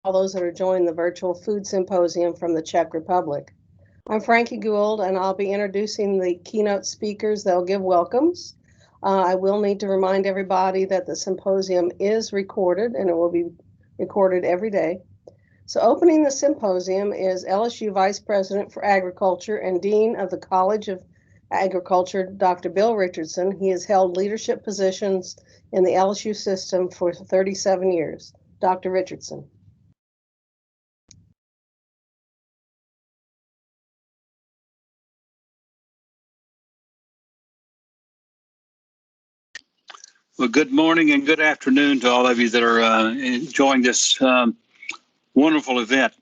all those that are joining the virtual food symposium from the Czech Republic. I'm Frankie Gould, and I'll be introducing the keynote speakers. They'll give welcomes. I will need to remind everybody that the symposium is recorded, and it will be recorded every day. So opening the symposium is LSU Vice President for Agriculture and Dean of the College of Agriculture, Dr. Bill Richardson. He has held leadership positions in the LSU system for 37 years. Dr. Richardson. Well, good morning and good afternoon to all of you that are enjoying this wonderful event.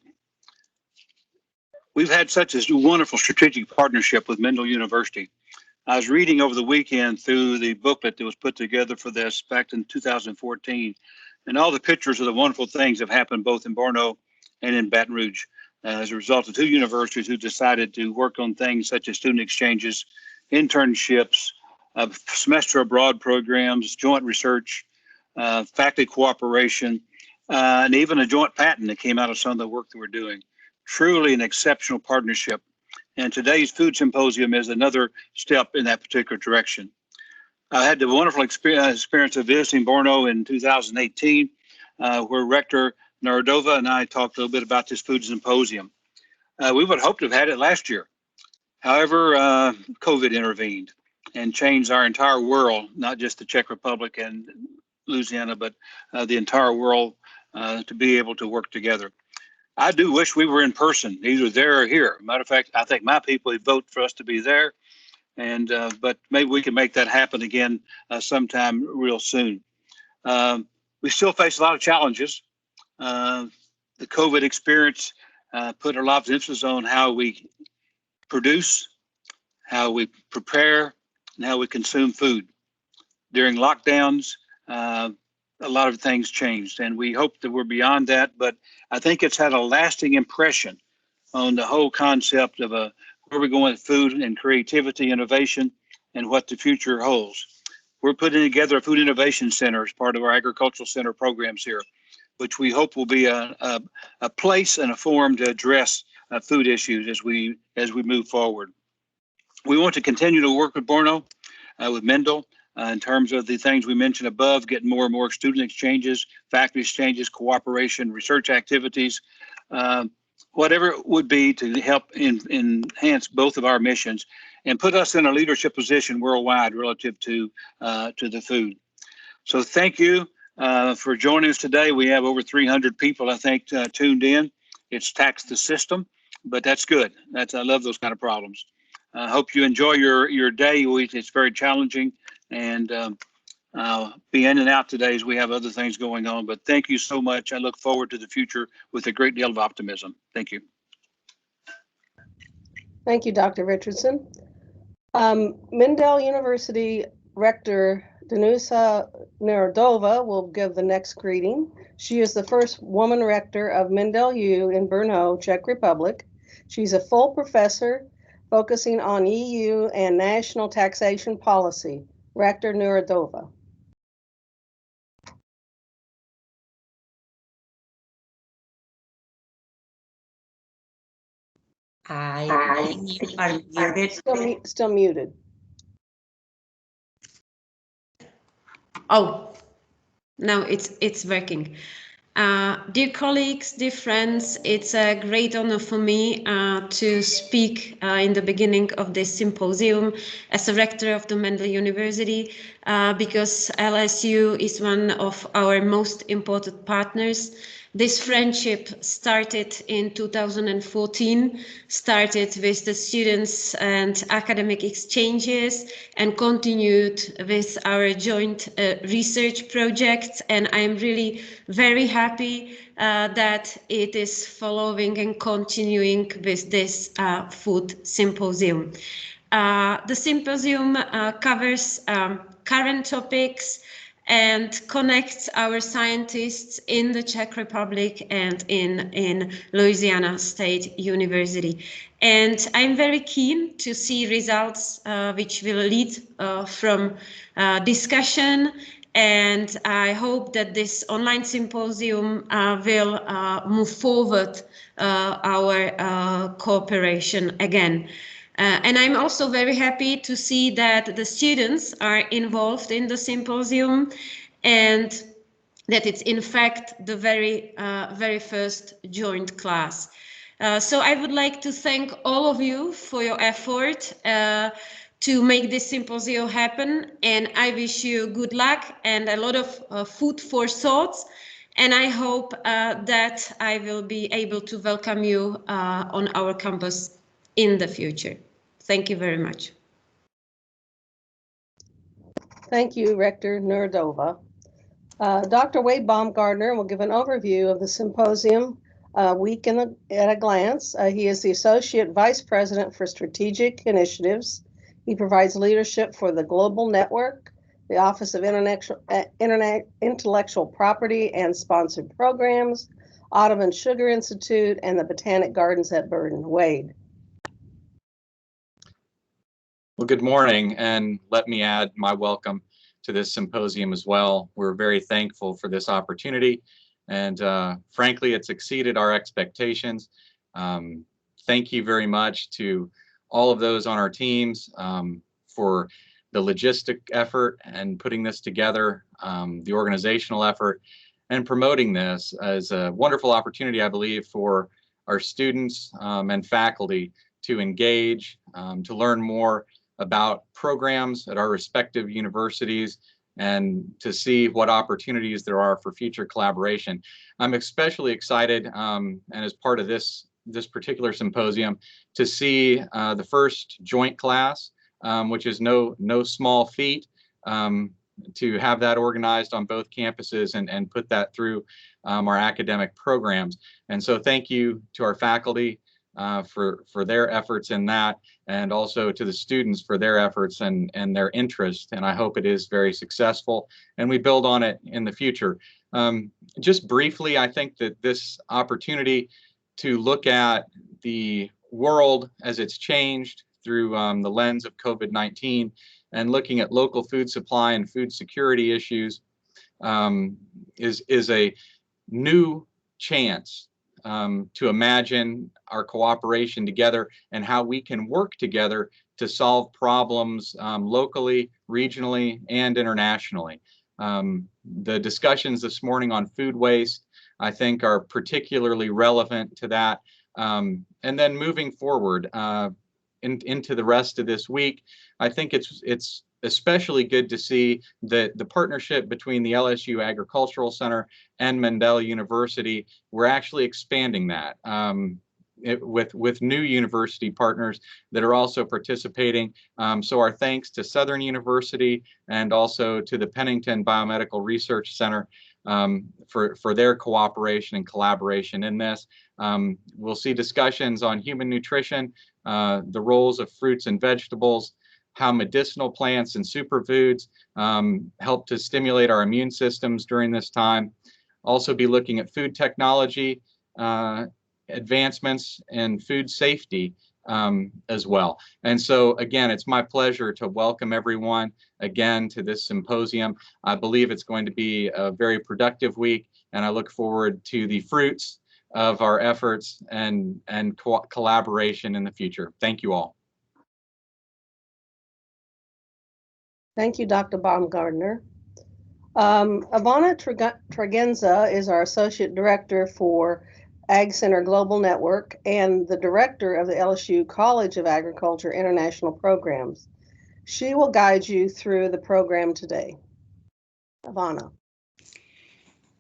We've had such a wonderful strategic partnership with Mendel University. I was reading over the weekend through the booklet that was put together for this back in 2014, and all the pictures of the wonderful things have happened both in Borno and in Baton Rouge as a result of two universities who decided to work on things such as student exchanges, internships, semester abroad programs, joint research, faculty cooperation, and even a joint patent that came out of some of the work that we're doing. Truly an exceptional partnership. And today's food symposium is another step in that particular direction. I had the wonderful experience of visiting Borno in 2018, where Rector Narodova and I talked a little bit about this food symposium. We would hope to have had it last year. However, COVID intervened and changed our entire world, not just the Czech Republic and Louisiana, but the entire world to be able to work together. I do wish we were in person, either there or here. Matter of fact, I think my people would vote for us to be there, and but maybe we can make that happen again sometime real soon. We still face a lot of challenges. The COVID experience put a lot of emphasis on how we produce, how we prepare, and how we consume food. During lockdowns, a lot of things changed, and we hope that we're beyond that, but I think it's had a lasting impression on the whole concept of where we're going with food and creativity, innovation, and what the future holds. We're putting together a food innovation center as part of our agricultural center programs here, which we hope will be a place and a forum to address food issues as we move forward. We want to continue to work with Borno, with Mendel, in terms of the things we mentioned above, getting more and more student exchanges, faculty exchanges, cooperation, research activities, whatever it would be to help enhance both of our missions and put us in a leadership position worldwide relative to the food. So thank you for joining us today. We have over 300 people, I think, tuned in. It's taxed the system, but that's good. I love those kind of problems. I hope you enjoy your day. It's very challenging, and I'll be in and out today as we have other things going on. But thank you so much. I look forward to the future with a great deal of optimism. Thank you. Thank you, Dr. Richardson. Mendel University Rector Danusa Narodova will give the next greeting. She is the first woman rector of Mendel U in Brno, Czech Republic. She's a full professor focusing on EU and national taxation policy. Rector Narodova. I think you are muted. Still muted. Oh, no, it's working. Dear colleagues, dear friends, it's a great honor for me to speak in the beginning of this symposium as a rector of the Mendel University because LSU is one of our most important partners. This friendship started in 2014, started with the students and academic exchanges and continued with our joint research projects. And I'm really very happy that it is following and continuing with this food symposium. The symposium covers current topics and connects our scientists in the Czech Republic and in Louisiana State University. And I'm very keen to see results which will lead from discussion And I hope that this online symposium will move forward our cooperation again. And I'm also very happy to see that the students are involved in the symposium, and that it's in fact the very first joint class. So I would like to thank all of you for your effort to make this symposium happen, and I wish you good luck and a lot of food for thoughts. And I hope that I will be able to welcome you on our campus in the future. Thank you very much. Thank you, Rector Nerdova. Dr. Wade Baumgardner will give an overview of the symposium week at a glance. He is the Associate Vice President for Strategic Initiatives. He provides leadership for the Global Network, the Office of Intellectual Property and Sponsored Programs, Audubon Sugar Institute, and the Botanic Gardens at Burden. Wade. Well, good morning, and let me add my welcome to this symposium as well. We're very thankful for this opportunity, and frankly, it's exceeded our expectations. Thank you very much to all of those on our teams for the logistic effort and putting this together, the organizational effort, and promoting this as a wonderful opportunity, I believe, for our students and faculty to engage, to learn more about programs at our respective universities, and to see what opportunities there are for future collaboration. I'm especially excited, and as part of this particular symposium, to see the first joint class, which is no small feat, to have that organized on both campuses and put that through our academic programs. And so thank you to our faculty for their efforts in that, and also to the students for their efforts and their interest. And I hope it is very successful and we build on it in the future. Just briefly, I think that this opportunity to look at the world as it's changed through the lens of COVID-19 and looking at local food supply and food security issues is a new chance to imagine our cooperation together and how we can work together to solve problems locally, regionally, and internationally. The discussions this morning on food waste, I think, are particularly relevant to that. And then moving forward into the rest of this week, I think it's especially good to see that the partnership between the LSU Agricultural Center and Mendel University, we're actually expanding that with new university partners that are also participating. So our thanks to Southern University and also to the Pennington Biomedical Research Center for their cooperation and collaboration in this. We'll see discussions on human nutrition, the roles of fruits and vegetables, how medicinal plants and superfoods help to stimulate our immune systems during this time. Also be looking at food technology, advancements in food safety as well. And so again, it's my pleasure to welcome everyone again to this symposium. I believe it's going to be a very productive week, and I look forward to the fruits of our efforts and collaboration in the future. Thank you all. Thank you, Dr. Baumgardner. Ivana Tregenza is our Associate Director for AgCenter Global Network and the Director of the LSU College of Agriculture International Programs. She will guide you through the program today. Ivana.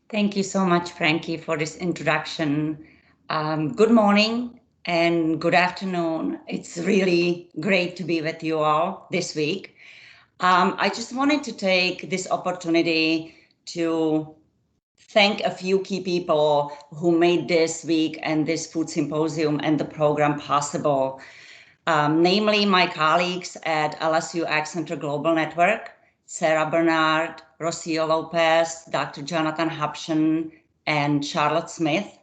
Thank you so much, Frankie, for this introduction. Good morning and good afternoon. It's really great to be with you all this week. I just wanted to take this opportunity to thank a few key people who made this week and this food symposium and the program possible, namely my colleagues at LSU AgCenter Global Network, Sarah Bernard, Rocio Lopez, Dr. Jonathan Hupschen, and Charlotte Smith,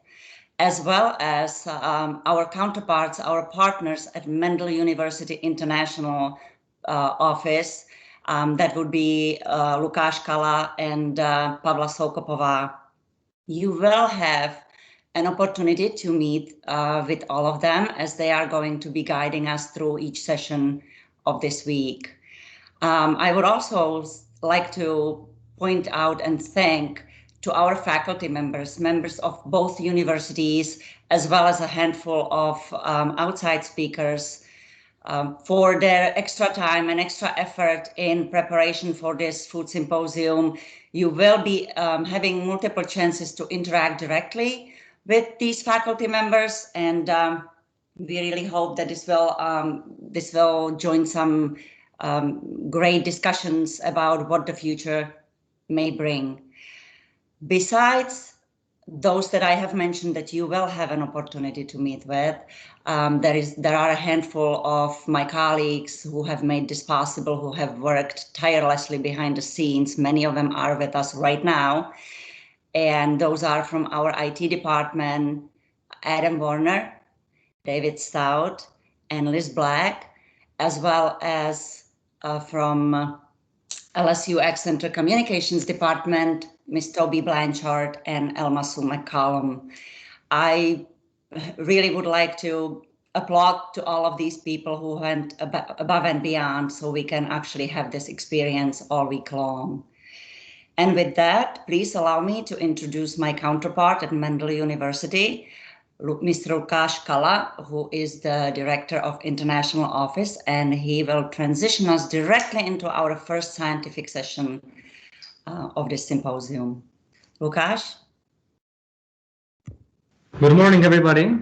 as well as our counterparts, our partners at Mendel University International Office, That would be Lukáš Kala and Pavla Soukopová. You will have an opportunity to meet with all of them, as they are going to be guiding us through each session of this week. I would also like to point out and thank to our faculty members, members of both universities, as well as a handful of outside speakers, for their extra time and extra effort in preparation for this food symposium. You will be having multiple chances to interact directly with these faculty members, and we really hope that this will join some great discussions about what the future may bring. Besides those that I have mentioned that you will have an opportunity to meet with, there are a handful of my colleagues who have made this possible, who have worked tirelessly behind the scenes. Many of them are with us right now, and those are from our IT department: Adam Warner, David Stout, and Liz Black, as well as from LSU AgCenter Communications Department, Ms. Toby Blanchard and Elma Sue McCollum. I really would like to applaud to all of these people who went above and beyond so we can actually have this experience all week long. And with that, please allow me to introduce my counterpart at Mendel University, Mr. Lukáš Kala, who is the Director of International Office, and he will transition us directly into our first scientific session of this symposium. Lukáš? Good morning, everybody.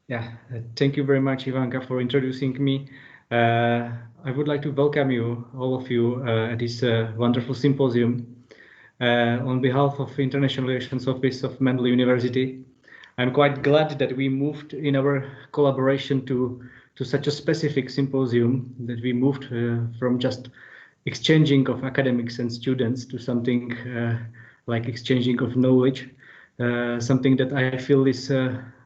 Yeah, thank you very much, Ivanka, for introducing me. I would like to welcome you, all of you, at this wonderful symposium. On behalf of International Relations Office of Mendel University, I'm quite glad that we moved in our collaboration to such a specific symposium, that we moved from just exchanging of academics and students to something like exchanging of knowledge, something that I feel is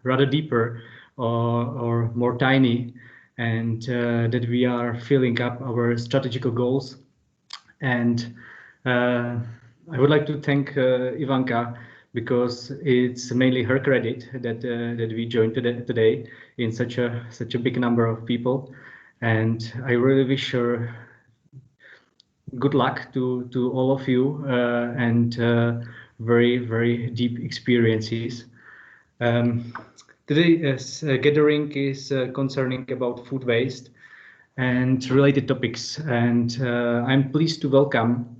rather deeper or more tiny, and that we are filling up our strategical goals. And I would like to thank Ivanka, because it's mainly her credit that we joined today in such a big number of people, and I really wish her good luck to all of you and very, very deep experiences. Today's gathering is concerning about food waste and related topics, and I'm pleased to welcome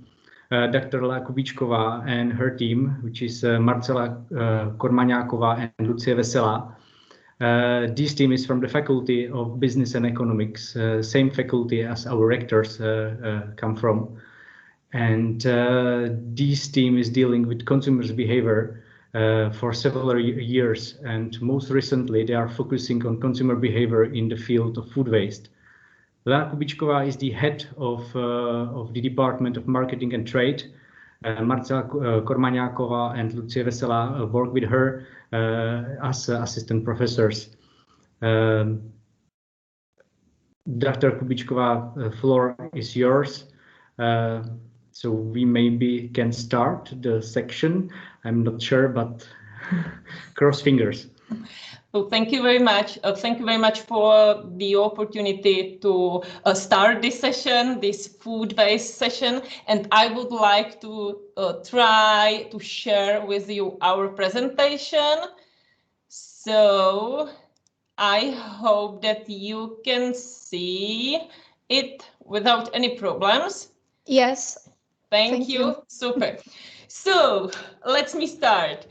Dr. La Kubíčková and her team, which is Marcela Kormaňáková and Lucie Veselá. This team is from the Faculty of Business and Economics, same faculty as our rectors come from. And this team is dealing with consumers' behavior for several years, and most recently they are focusing on consumer behavior in the field of food waste. La Kubíčková is the head of the Department of Marketing and Trade. Marcela Kormaňáková and Lucie Veselá work with her as assistant professors. Dr. Kubíčková, floor is yours. So we maybe can start the section. I'm not sure, but cross fingers. So thank you very much. Thank you very much for the opportunity to start this session, this food waste session. And I would like to try to share with you our presentation. So I hope that you can see it without any problems. Yes. Thank you. Super. So let me start.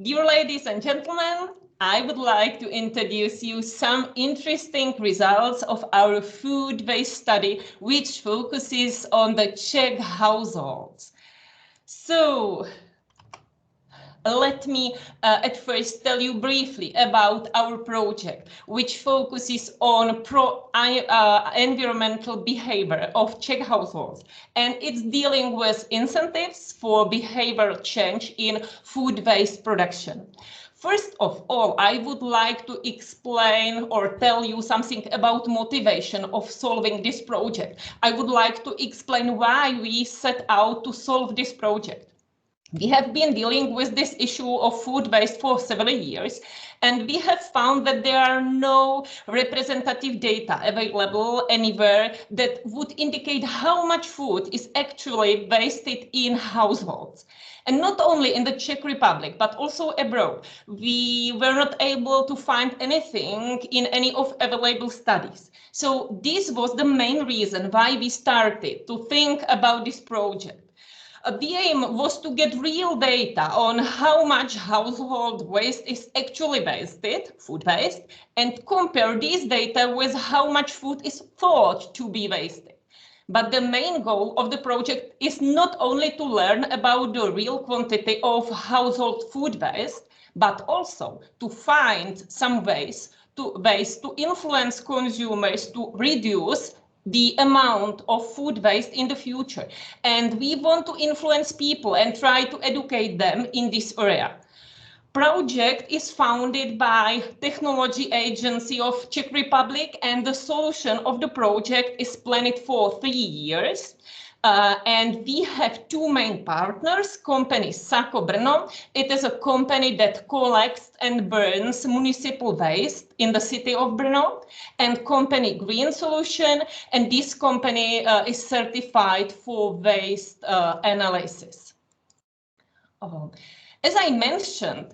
Dear ladies and gentlemen, I would like to introduce you some interesting results of our food waste study, which focuses on the Czech households. So let me at first tell you briefly about our project, which focuses on environmental behavior of Czech households, and it's dealing with incentives for behavioral change in food waste production. First of all, I would like to explain or tell you something about motivation of solving this project. I would like to explain why we set out to solve this project. We have been dealing with this issue of food waste for several years, and we have found that there are no representative data available anywhere that would indicate how much food is actually wasted in households. And not only in the Czech Republic, but also abroad. We were not able to find anything in any of available studies. So this was the main reason why we started to think about this project. The aim was to get real data on how much household waste is actually wasted, food waste, and compare this data with how much food is thought to be wasted. But the main goal of the project is not only to learn about the real quantity of household food waste, but also to find some ways to influence consumers to reduce the amount of food waste in the future. And we want to influence people and try to educate them in this area. Project is founded by Technology Agency of Czech Republic, and the solution of the project is planned for 3 years. And we have two main partners, company Sako Brno. It is a company that collects and burns municipal waste in the city of Brno, and company Green Solution, and this company is certified for waste analysis. As I mentioned,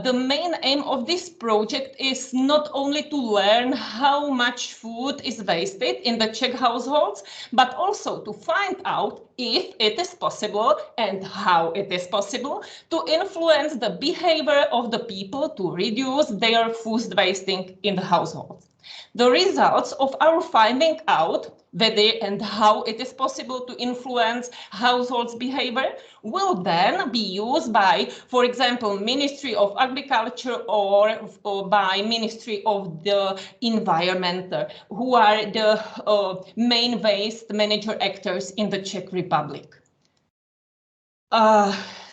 the main aim of this project is not only to learn how much food is wasted in the Czech households, but also to find out if it is possible and how it is possible to influence the behavior of the people to reduce their food wasting in the households. The results of our finding out whether and how it is possible to influence households' behavior will then be used by, for example, Ministry of Agriculture or by Ministry of the Environment, who are the main waste manager actors in the Czech Republic.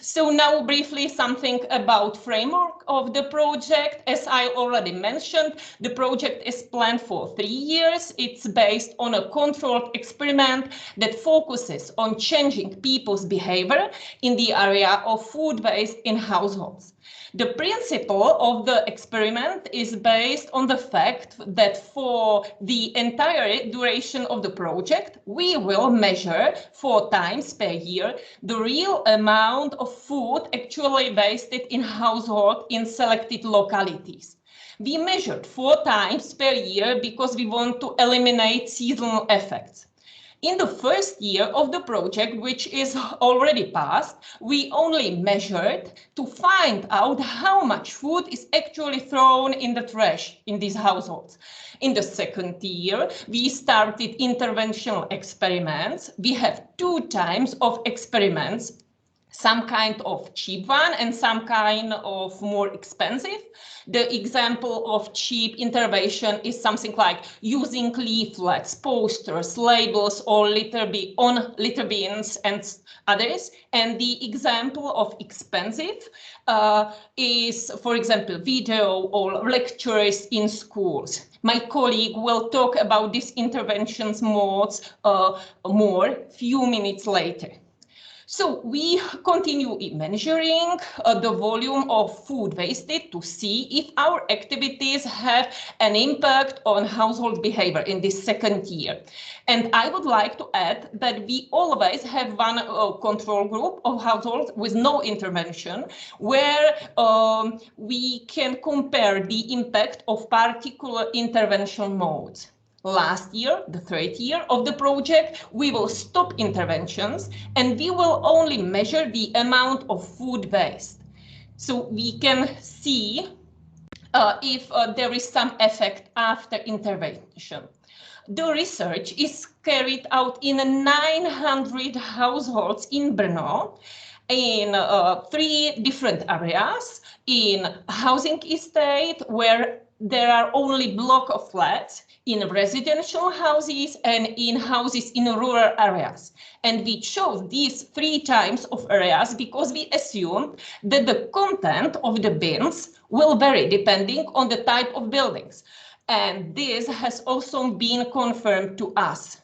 So now briefly something about framework of the project. As I already mentioned, the project is planned for 3 years. It's based on a controlled experiment that focuses on changing people's behavior in the area of food waste in households. The principle of the experiment is based on the fact that for the entire duration of the project, we will measure 4 times per year the real amount of food actually wasted in household in selected localities. We measured 4 times per year because we want to eliminate seasonal effects. In the first year of the project, which is already past, we only measured to find out how much food is actually thrown in the trash in these households. In the second year, we started interventional experiments. We have 2 types of experiments, some kind of cheap one and some kind of more expensive. The example of cheap intervention is something like using leaflets, posters, labels, or litter bins and others. And the example of expensive is, for example, video or lectures in schools. My colleague will talk about these interventions modes more few minutes later. So we continue measuring the volume of food wasted to see if our activities have an impact on household behavior in this second year. And I would like to add that we always have one control group of households with no intervention, where we can compare the impact of particular intervention modes. Last year, the 3rd year of the project, we will stop interventions and we will only measure the amount of food waste. So we can see if there is some effect after intervention. The research is carried out in 900 households in Brno, in 3 different areas, in housing estate where there are only block of flats in residential houses and in houses in rural areas. And we chose these 3 types of areas because we assumed that the content of the bins will vary depending on the type of buildings. And this has also been confirmed to us.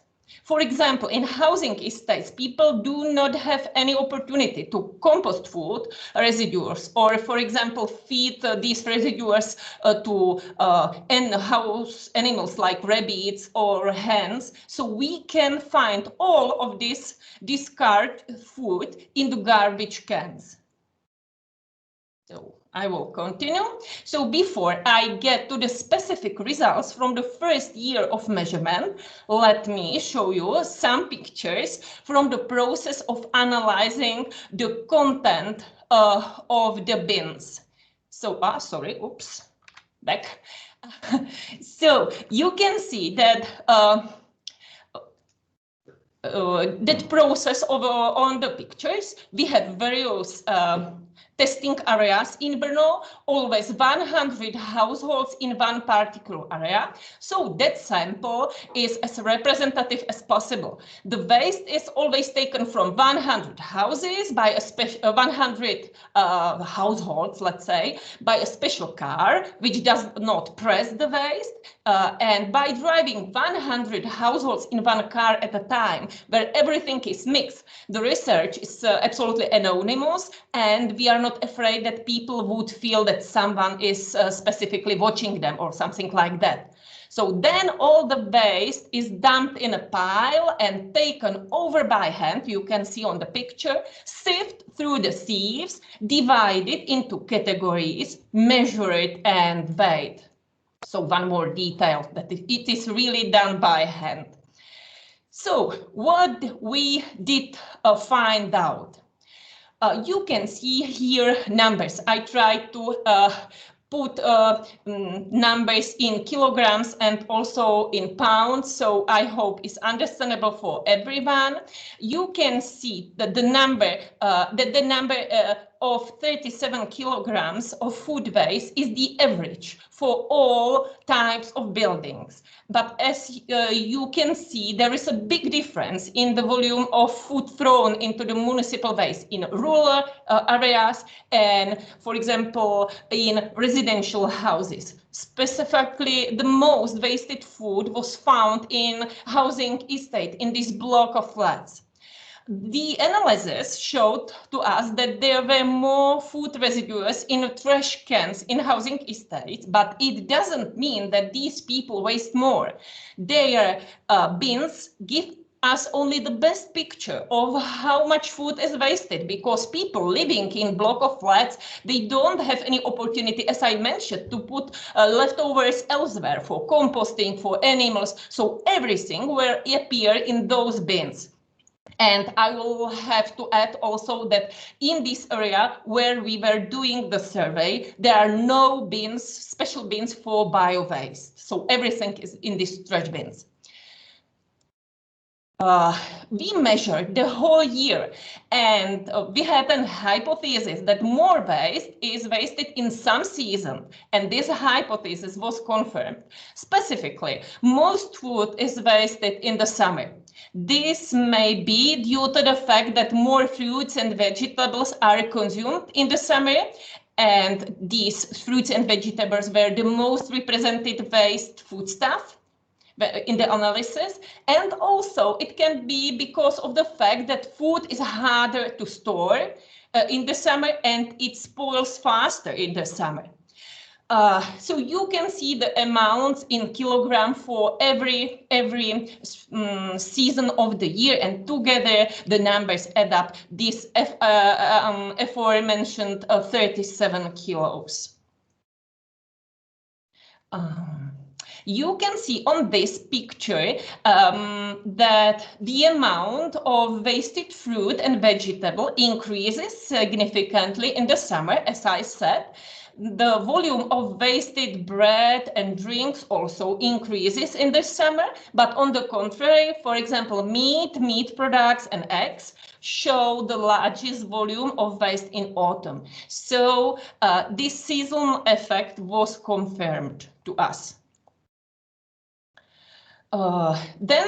For example, in housing estates, people do not have any opportunity to compost food residues, or, for example, feed these residues to in-house animals like rabbits or hens. So we can find all of this discard food in the garbage cans. So I will continue. So before I get to the specific results from the first year of measurement, let me show you some pictures from the process of analyzing the content of the bins. So, back. So you can see that that process on the pictures. We have various testing areas in Brno, always 100 households in one particular area. So that sample is as representative as possible. The waste is always taken from 100 houses by a special 100 households, let's say, by a special car, which does not press the waste. And by driving 100 households in one car at a time, where everything is mixed, the research is absolutely anonymous, and we are not afraid that people would feel that someone is specifically watching them or something like that. So then all the waste is dumped in a pile and taken over by hand, you can see on the picture, sieved through the sieves, divided into categories, measured and weighed. So one more detail, that it is really done by hand. So what we did find out. You can see here numbers. I tried to put numbers in kilograms and also in pounds, so I hope it's understandable for everyone. You can see that the number of 37 kilograms of food waste is the average for all types of buildings. But as you can see, there is a big difference in the volume of food thrown into the municipal waste in rural areas and, for example, in residential houses. Specifically, the most wasted food was found in housing estate in this block of flats. The analysis showed to us that there were more food residues in trash cans in housing estates, but it doesn't mean that these people waste more. Their bins give us only the best picture of how much food is wasted, because people living in block of flats, they don't have any opportunity, as I mentioned, to put leftovers elsewhere for composting, for animals. So everything will appear in those bins. And I will have to add also that in this area where we were doing the survey, there are no bins, special bins for bio-waste. So everything is in these trash bins. We measured the whole year, and we had a hypothesis that more waste is wasted in some season, and this hypothesis was confirmed. Specifically, most food is wasted in the summer. This may be due to the fact that more fruits and vegetables are consumed in the summer, and these fruits and vegetables were the most represented waste foodstuff in the analysis. And also it can be because of the fact that food is harder to store in the summer, and it spoils faster in the summer. So you can see the amounts in kilogram for every season of the year, and together the numbers add up this aforementioned 37 kilos. You can see on this picture that the amount of wasted fruit and vegetable increases significantly in the summer, as I said. the volume of wasted bread and drinks also increases in the summer, but on the contrary, for example, meat products and eggs show the largest volume of waste in autumn. So this seasonal effect was confirmed to us. Then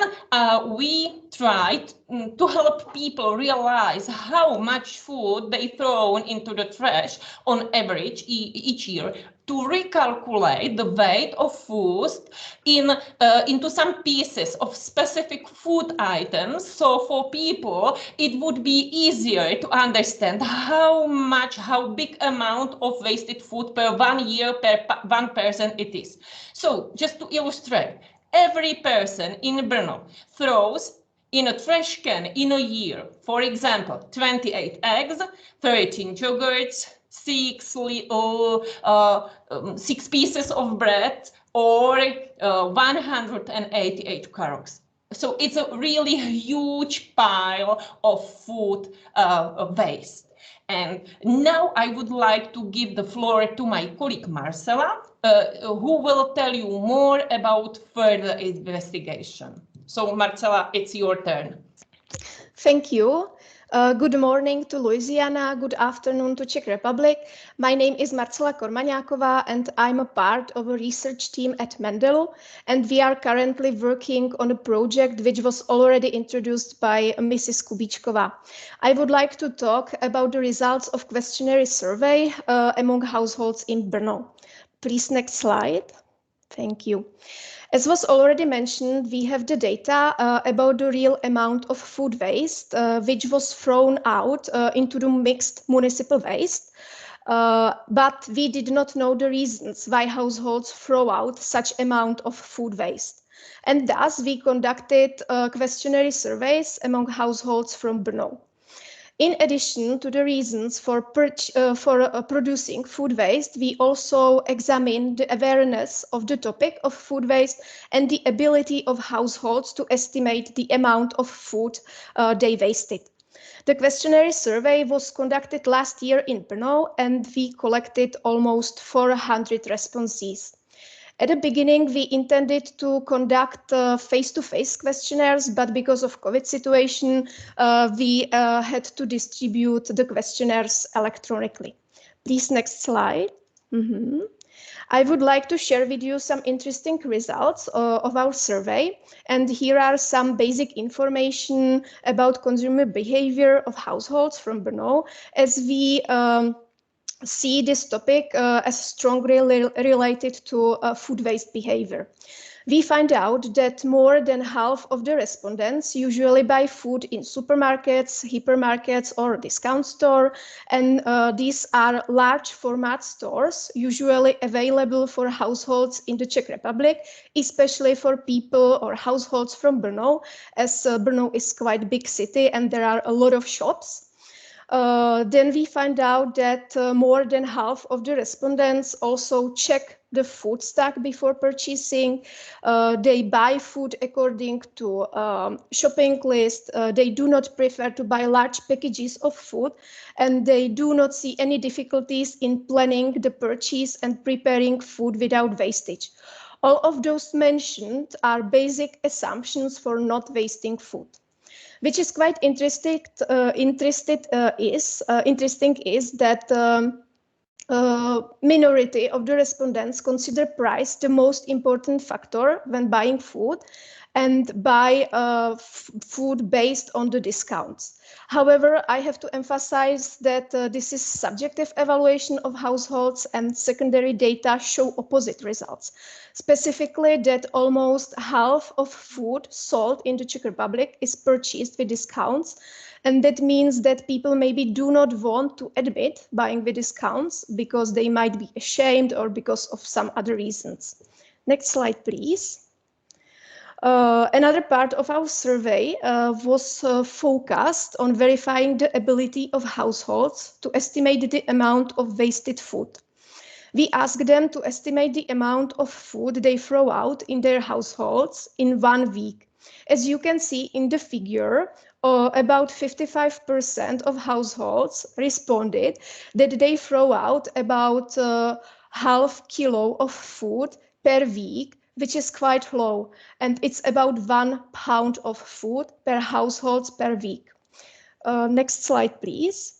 we tried to help people realize how much food they throw into the trash on average each year, to recalculate the weight of food into some pieces of specific food items. So for people, it would be easier to understand how big amount of wasted food per 1 year per one person it is. So just to illustrate, every person in Brno throws in a trash can in a year, for example, 28 eggs, 13 yogurts, 6 pieces of bread, or 188 carrots. So it's a really huge pile of food waste. And now I would like to give the floor to my colleague Marcela, who will tell you more about further investigation. So Marcela, it's your turn. Thank you. Good morning to Louisiana, good afternoon to Czech Republic. My name is Marcela Kormaňáková and I'm a part of a research team at Mendel, and we are currently working on a project which was already introduced by Mrs. Kubíčková. I would like to talk about the results of questionary survey among households in Brno. Please, next slide. Thank you. As was already mentioned, we have the data about the real amount of food waste which was thrown out into the mixed municipal waste, but we did not know the reasons why households throw out such amount of food waste. And thus we conducted questionary surveys among households from Brno. In addition to the reasons for producing food waste, we also examined the awareness of the topic of food waste and the ability of households to estimate the amount of food they wasted. The questionary survey was conducted last year in Brno, and we collected almost 400 responses. At the beginning, we intended to conduct face-to-face questionnaires, but because of COVID situation, we had to distribute the questionnaires electronically. Please, next slide. I would like to share with you some interesting results of our survey. And here are some basic information about consumer behavior of households from Brno, as we see this topic as strongly related to food waste behavior. We find out that more than half of the respondents usually buy food in supermarkets, hypermarkets, or discount store, and these are large format stores usually available for households in the Czech Republic, especially for people or households from Brno, as Brno is quite a big city and there are a lot of shops. Then we find out that more than half of the respondents also check the food stack before purchasing. They buy food according to shopping list. They do not prefer to buy large packages of food, and they do not see any difficulties in planning the purchase and preparing food without wastage. All of those mentioned are basic assumptions for not wasting food. Which is quite interesting is that minority of the respondents consider price the most important factor when buying food, and buy food based on the discounts. However, I have to emphasize that this is subjective evaluation of households, and secondary data show opposite results. Specifically, that almost half of food sold in the Czech Republic is purchased with discounts, and that means that people maybe do not want to admit buying with discounts because they might be ashamed or because of some other reasons. Next slide, please. Another part of our survey was focused on verifying the ability of households to estimate the amount of wasted food. We asked them to estimate the amount of food they throw out in their households in 1 week. As you can see in the figure, about 55% of households responded that they throw out about half kilo of food per week, which is quite low, and it's about 1 pound of food per household per week. Next slide, please.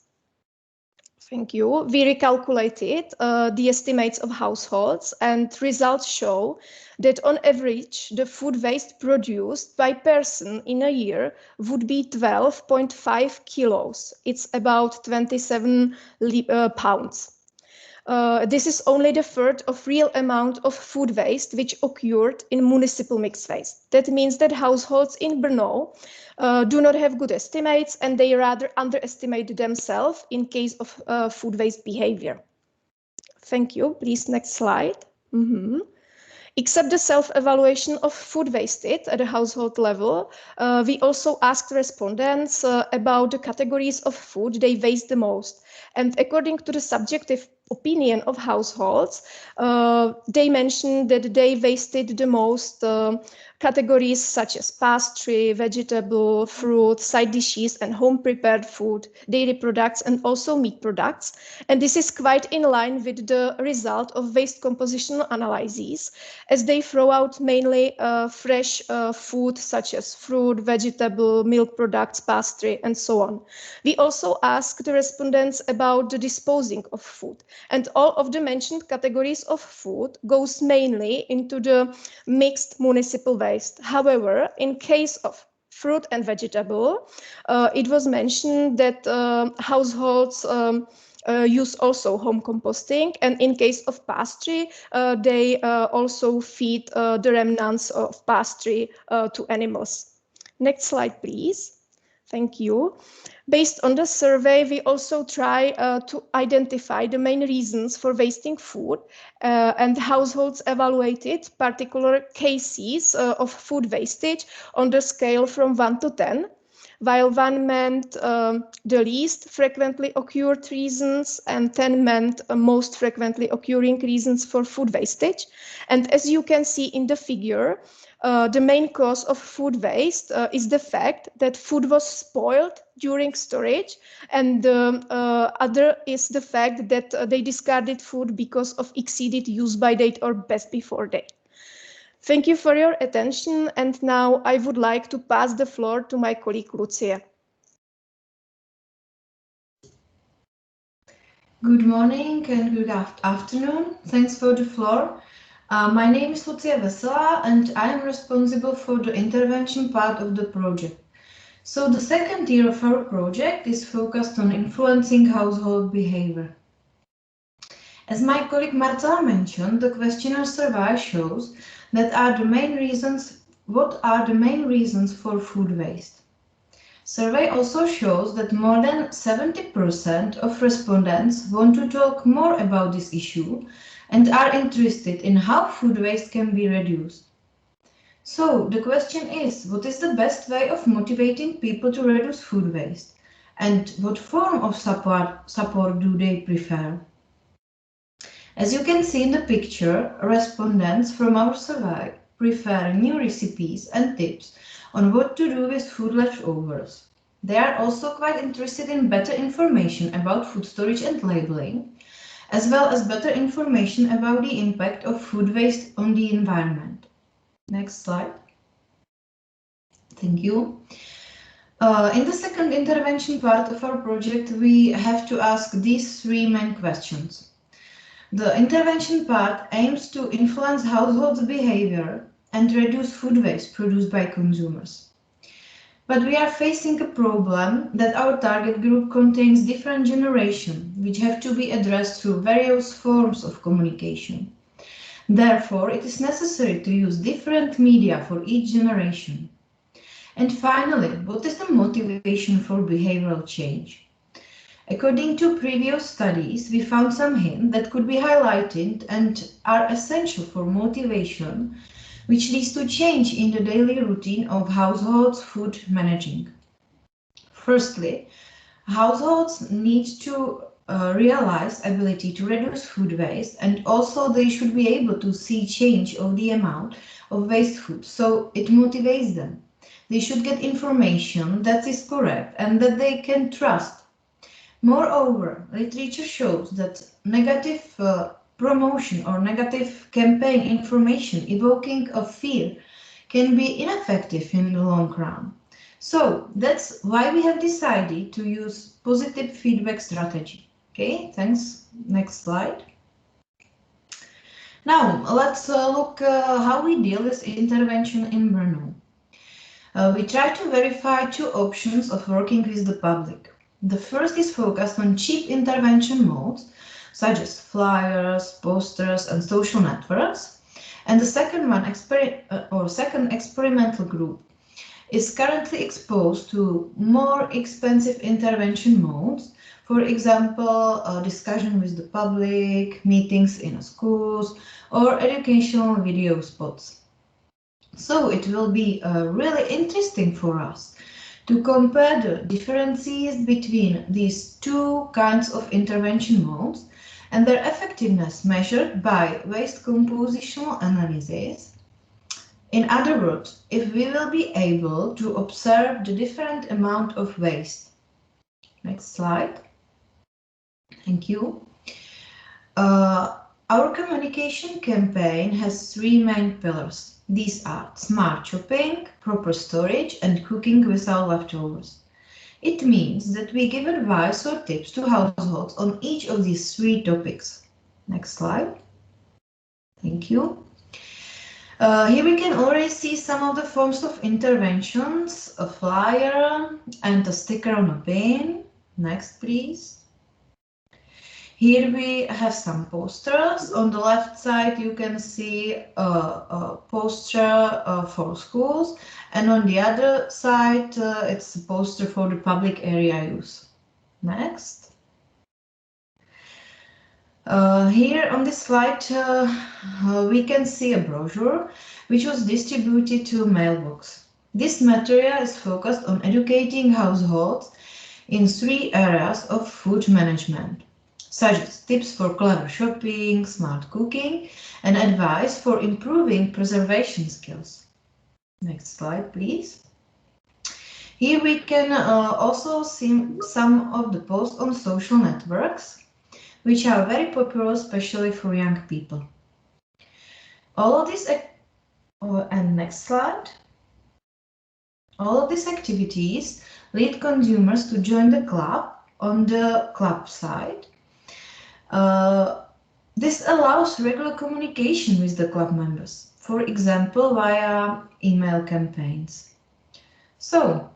Thank you. We recalculated the estimates of households, and results show that on average, the food waste produced by person in a year would be 12.5 kilos. It's about 27 pounds. This is only the third of real amount of food waste which occurred in municipal mixed waste. That means that households in Brno do not have good estimates, and they rather underestimate themselves in case of food waste behavior. Thank you. Please, next slide. Except the self-evaluation of food wasted at a household level, we also asked respondents about the categories of food they waste the most. And according to the subjective opinion of households, they mentioned that they wasted the most categories such as pastry, vegetable, fruit, side dishes, and home-prepared food, dairy products, and also meat products. And this is quite in line with the result of waste composition analyses, as they throw out mainly fresh food such as fruit, vegetable, milk products, pastry, and so on. We also asked the respondents about the disposing of food, and all of the mentioned categories of food goes mainly into the mixed municipal waste. However, in case of fruit and vegetable, it was mentioned that households use also home composting, and in case of pastry, they also feed the remnants of pastry to animals. Next slide, please. Thank you. Based on the survey, we also try to identify the main reasons for wasting food, and households evaluated particular cases of food wastage on the scale from 1 to 10. While 1 meant the least frequently occurred reasons, and 10 meant most frequently occurring reasons for food wastage. And as you can see in the figure, the main cause of food waste is the fact that food was spoiled during storage, and the other is the fact that they discarded food because of exceeded use-by date or best before date. Thank you for your attention, and now I would like to pass the floor to my colleague Lucia. Good morning and good afternoon. Thanks for the floor. My name is Lucia Vesela, and I am responsible for the intervention part of the project. So the second year of our project is focused on influencing household behavior. As my colleague Marcela mentioned, the questionnaire survey shows what are the main reasons for food waste. Survey also shows that more than 70% of respondents want to talk more about this issue and are interested in how food waste can be reduced. So the question is, what is the best way of motivating people to reduce food waste? And what form of support do they prefer? As you can see in the picture, respondents from our survey prefer new recipes and tips on what to do with food leftovers. They are also quite interested in better information about food storage and labeling, as well as better information about the impact of food waste on the environment. Next slide. Thank you. In the second intervention part of our project, we have to ask these 3 main questions. The intervention part aims to influence households' behavior and reduce food waste produced by consumers. But we are facing a problem that our target group contains different generations, which have to be addressed through various forms of communication. Therefore, it is necessary to use different media for each generation. And finally, what is the motivation for behavioral change? According to previous studies, we found some hints that could be highlighted and are essential for motivation, which leads to change in the daily routine of households' food managing. Firstly, households need to realize ability to reduce food waste, and also they should be able to see change of the amount of waste food, so it motivates them. they should get information that is correct and that they can trust. Moreover, literature shows that negative promotion or negative campaign information evoking of fear can be ineffective in the long run. So that's why we have decided to use positive feedback strategy. Okay, thanks. Next slide. Now let's look how we deal with intervention in Brno. We try to verify two options of working with the public. The first is focused on cheap intervention modes, such as flyers, posters, and social networks. And the second one, second experimental group, is currently exposed to more expensive intervention modes. For example, discussion with the public, meetings in schools, or educational video spots. So it will be really interesting for us to compare the differences between these two kinds of intervention modes and their effectiveness measured by waste compositional analysis. In other words, if we will be able to observe the different amount of waste. Next slide. Thank you. Our communication campaign has three main pillars. These are smart shopping, proper storage, and cooking without leftovers. It means that we give advice or tips to households on each of these three topics. Next slide. Thank you. Here we can already see some of the forms of interventions, a flyer and a sticker on a bin. Next, please. Here we have some posters. On the left side, you can see a poster for schools, and on the other side, it's a poster for the public area use. Next. Here on this slide, we can see a brochure which was distributed to mailbox. This material is focused on educating households in three areas of food management, such as tips for clever shopping, smart cooking, and advice for improving preservation skills. Next slide, please. Here we can also see some of the posts on social networks, which are very popular, especially for young people. All of this, and next slide. All of these activities lead consumers to join the club on the club side. This allows regular communication with the club members, for example, via email campaigns. So,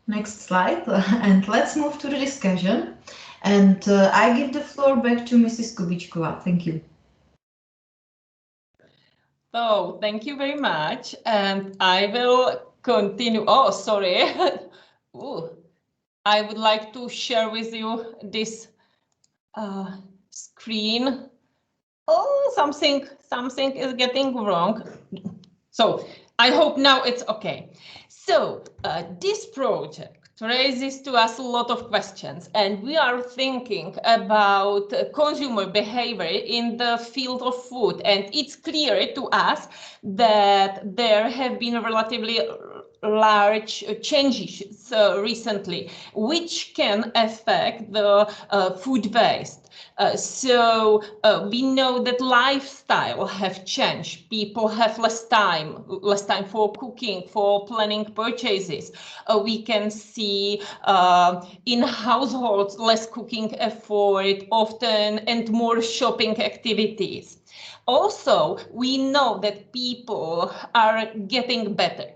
next slide, and let's move to the discussion. And I give the floor back to Mrs. Kubičková. Thank you. So, thank you very much. And I will continue. Oh, sorry. Ooh. I would like to share with you this screen. Oh, something is getting wrong. So I hope now it's okay. So this project raises to us a lot of questions, and we are thinking about consumer behavior in the field of food, and it's clear to us that there have been relatively large changes recently, which can affect the food waste. So we know that lifestyle have changed. People have less time for cooking, for planning purchases. We can see in households less cooking effort often and more shopping activities. Also, we know that people are getting better.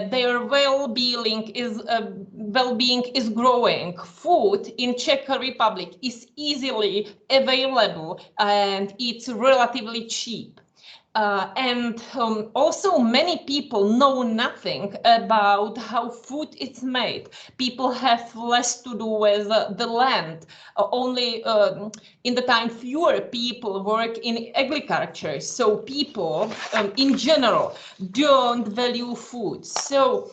Their well-being is growing. Food in Czech Republic is easily available and it's relatively cheap. Also many people know nothing about how food is made. People have less to do with the land. Only in the time fewer people work in agriculture. So people in general don't value food. So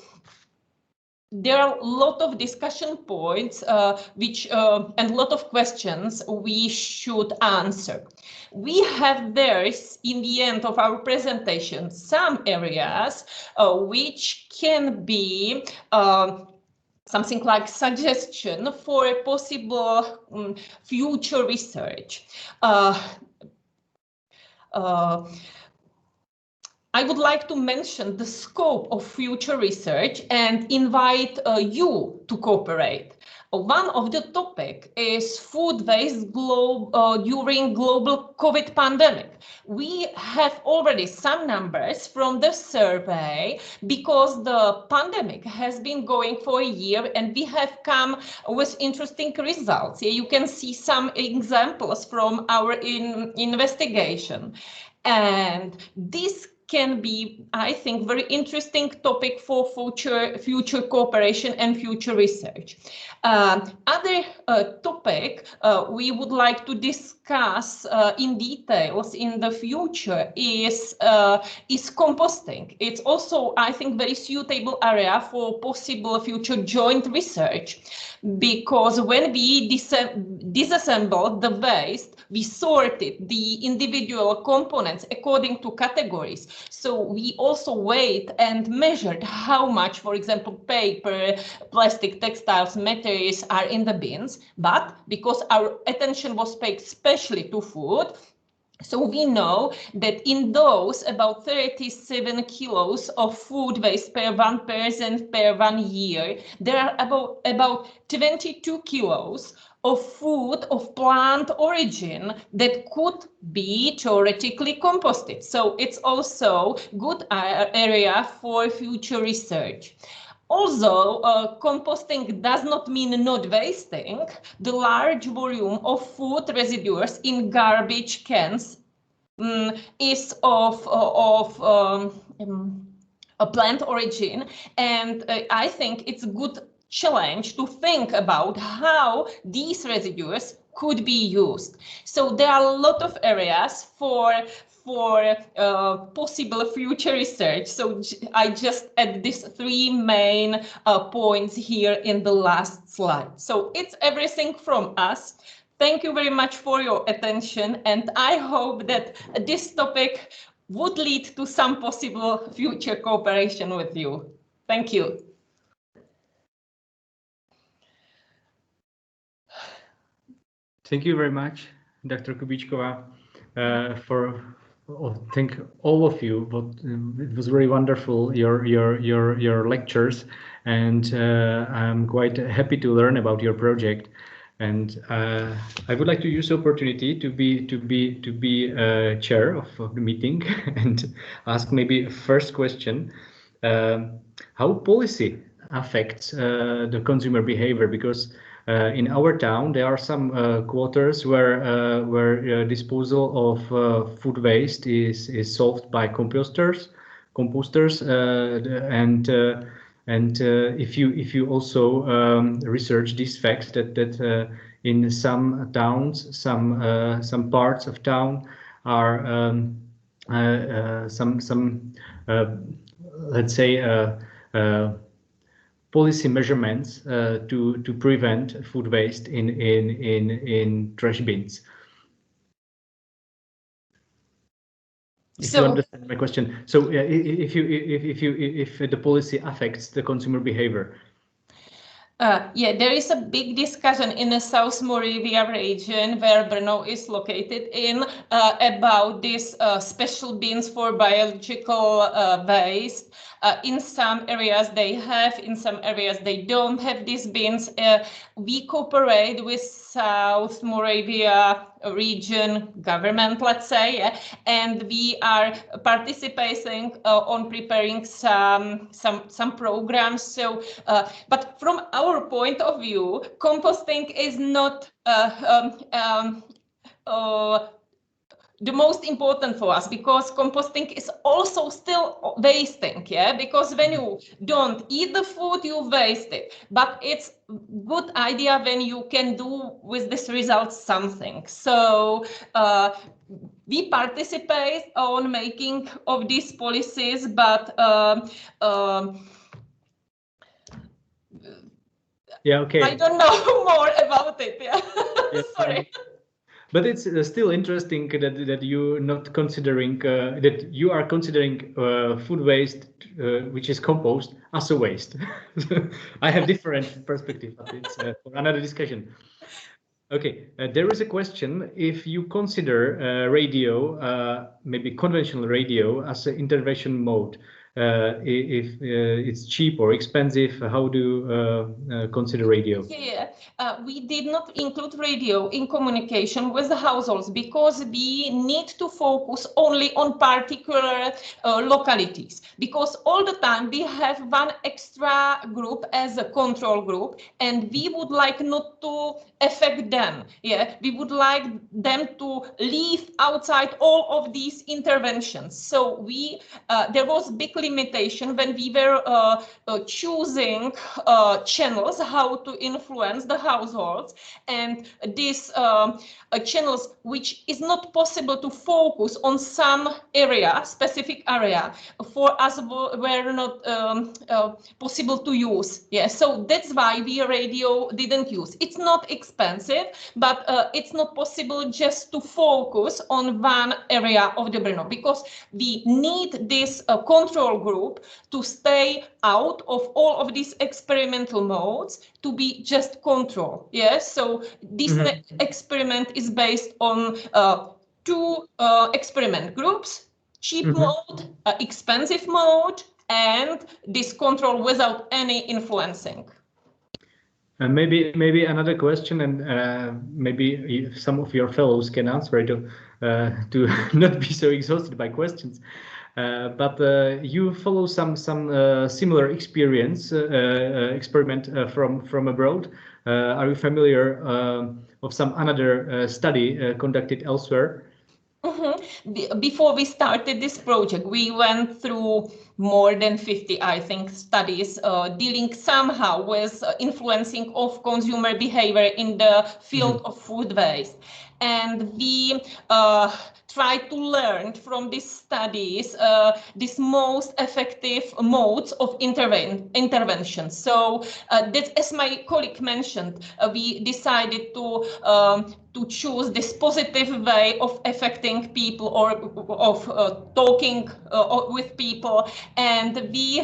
there are a lot of discussion points and a lot of questions we should answer. We have there in the end of our presentation some areas which can be something like suggestion for a possible future research. I would like to mention the scope of future research and invite you to cooperate. One of the topic is food waste during global COVID pandemic. We have already some numbers from the survey because the pandemic has been going for a year and we have come with interesting results. Here you can see some examples from our investigation. And this can be, I think, very interesting topic for future cooperation and future research. Other topic we would like to discuss in details in the future is composting. It's also, I think, very suitable area for possible future joint research, because when we disassembled the waste, we sorted the individual components according to categories. So we also weighed and measured how much, for example, paper, plastic, textiles, materials are in the bins. But because our attention was paid especially to food, so we know that in those about 37 kilos of food waste per one person per 1 year, there are about 22 kilos of food of plant origin that could be theoretically composted. So it's also good area for future research. Although composting does not mean not wasting, the large volume of food residues in garbage cans is of a plant origin, and I think it's a good challenge to think about how these residues could be used. So there are a lot of areas for possible future research. So I just add these 3 main points here in the last slide. So it's everything from us. Thank you very much for your attention, and I hope that this topic would lead to some possible future cooperation with you. Thank you. Thank you very much, Dr. Kubíčková, thank all of you. It was very wonderful, your lectures, and I'm quite happy to learn about your project. And I would like to use the opportunity to be chair of the meeting and ask maybe a first question: how policy affects the consumer behavior? Because in our town, there are some quarters where disposal of food waste is solved by composters, and if you also research these facts that in some towns, some parts of town are let's say policy measurements to prevent food waste in trash bins. If you understand my question, so if the policy affects the consumer behavior. Yeah, there is a big discussion in the South Moravia region where Brno is located in about these special bins for biological waste. In some areas they have, in some areas they don't have these bins. We cooperate with South Moravia region government, let's say, and we are participating on preparing some programs. So, but from our point of view, composting is not the most important for us, because composting is also still wasting, yeah, because when you don't eat the food, you waste it. But it's good idea when you can do with this result something. So we participate on making of these policies, but Yeah, okay. I don't know more about it. Yeah. Yeah, Sorry. but it's still interesting that you're not considering that you are considering food waste, which is compost, as a waste. I have different perspective, but it's for another discussion. Okay, there is a question. If you consider radio, maybe conventional radio, as an intervention mode, if it's cheap or expensive, how do you consider radio? Yeah, we did not include radio in communication with the households because we need to focus only on particular localities, because all the time we have one extra group as a control group, and we would like not to affect them. Yeah, we would like them to leave outside all of these interventions. So there was big limitation when we were choosing channels how to influence the households, and these channels which is not possible to focus on some area, specific area, for us were not possible to use. Yeah, so that's why we radio didn't use. It's not expensive, but it's not possible just to focus on one area of the Brno, because we need this control group to stay out of all of these experimental modes, to be just control. Yes, so this experiment is based on two experiment groups: cheap mode, expensive mode, and this control without any influencing. And maybe another question, and maybe some of your fellows can answer it to not be so exhausted by questions. But you follow some similar experiment from abroad. Are you familiar of some another study conducted elsewhere? Before we started this project, we went through more than 50, I think, studies dealing somehow with influencing of consumer behavior in the field of food waste. And we try to learn from these studies these most effective modes of intervention. So that, as my colleague mentioned, we decided to choose this positive way of affecting people, or of talking with people. And we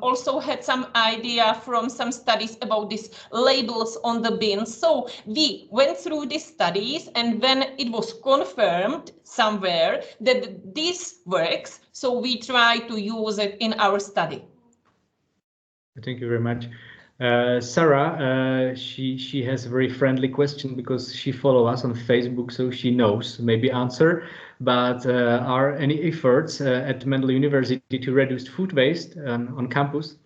also had some idea from some studies about these labels on the bins. So we went through these studies, and when it was confirmed somewhere that this works, so we try to use it in our study. Thank you very much. Sarah, she has a very friendly question because she follows us on Facebook, so she knows maybe answer. But are any efforts at Mendel University to reduce food waste on campus?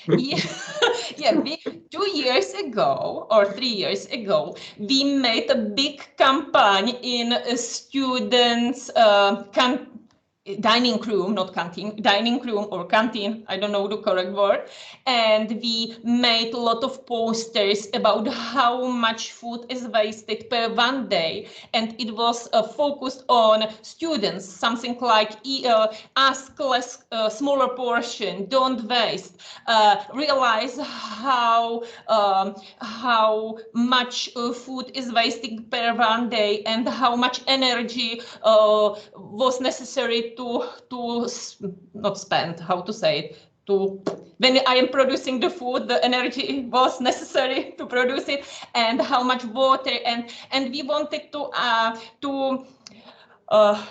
Yeah, 2 years ago or 3 years ago, we made a big campaign in students' dining room, not canteen, dining room or canteen, I don't know the correct word. And we made a lot of posters about how much food is wasted per one day. And it was focused on students, something like ask less, smaller portion, don't waste, realize how much food is wasted per one day, and how much energy was necessary to not spend, how to say it, to when I am producing the food, the energy was necessary to produce it, and how much water, and we wanted to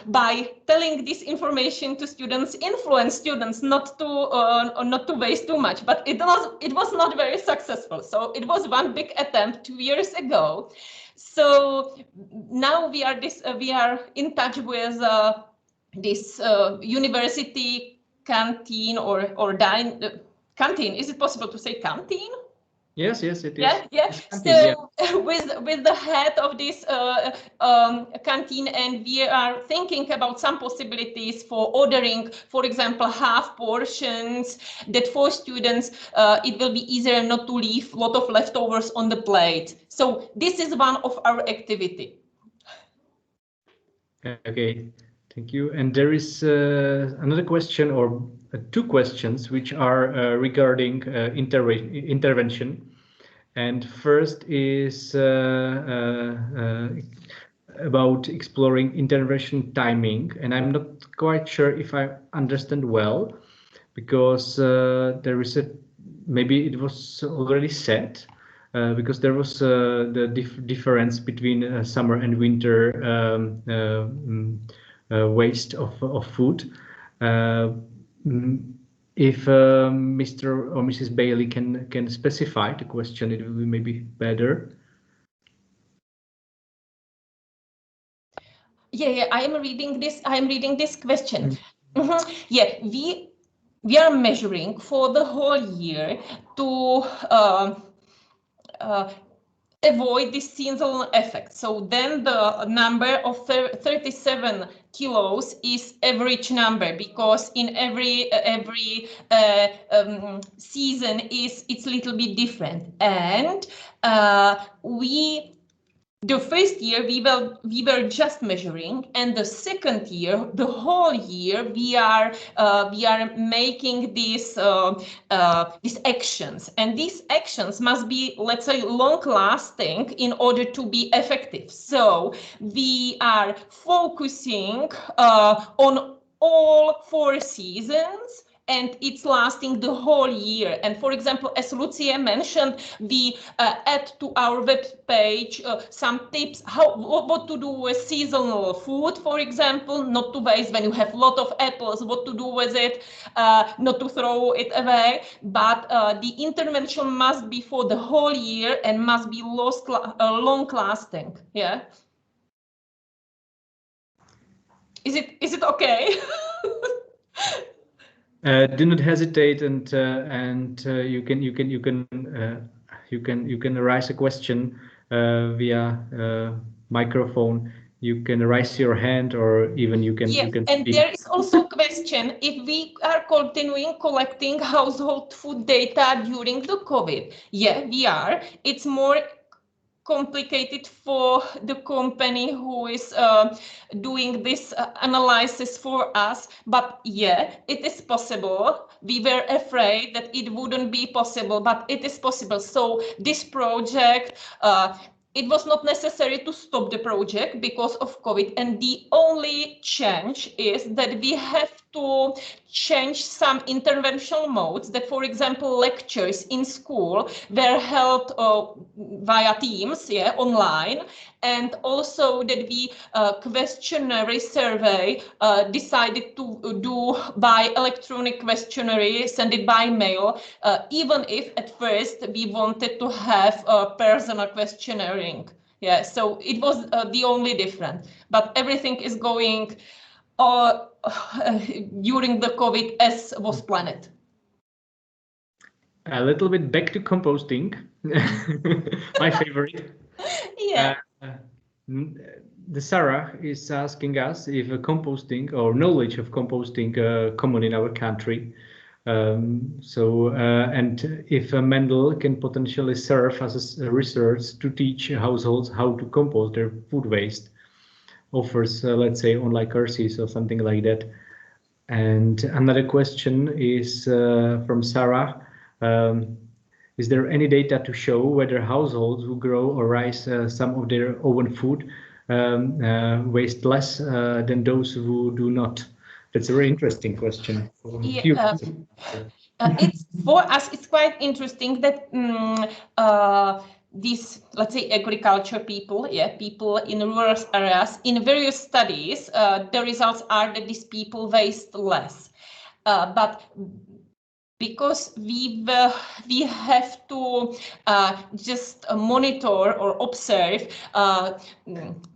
by telling this information to students, influence students not to waste too much. But it was not very successful. So it was one big attempt 2 years ago. So now we are in touch with this university canteen or canteen. Is it possible to say canteen? Yes, it is. Yeah. So with the head of this canteen, and we are thinking about some possibilities for ordering, for example, half portions, that for students it will be easier not to leave a lot of leftovers on the plate. So this is one of our activity. Okay, Thank you. And there is another question, or two questions, which are regarding intervention. And first is about exploring intervention timing. And I'm not quite sure if I understand well, because there is maybe it was already said, because there was the difference between summer and winter waste of food. If Mr. or Mrs. Bailey can specify the question, it will be maybe better. Yeah, I am reading this. I am reading this question. Yeah, we are measuring for the whole year to avoid this seasonal effect. So then the number of 37 kilos is average number, because in every season it's a little bit different. And the first year we were just measuring, and the second year, the whole year, we are making these actions, and these actions must be, let's say, long lasting in order to be effective. So we are focusing on all 4 seasons, and it's lasting the whole year. And for example, as Lucia mentioned, we add to our web page some tips what to do with seasonal food, for example, not to waste when you have a lot of apples, what to do with it, not to throw it away. But the intervention must be for the whole year and must be long lasting. Yeah. Is it okay? Do not hesitate, and you can raise a question via microphone. You can raise your hand, or even you can. Yeah, and speak. There is also a question if we are continuing collecting household food data during the COVID. Yeah, we are. It's more complicated for the company who is doing this analysis for us, but yeah, it is possible. We were afraid that it wouldn't be possible, but it is possible. So this project, it was not necessary to stop the project because of COVID, and the only change is that we have to change some interventional modes. That, for example, lectures in school were held via Teams, yeah, online, and also that we questionary survey decided to do by electronic questionary, send it by mail, even if at first we wanted to have personal questionnaire. Yeah, so it was the only difference, but everything is going during the COVID as was planned. A little bit back to composting, my favorite. Yeah. The Sarah is asking us if composting or knowledge of composting common in our country. And if Mendel can potentially serve as a resource to teach households how to compost their food waste, offers, let's say, online courses or something like that. And another question is from Sarah. Is there any data to show whether households who grow or raise some of their own food waste less than those who do not? That's a very interesting question. Yeah, it's for us. It's quite interesting that these, let's say, agriculture people, yeah, people in rural areas, in various studies, the results are that these people waste less, but because we have to just monitor or observe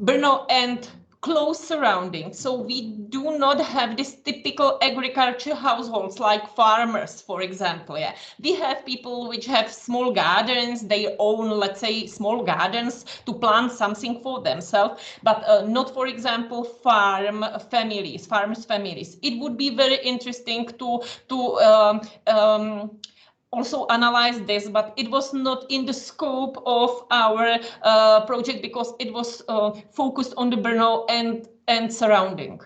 burnout and close surroundings. So we do not have this typical agriculture households like farmers, for example. Yeah, we have people which have small gardens, they own, let's say, small gardens to plant something for themselves, but not, for example, farmers' families. It would be very interesting to also analyze this, but it was not in the scope of our project because it was focused on the burnout and surrounding.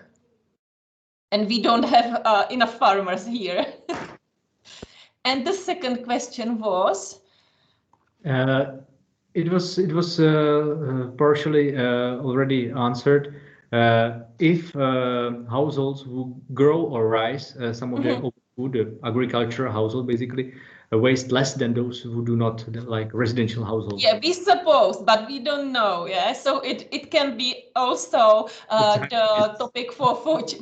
and we don't have enough farmers here. And the second question was? It was partially already answered. If households who grow or rise some of their own food, agriculture household basically, waste less than those who do not, like residential households. Yeah, we suppose, but we don't know. Yeah, so it can be also the topic for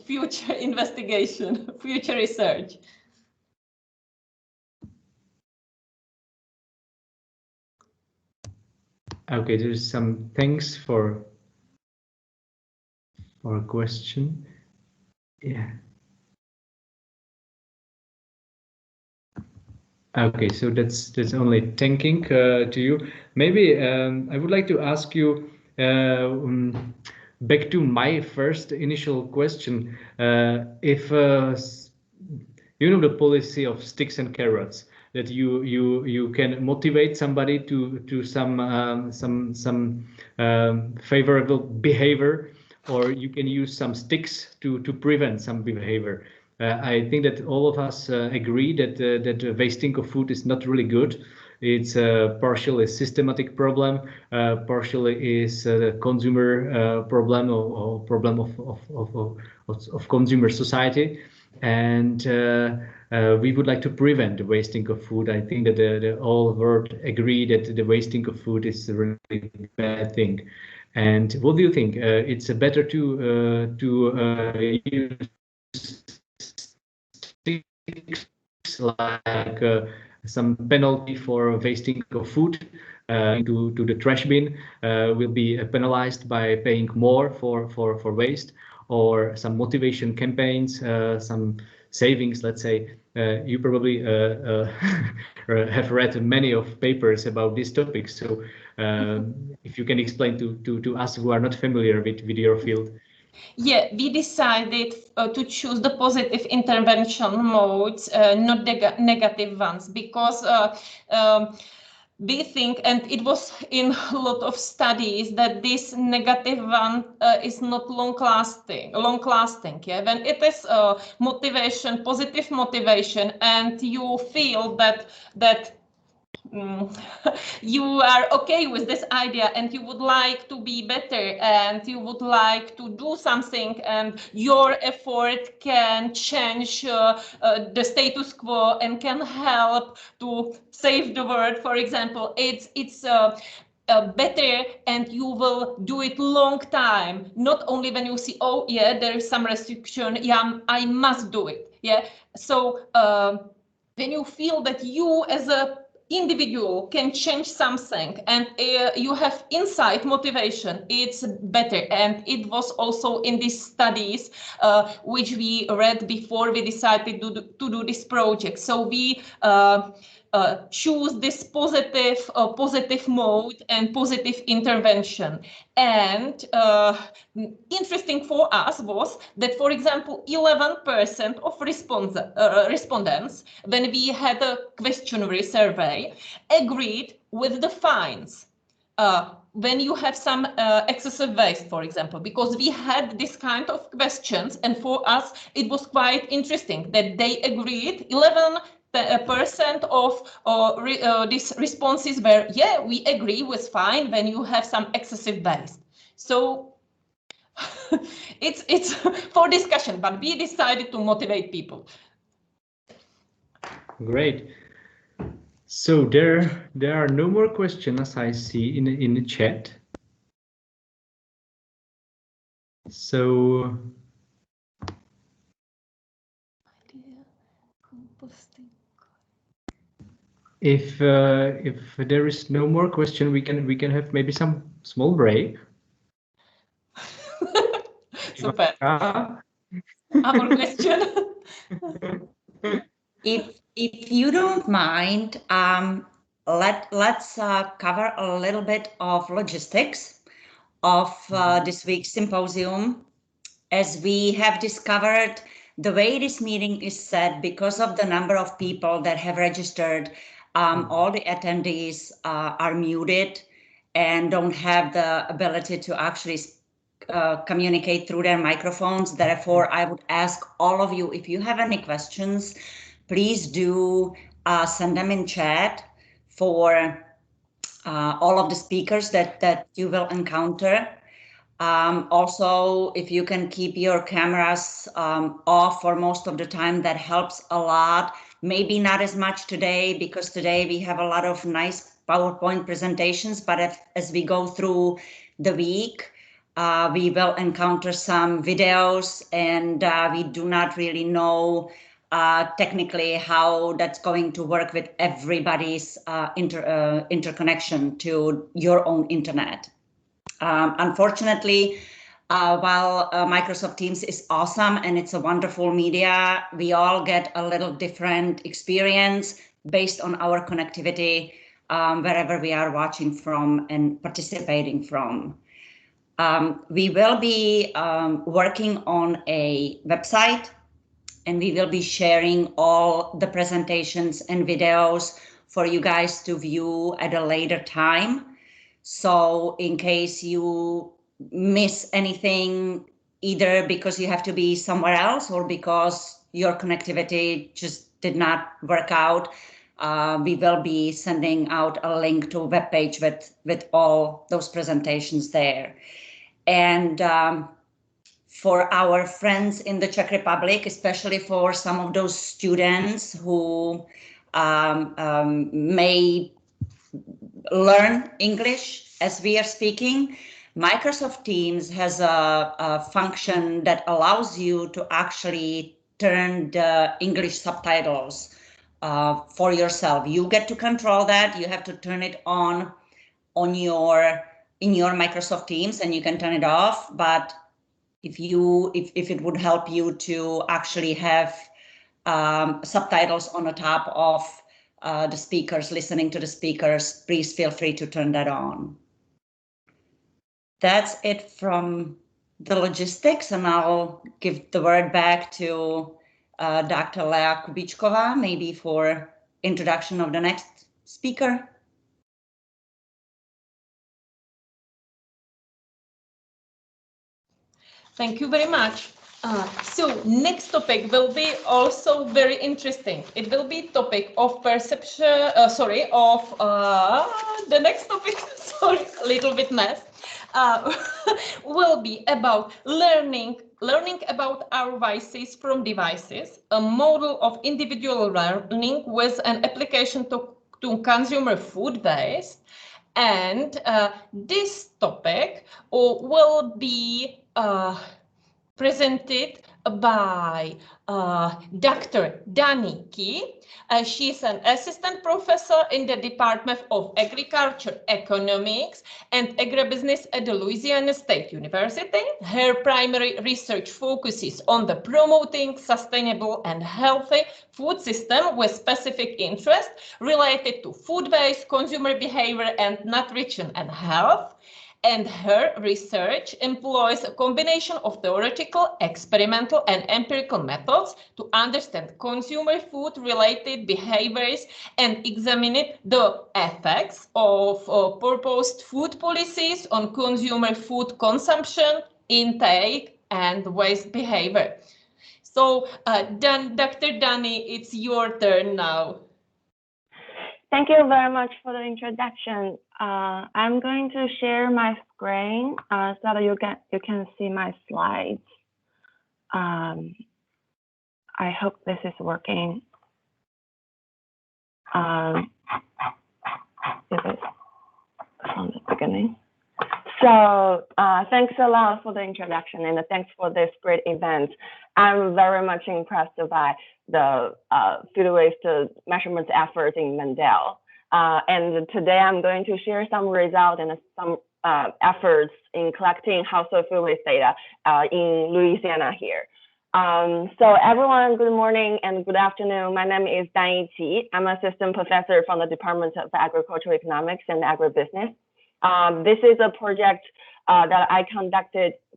future investigation, future research. Okay, there's some thanks for a question. Yeah. Okay, so that's only thanking to you. Maybe I would like to ask you back to my first initial question. If you know the policy of sticks and carrots, that you can motivate somebody to some favorable behavior, or you can use some sticks to prevent some behavior. I think that all of us agree that that wasting of food is not really good. It's partially a systematic problem, partially is a consumer problem or problem of consumer society, and we would like to prevent the wasting of food. I think that the whole world agree that the wasting of food is a really bad thing. And what do you think? It's better to use like some penalty for wasting of food to the trash bin, will be penalized by paying more for waste, or some motivation campaigns, some savings, let's say. You probably have read many of papers about this topic, so if you can explain to us who are not familiar with your field. Yeah, we decided to choose the positive intervention modes, not the negative ones, because we think, and it was in a lot of studies, that this negative one is not long lasting. Yeah, when it is motivation, positive motivation, and you feel that you are okay with this idea and you would like to be better and you would like to do something, and your effort can change the status quo and can help to save the world, for example, it's better, and you will do it long time, not only when you see, oh yeah, there is some restriction, yeah, I must do it. Yeah, so when you feel that you as a individual can change something and you have inside motivation, it's better. And it was also in these studies which we read before we decided to do this project. So we choose this positive mode and positive intervention. And interesting for us was that, for example, 11% of respondents, when we had a questionary survey, agreed with the fines. When you have some excessive waste, for example, because we had this kind of questions, and for us it was quite interesting that they agreed. 11% of these responses were, yeah, we agree with fine when you have some excessive waste. So it's for discussion, but we decided to motivate people. Great. So there are no more questions I see in the chat. So if there is no more question, we can have maybe some small break. Super. Our question. If you don't mind, let's cover a little bit of logistics of this week's symposium. As we have discovered, the way this meeting is set, because of the number of people that have registered, all the attendees are muted and don't have the ability to actually communicate through their microphones. Therefore, I would ask all of you, if you have any questions, please do send them in chat for all of the speakers that you will encounter. Also, if you can keep your cameras off for most of the time, that helps a lot. Maybe not as much today, because today we have a lot of nice PowerPoint presentations, but as we go through the week, we will encounter some videos, and we do not really know technically how that's going to work with everybody's interconnection to your own internet. Unfortunately, while Microsoft Teams is awesome and it's a wonderful media, we all get a little different experience based on our connectivity wherever we are watching from and participating from. We will be working on a website, and we will be sharing all the presentations and videos for you guys to view at a later time. So in case you miss anything, either because you have to be somewhere else or because your connectivity just did not work out, we will be sending out a link to a webpage with all those presentations there. And for our friends in the Czech Republic, especially for some of those students who may learn English as we are speaking, Microsoft Teams has a function that allows you to actually turn the English subtitles for yourself. You get to control that. You have to turn it on in your Microsoft Teams, and you can turn it off. But if it would help you to actually have subtitles on the top of the speakers, listening to the speakers, please feel free to turn that on. That's it from the logistics, and I'll give the word back to Dr. Lea Kubičková, maybe for introduction of the next speaker. Thank you very much. So next topic will be also very interesting. It will be topic of perception, the next topic, sorry, a little bit mess, will be about learning about our voices from devices, a model of individual learning with an application to consumer food base. And this topic will be presented by Dr. Dani Key. She's an assistant professor in the Department of Agriculture Economics and Agribusiness at the Louisiana State University. Her primary research focuses on the promoting sustainable and healthy food system with specific interest related to food-based consumer behavior and nutrition and health. And her research employs a combination of theoretical, experimental, and empirical methods to understand consumer food-related behaviors and examine the effects of proposed food policies on consumer food consumption, intake, and waste behavior. So, Dr. Dani, it's your turn now. Thank you very much for the introduction. I'm going to share my screen so that you can see my slides. I hope this is working. Is it from the beginning? So thanks a lot for the introduction, and thanks for this great event. I'm very much impressed by the food waste measurement efforts in Mendel. And today I'm going to share some results and some efforts in collecting household food waste data in Louisiana here. So everyone, good morning and good afternoon. My name is Dani Qi. I'm assistant professor from the Department of Agricultural Economics and Agribusiness. This is a project that I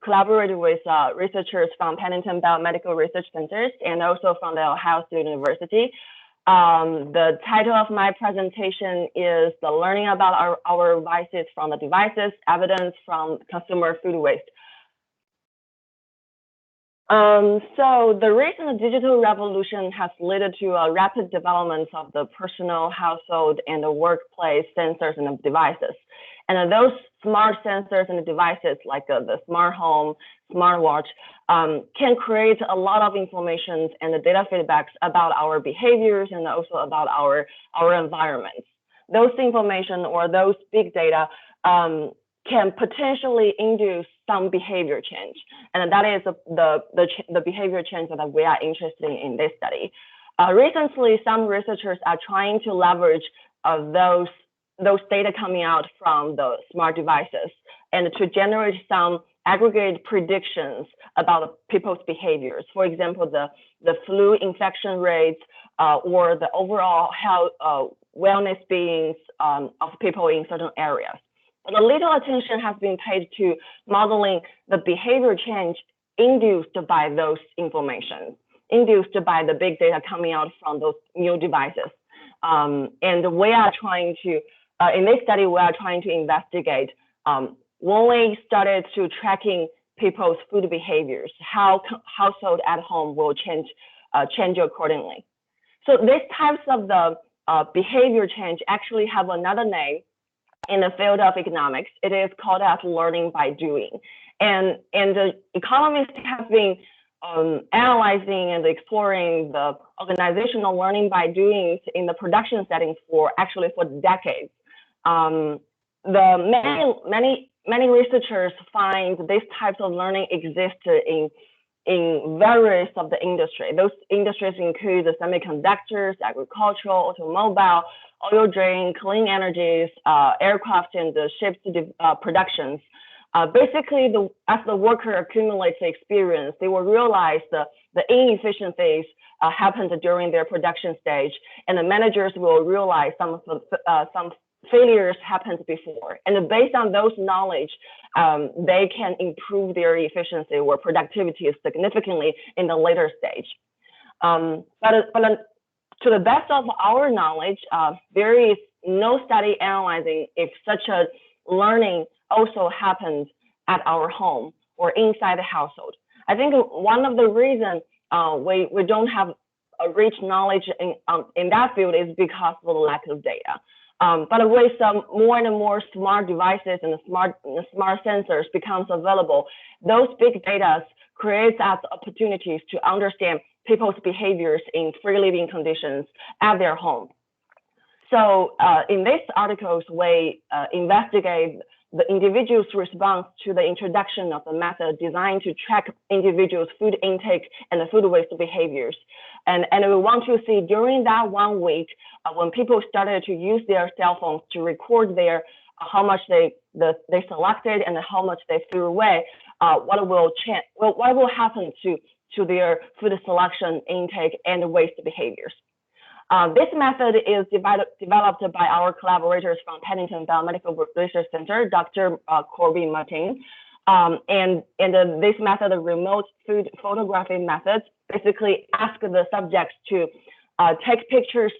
collaborated with researchers from Pennington Biomedical Research Centers and also from the Ohio State University. The title of my presentation is the learning about our devices from the devices, evidence from consumer food waste. So the recent digital revolution has led to a rapid development of the personal, household, and the workplace sensors and devices. And those smart sensors and devices, like the smart home, smartwatch, can create a lot of information and the data feedbacks about our behaviors and also about our environments. Those information or those big data can potentially induce some behavior change, and that is the behavior change that we are interested in this study. Recently, some researchers are trying to leverage those data coming out from the smart devices and to generate some aggregate predictions about people's behaviors. For example, the flu infection rates or the overall health wellness beings of people in certain areas. But a little attention has been paid to modeling the behavior change induced by those information, induced by the big data coming out from those new devices. And we are trying to, in this study, we are trying to investigate when we started to tracking people's food behaviors, how household at home will change accordingly. So these types of the behavior change actually have another name in the field of economics. It is called as learning by doing. And the economists have been analyzing and exploring the organizational learning by doing in the production settings for decades. Many researchers find these types of learning exist in various of the industry. Those industries include the semiconductors, agricultural, automobile, oil drilling, clean energies, aircraft, and the ships productions. Basically, as the worker accumulates the experience, they will realize the inefficiencies happened during their production stage, and the managers will realize some failures happened before. And based on those knowledge, they can improve their efficiency or productivity significantly in the later stage. But to the best of our knowledge, there is no study analyzing if such a learning also happens at our home or inside the household. I think one of the reasons we don't have a rich knowledge in that field is because of the lack of data. But with some more and more smart devices and smart sensors becomes available, those big data creates us opportunities to understand people's behaviors in free living conditions at their home. So in these articles, we investigate the individual's response to the introduction of a method designed to track individuals' food intake and the food waste behaviors. And we want to see during that 1 week, when people started to use their cell phones to record their how much they selected and how much they threw away, what will happen to their food selection, intake, and waste behaviors. This method is developed by our collaborators from Pennington Biomedical Research Center, Dr. Corby Martin. And this method, the remote food photography methods, basically ask the subjects to take pictures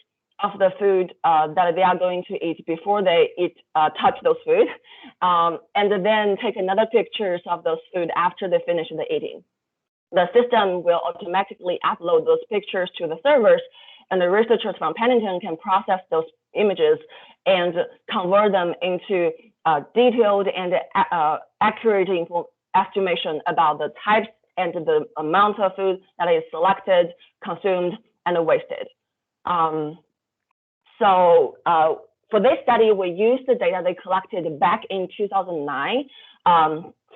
of the food that they are going to eat before they touch those food, and then take another pictures of those food after they finish the eating. The system will automatically upload those pictures to the servers, and the researchers from Pennington can process those images and convert them into detailed and accurate estimation about the types and the amount of food that is selected, consumed, and wasted. So for this study, we used the data they collected back in 2009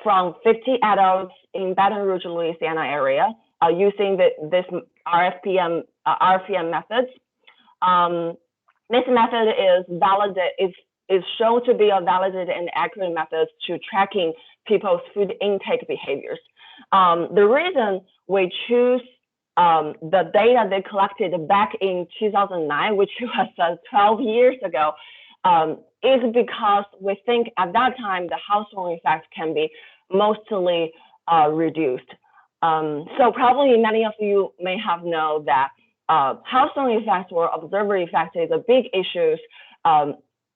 from 50 adults in Baton Rouge, Louisiana area using this RFM methods. This method is shown to be a validated and accurate method to tracking people's food intake behaviors. The reason we choose the data they collected back in 2009, which was 12 years ago, is because we think at that time the household effect can be mostly reduced. So probably many of you may have known that household effect or observer effect is a big issue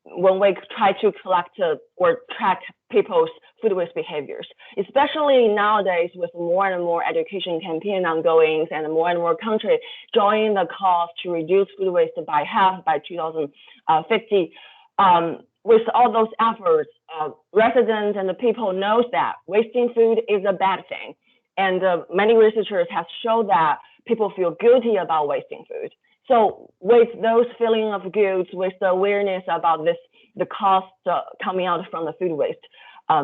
when we try to collect or track people's food waste behaviors, especially nowadays with more and more education campaign ongoing and more countries joining the cause to reduce food waste by half by 2050. With all those efforts, residents and the people knows that wasting food is a bad thing. And many researchers have shown that people feel guilty about wasting food. So with those feeling of guilt, with the awareness about this, the cost coming out from the food waste,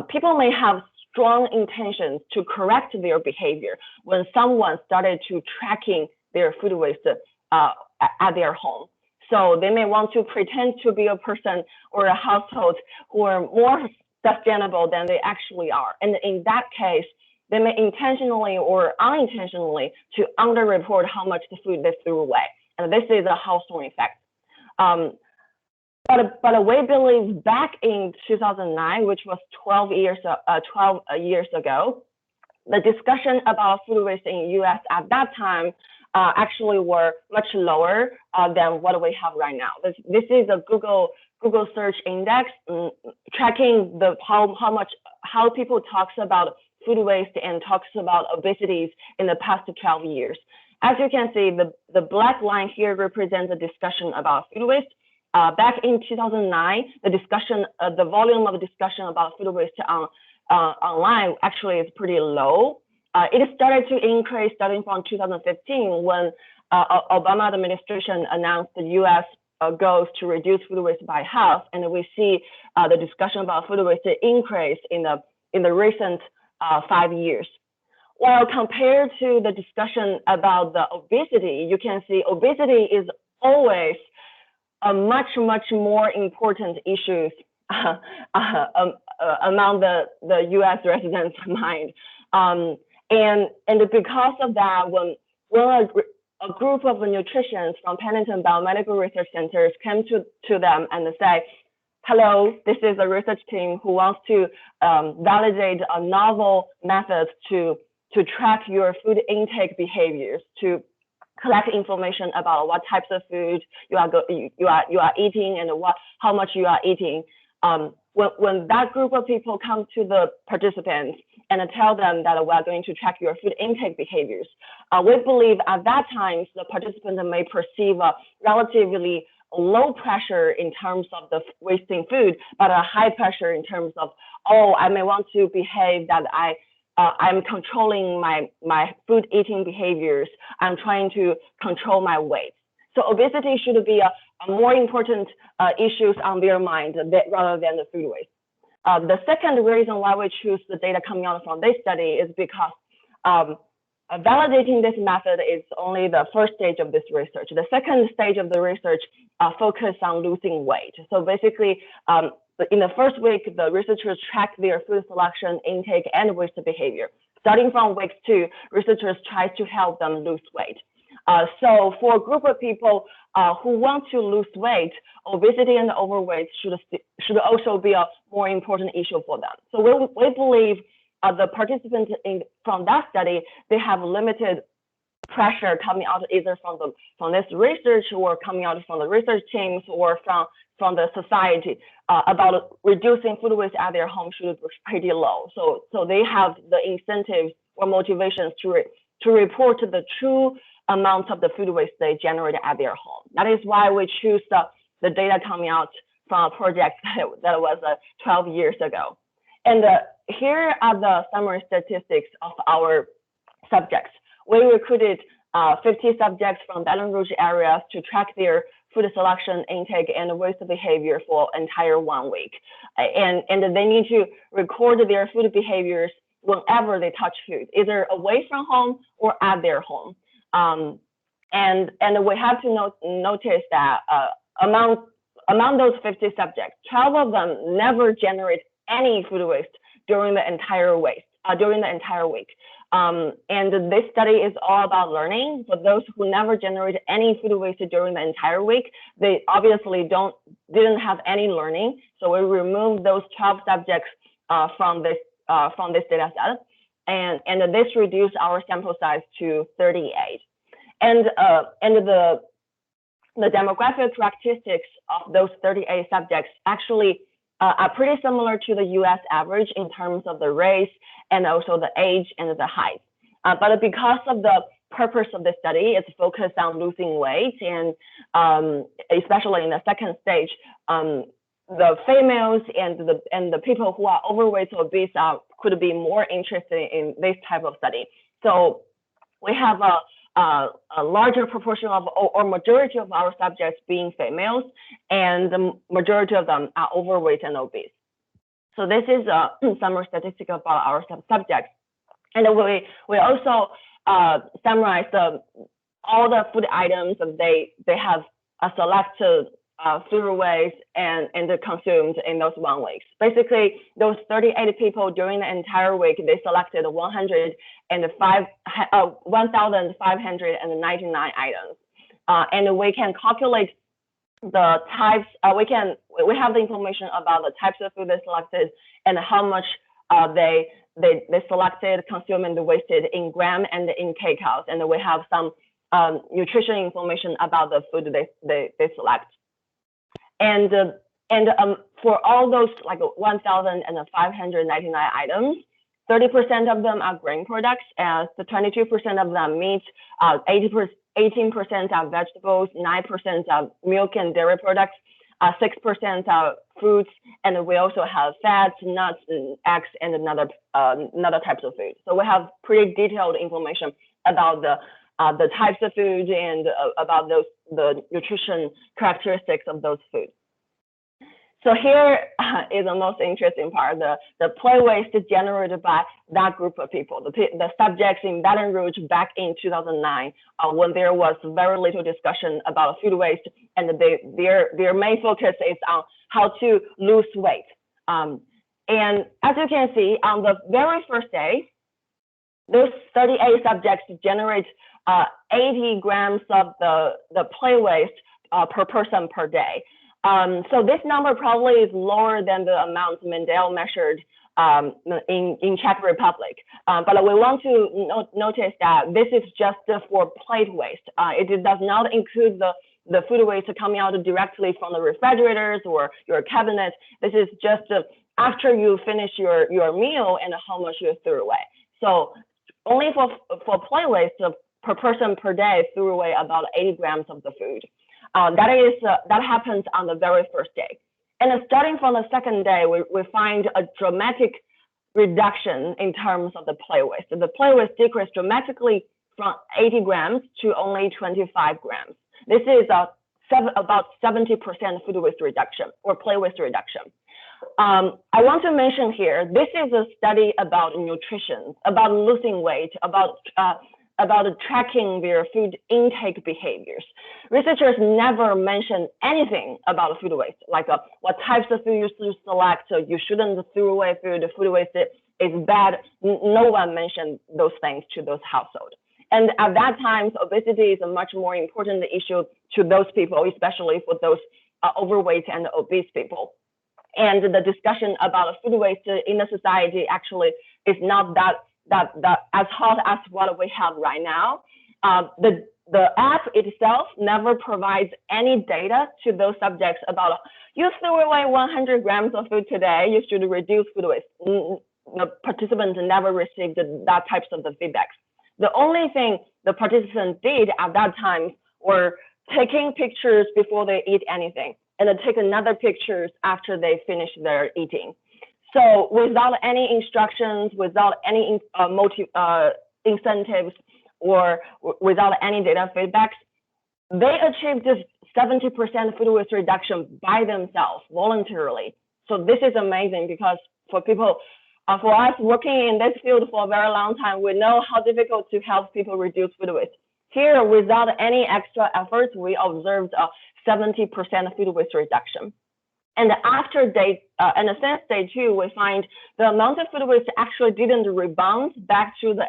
people may have strong intentions to correct their behavior when someone started to tracking their food waste at their home. So they may want to pretend to be a person or a household who are more sustainable than they actually are. And in that case, they may intentionally or unintentionally to underreport how much the food they threw away. And this is a household effect. But we believe back in 2009, which was 12 years ago, the discussion about food waste in the US at that time actually were much lower than what we have right now. This is a Google search index tracking how people talks about food waste and talks about obesities in the past 12 years. As you can see, the black line here represents a discussion about food waste. Back in 2009, the volume of discussion about food waste online actually is pretty low. It started to increase starting from 2015 when Obama administration announced the U.S. Goals to reduce food waste by half, and we see the discussion about food waste increase in the recent 5 years. While compared to the discussion about the obesity, you can see obesity is always a much more important issue among the U.S. residents' mind. And because of that, when a group of nutritionists from Pennington Biomedical Research Centers came to them and say, hello, this is a research team who wants to validate a novel method to track your food intake behaviors, to collect information about what types of food you are eating and how much you are eating. When that group of people come to the participants and tell them that we are going to track your food intake behaviors, we believe at that time the participants may perceive a relatively low pressure in terms of the wasting food, but a high pressure in terms of, oh, I may want to behave that I'm controlling my food eating behaviors. I'm trying to control my weight. So obesity should be a more important issues on their mind rather than the food waste. The second reason why we choose the data coming out from this study is because validating this method is only the first stage of this research. The second stage of the research focus on losing weight. So basically, in the first week, the researchers track their food selection, intake, and waste behavior. Starting from week 2, researchers try to help them lose weight. So for a group of people who want to lose weight, obesity and overweight should also be a more important issue for them. So we believe the participants from that study, they have limited pressure coming out either from this research or coming out from the research teams or from the society about reducing food waste at their home should be pretty low. So they have the incentives or motivations to report the true amount of the food waste they generate at their home. That is why we choose the data coming out from a project that was 12 years ago. And here are the summary statistics of our subjects. We recruited 50 subjects from Baton Rouge areas to track their food selection, intake, and waste behavior for entire 1 week. And they need to record their food behaviors whenever they touch food, either away from home or at their home. And we have to notice that among those 50 subjects, 12 of them never generate any food waste during the entire week. And this study is all about learning. For those who never generate any food waste during the entire week, they obviously didn't have any learning. So we removed those 12 subjects from this data set, and this reduced our sample size to 38. And the demographic characteristics of those 38 subjects actually are pretty similar to the US average in terms of the race and also the age and the height. But because of the purpose of the study, it's focused on losing weight, and especially in the second stage, the females and the people who are overweight or obese could be more interested in this type of study. So we have a larger proportion of, or majority of our subjects being females, and the majority of them are overweight and obese. So this is a summary statistic about our subjects. And we also summarize all the food items that they have selected through waste and consumed in those 1 week. Basically, those 38 people during the entire week, they selected 1,599 items. And we can calculate the types, we have the information about the types of food they selected and how much they selected, consumed, and wasted in gram and in kcals. And we have some nutrition information about the food they select. And for all those like 1,599 items, 30% of them are grain products, as the 22% of them meat, 18% are vegetables, 9% are milk and dairy products, 6% are fruits, and we also have fats, nuts, and eggs, and another types of food. So we have pretty detailed information about the types of food and about the nutrition characteristics of those foods. So here is the most interesting part, the play waste generated by that group of people, the subjects in Baton Rouge back in 2009, when there was very little discussion about food waste, and their main focus is on how to lose weight. And as you can see, on the very first day, those 38 subjects generate 80 grams of the play waste per person per day. So this number probably is lower than the amount Mendel measured in Czech Republic. But we want to notice that this is just for plate waste. It does not include the food waste coming out directly from the refrigerators or your cabinet. This is just after you finish your meal and how much you threw away. So only for plate waste per person per day threw away about 80 grams of the food. That happens on the very first day. And starting from the second day, we find a dramatic reduction in terms of the play waste. The play waste decreased dramatically from 80 grams to only 25 grams. This is about 70% food waste reduction or play waste reduction. I want to mention here, this is a study about nutrition, about losing weight, about tracking their food intake behaviors. Researchers never mention anything about food waste, like what types of food you should select, so you shouldn't throw away food, food waste is bad. No one mentioned those things to those households. And at that time, obesity is a much more important issue to those people, especially for those overweight and obese people. And the discussion about food waste in the society actually is not that as hot as what we have right now. The app itself never provides any data to those subjects about, you threw away 100 grams of food today, you should reduce food waste. The participants never received that types of the feedbacks. The only thing the participants did at that time were taking pictures before they eat anything, and then take another pictures after they finish their eating. So without any instructions, without any incentives, or without any data feedbacks, they achieved this 70% food waste reduction by themselves, voluntarily. So this is amazing, because for people, for us working in this field for a very long time, we know how difficult to help people reduce food waste. Here, without any extra efforts, we observed a 70% food waste reduction. And after since day 2, we find the amount of food waste actually didn't rebound back to the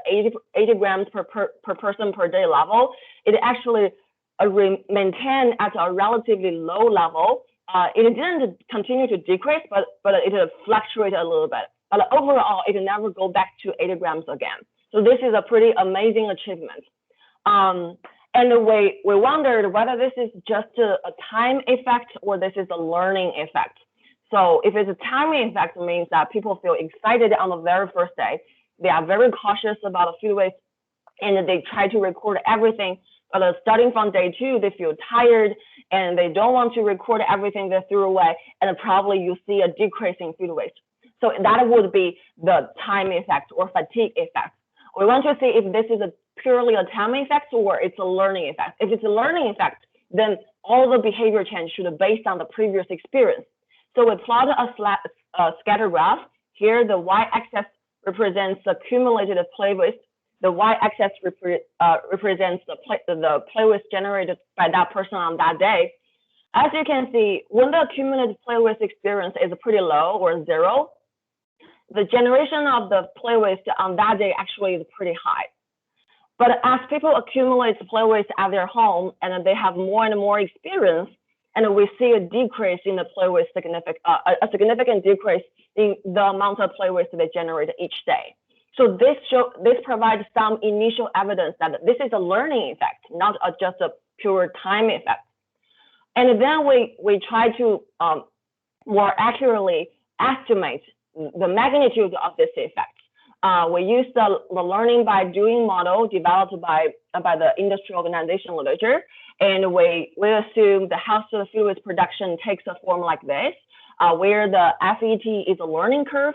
80 grams per person per day level. It actually maintained at a relatively low level. It didn't continue to decrease, but it fluctuated a little bit. But overall, it never go back to 80 grams again. So this is a pretty amazing achievement. And we wondered whether this is just a time effect or this is a learning effect. So if it's a timing effect, it means that people feel excited on the very first day. They are very cautious about food waste, and they try to record everything. But starting from day 2, they feel tired and they don't want to record everything they threw away. And probably you see a decrease in food waste. So that would be the time effect or fatigue effect. We want to see if this is purely a time effect or it's a learning effect. If it's a learning effect, then all the behavior change should be based on the previous experience. So we plotted a scatter graph. Here, the y-axis represents accumulated play waste. The y-axis represents the play waste generated by that person on that day. As you can see, when the accumulated play waste experience is pretty low or 0, the generation of the play waste on that day actually is pretty high. But as people accumulate play waste at their home and they have more and more experience, and we see a decrease in the play waste, a significant decrease in the amount of play waste they generate each day. So this provides some initial evidence that this is a learning effect, not just a pure time effect. And then we try to more accurately estimate the magnitude of this effect. We use the learning by doing model developed by the industry organization literature, and we assume the household food waste production takes a form like this, where the FET is a learning curve.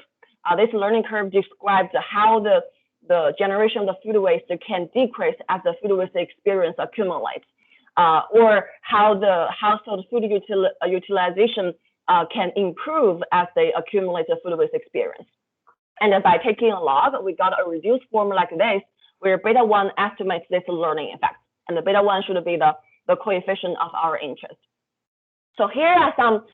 This learning curve describes how the generation of the food waste can decrease as the food waste experience accumulates, or how the household food utilization can improve as they accumulate the food waste experience. And by taking a log, we got a reduced form like this, where beta 1 estimates this learning effect. And the beta 1 should be the coefficient of our interest. So here are some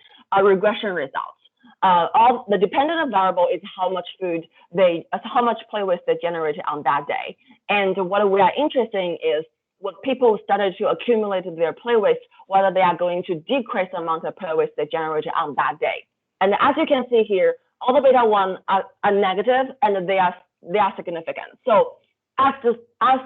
regression results. All the dependent variable is how much play waste they generated on that day. And what we are interested in is when people started to accumulate their play waste, whether they are going to decrease the amount of play waste they generated on that day. And as you can see here, all the beta 1 are negative and they are significant. So as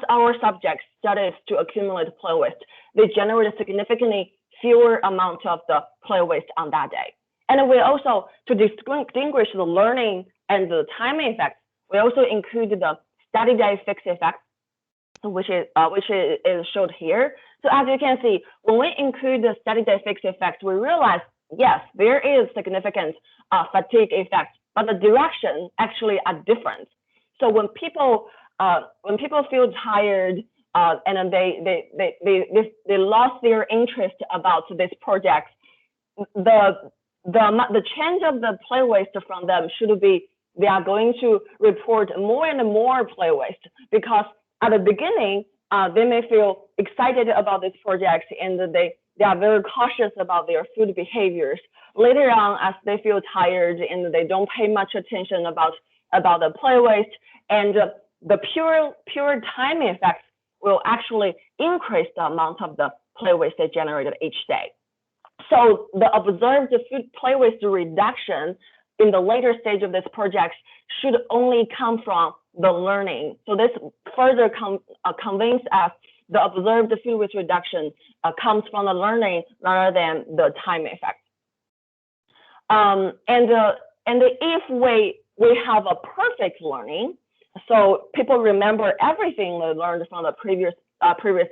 our subjects started to accumulate play waste, they generated significantly fewer amount of the play waste on that day. And we also, to distinguish the learning and the time effects, we also include the steady day fix effect, which is showed here. So as you can see, when we include the steady day fix effect, we realize, yes, there is significant fatigue effect, but the direction actually are different. So when people feel tired and they lost their interest about this project, the change of the play waste from them should be they are going to report more and more play waste, because at the beginning they may feel excited about this project and they are very cautious about their food behaviors. Later on, as they feel tired and they don't pay much attention about the play waste, and the pure time effects will actually increase the amount of the play waste they generated each day. So the observed food play waste reduction in the later stage of this project should only come from the learning. So this further convinces us the observed food waste reduction comes from the learning rather than the time effect. And if we have a perfect learning, so people remember everything they learned from the previous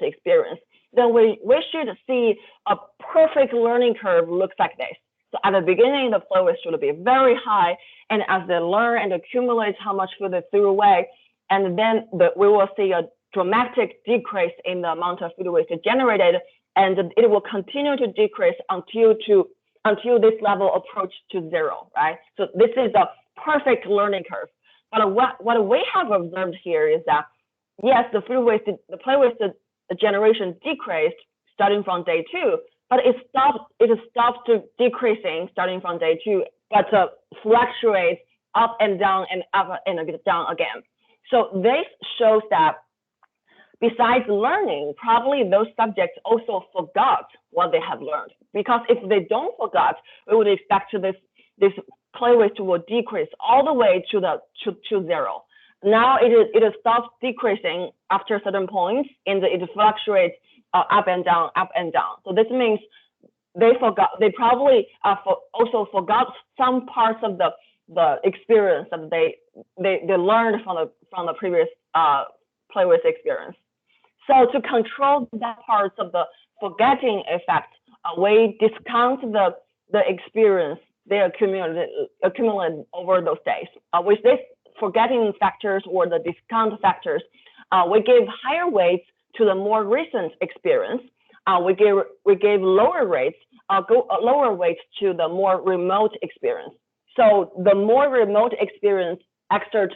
experience, then we should see a perfect learning curve looks like this. So at the beginning, the play waste should be very high, and as they learn and accumulate how much food they threw away, and then we will see a dramatic decrease in the amount of food waste generated, and it will continue to decrease until this level approach to 0, right? So this is a perfect learning curve. But what we have observed here is that, yes, the play waste generation decreased starting from day 2, but it stopped to decreasing starting from day 2, but fluctuates up and down and up and down again. So this shows that besides learning, probably those subjects also forgot what they have learned, because if they don't forget, we would expect this play waste will decrease all the way to 0. Now it stops decreasing after certain points, and it fluctuates up and down, up and down. So this means they probably also forgot some parts of the experience that they learned from the previous play with experience. So to control that parts of the forgetting effect, we discount the experience they accumulate over those days. With these forgetting factors or the discount factors, we give higher weights to the more recent experience. We gave lower weights to the more remote experience. So the more remote experience exert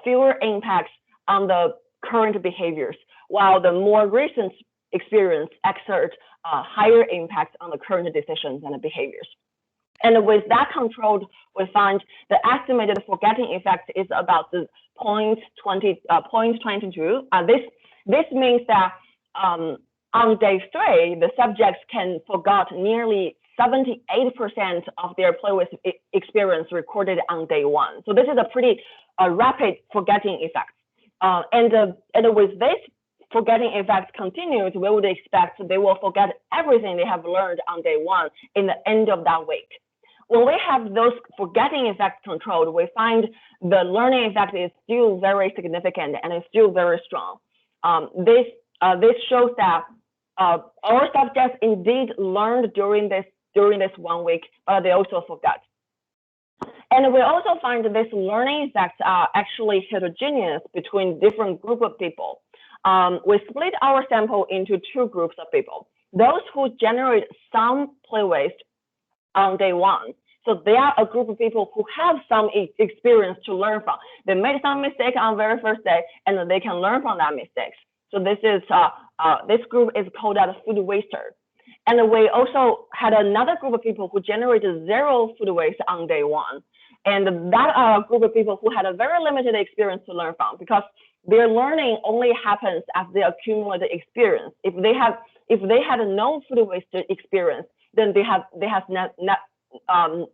fewer impacts on the current behaviors, while the more recent experience exert higher impacts on the current decisions and behaviors. And with that controlled, we find the estimated forgetting effect is about the 0.22. This means that on day 3, the subjects can forget nearly 78% of their play with experience recorded on day 1. So this is a pretty rapid forgetting effect. And with this forgetting effect continues, we would expect they will forget everything they have learned on day 1 in the end of that week. When we have those forgetting effects controlled, we find the learning effect is still very significant and is still very strong. This shows that our subjects indeed learned during this 1 week, but they also forgot. And we also find this learning effects are actually heterogeneous between different group of people. We split our sample into 2 groups of people. Those who generate some play waste on day 1. So they are a group of people who have some experience to learn from. They made some mistake on very first day, and they can learn from that mistakes. So this is this group is called as food waster. And we also had another group of people who generated 0 food waste on day 1. And that group of people who had a very limited experience to learn from, because their learning only happens as they accumulate experience. If they had no food waste experience, then they have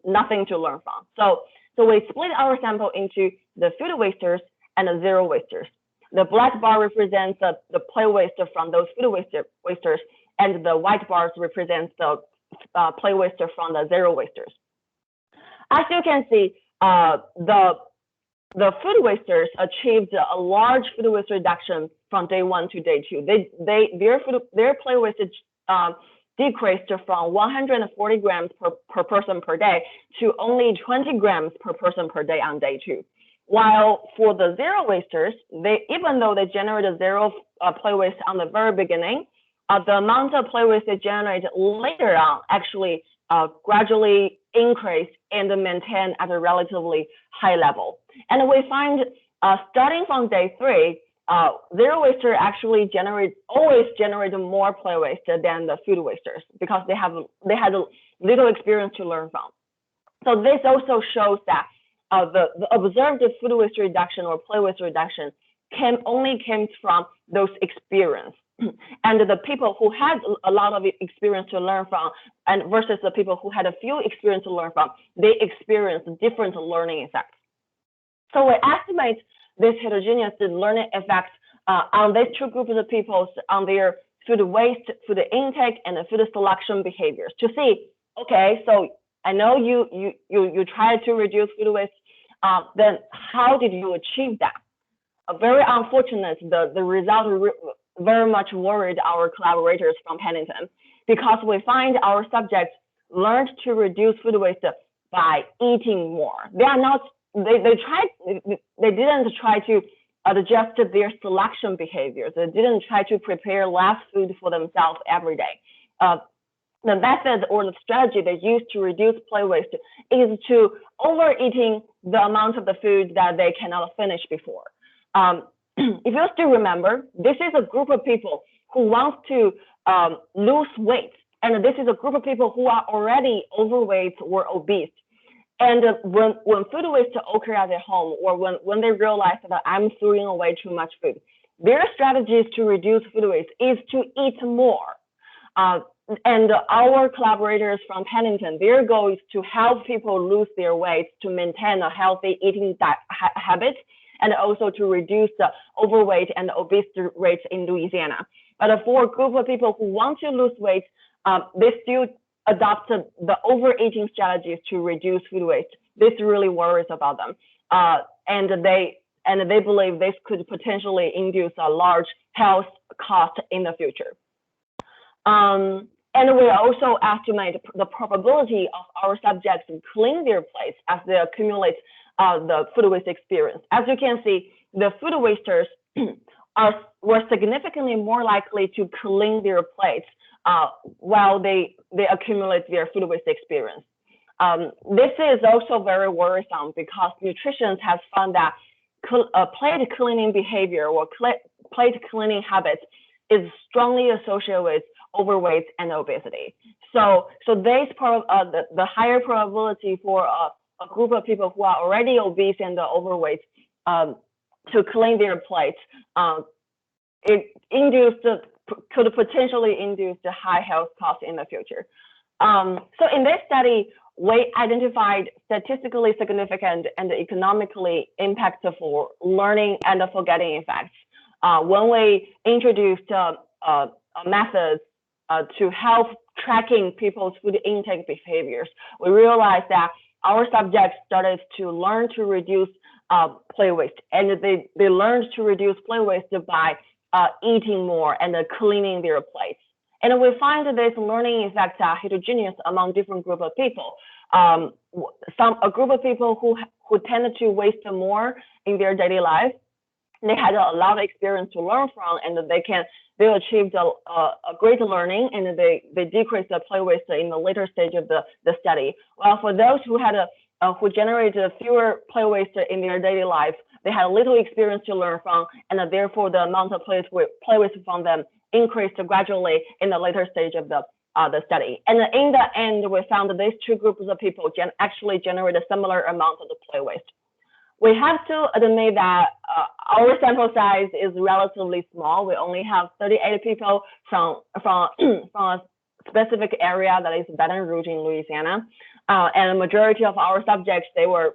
nothing to learn from. So we split our sample into the food wasters and the 0 wasters. The black bar represents the play waste from those food wasters, and the white bars represents the play waste from the 0 wasters. As you can see, the food wasters achieved a large food waste reduction from day 1 to day 2. Their play waste decreased from 140 grams per person per day to only 20 grams per person per day on day 2. While for the 0 wasters, even though they generated 0 play waste on the very beginning, the amount of play waste they generated later on actually gradually increased and maintained at a relatively high level. And we find starting from day 3, 0 waster actually always generate more play waste than the food wasters, because they had little experience to learn from. So this also shows that the observed food waste reduction or play waste reduction only came from those experience. And the people who had a lot of experience to learn from, and versus the people who had a few experience to learn from, they experienced different learning effects. So we estimate this heterogeneous learning effects on these 2 groups of people on their food waste, food intake, and the food selection behaviors to see, okay, so I know you tried to reduce food waste, then how did you achieve that? Very unfortunate, the result very much worried our collaborators from Pennington, because we find our subjects learned to reduce food waste by eating more. They didn't try to adjust their selection behaviors. They didn't try to prepare less food for themselves every day. The method or the strategy they use to reduce play waste is to overeating the amount of the food that they cannot finish before. If you still remember, this is a group of people who want to lose weight, and this is a group of people who are already overweight or obese. And when food waste occurs at their home, or when they realize that I'm throwing away too much food, their strategies to reduce food waste is to eat more. And our collaborators from Pennington, their goal is to help people lose their weight to maintain a healthy eating habit, and also to reduce the overweight and obesity rates in Louisiana. But for a group of people who want to lose weight, they still adopt the overeating strategies to reduce food waste. This really worries about them, and they believe this could potentially induce a large health cost in the future. And we also estimate the probability of our subjects clean their plates as they accumulate the food waste experience. As you can see, the food wasters were significantly more likely to clean their plates while they accumulate their food waste experience. This is also very worrisome because nutrition has found that plate cleaning behavior or plate cleaning habits is strongly associated with overweight and obesity. So the higher probability for a group of people who are already obese and overweight to clean their plates, could potentially induce the high health cost in the future. So in this study, we identified statistically significant and economically impactful learning and forgetting effects when we introduced methods to help tracking people's food intake behaviors. We realized that our subjects started to learn to reduce plate waste, and they learned to reduce plate waste by eating more and cleaning their plates. And we find that these learning effects are heterogeneous among different groups of people. A group of people who tended to waste more in their daily life, they had a lot of experience to learn from, and they achieved a great learning, and they decreased the plate waste in the later stage of the study. Well, for those who generated fewer plate waste in their daily life, they had little experience to learn from, and therefore the amount of plate waste from them increased gradually in the later stage of the study. And in the end, we found that these two groups of people actually generate a similar amount of the plate waste. We have to admit that our sample size is relatively small. We only have 38 people from a specific area that is Baton Rouge in Louisiana, and the majority of our subjects, they were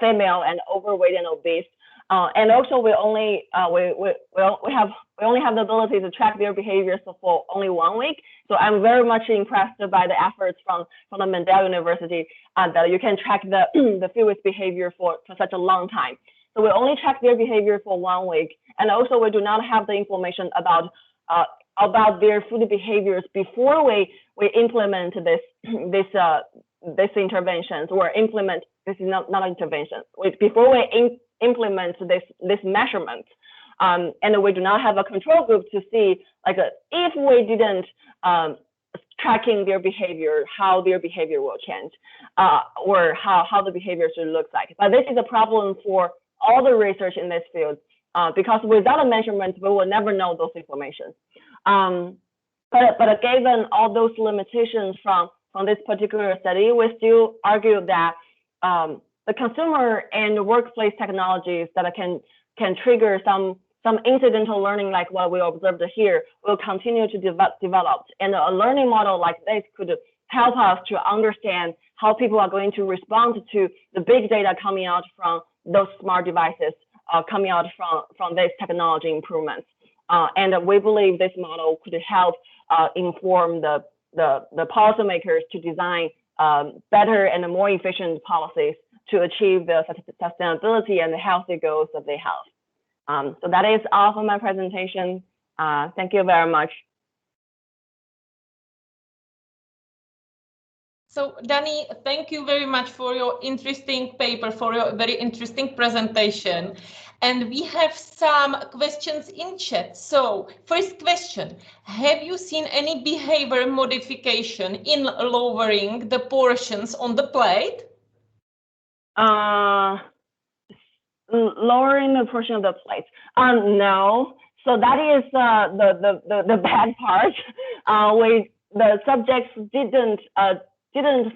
female and overweight and obese. And also, we only have the ability to track their behaviors for only 1 week. So I'm very much impressed by the efforts from the Mendel University that you can track the food waste behavior for such a long time. So we only track their behavior for 1 week, and also we do not have the information about their food behaviors before we implement this interventions or implement this is not intervention. Before we implement this measurement, and we do not have a control group to see if we didn't tracking their behavior, how their behavior will change, or how the behavior should look like. But this is a problem for all the research in this field, because without a measurement, we will never know those information. But given all those limitations from this particular study, we still argue that the consumer and workplace technologies that can trigger some incidental learning like what we observed here will continue to develop. And a learning model like this could help us to understand how people are going to respond to the big data coming out from those smart devices, coming out from this technology improvements. And we believe this model could help inform the policymakers to design better and more efficient policies to achieve the sustainability and the healthy goals that they have. So that is all for my presentation. Thank you very much. So Danny, thank you very much for your interesting paper, for your very interesting presentation. And we have some questions in chat. So first question, have you seen any behavior modification in lowering the portions on the plate? Lowering the portion of the plate. No. So that is the bad part. The subjects didn't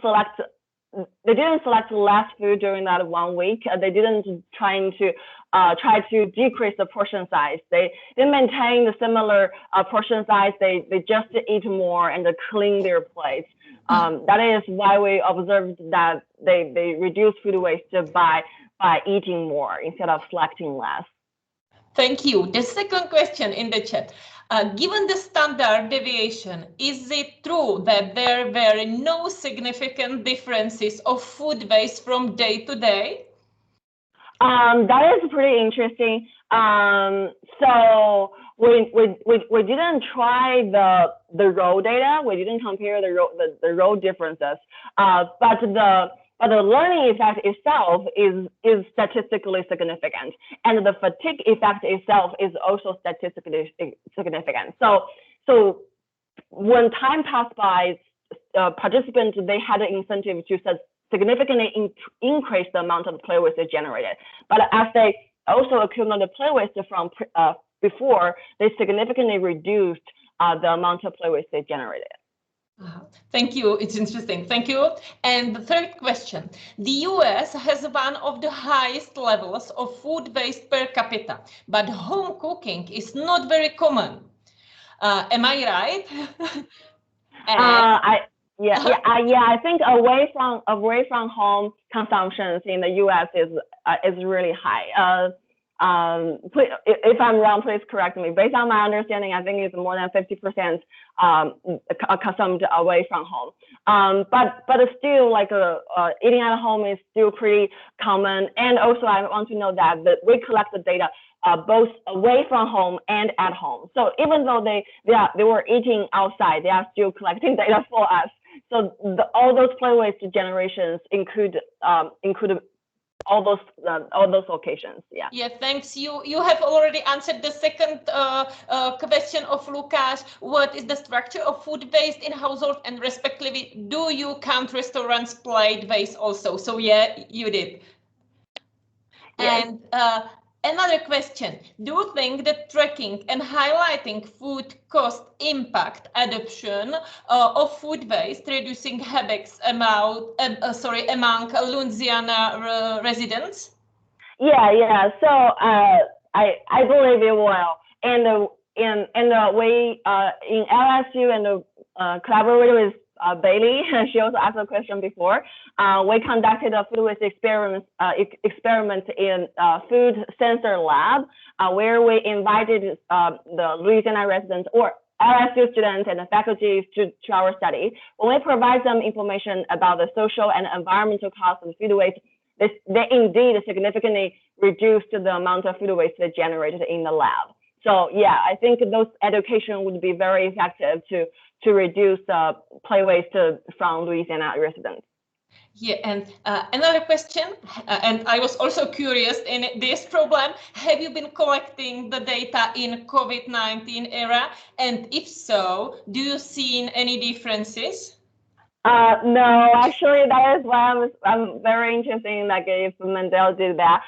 select. They didn't select less food during that 1 week. They didn't try to decrease the portion size. They maintain the similar portion size. They just eat more and clean their plates. That is why we observed that they reduce food waste by by eating more instead of selecting less. Thank you. The second question in the chat. Given the standard deviation, is it true that there were no significant differences of food waste from day to day? That is pretty interesting. So we didn't try the row data. We didn't compare the row differences. But the learning effect itself is statistically significant, and the fatigue effect itself is also statistically significant. So when time passed by, participants, they had an incentive to significantly increase the amount of play waste they generated. But as they also accumulated play waste from before, they significantly reduced the amount of play waste they generated. Thank you. It's interesting. Thank you. And the third question. The US has one of the highest levels of food waste per capita, but home cooking is not very common. Am I right? I think away from home consumptions in the US is really high. Please, if I'm wrong, please correct me. Based on my understanding, I think it's more than 50% consumed away from home. But still, like eating at home is still pretty common. And also, I want to know that we collect the data both away from home and at home. So even though they were eating outside, they are still collecting data for us. So all those play waste generations include all those occasions. Yeah, thanks. You have already answered the second question of Lukáš. What is the structure of food waste in household, and respectively, do you count restaurants' plate waste also? So yeah, you did. Yes. And another question. Do you think that tracking and highlighting food cost impact adoption of food waste, reducing habits among Louisiana residents? Yeah. So I believe it will. And we in LSU and collaborated with Bailey, she also asked a question before. We conducted a food waste experiment in food sensor lab, where we invited the Louisiana residents or LSU students and the faculty to our study. When we provide them information about the social and environmental costs of food waste, they indeed significantly reduced the amount of food waste they generated in the lab. So yeah, I think those education would be very effective to reduce play waste from Louisiana residents. Yeah, and another question, and I was also curious in this problem, have you been collecting the data in COVID-19 era? And if so, do you see any differences? No, actually, that is why I'm very interested in, like, if Mendel did that.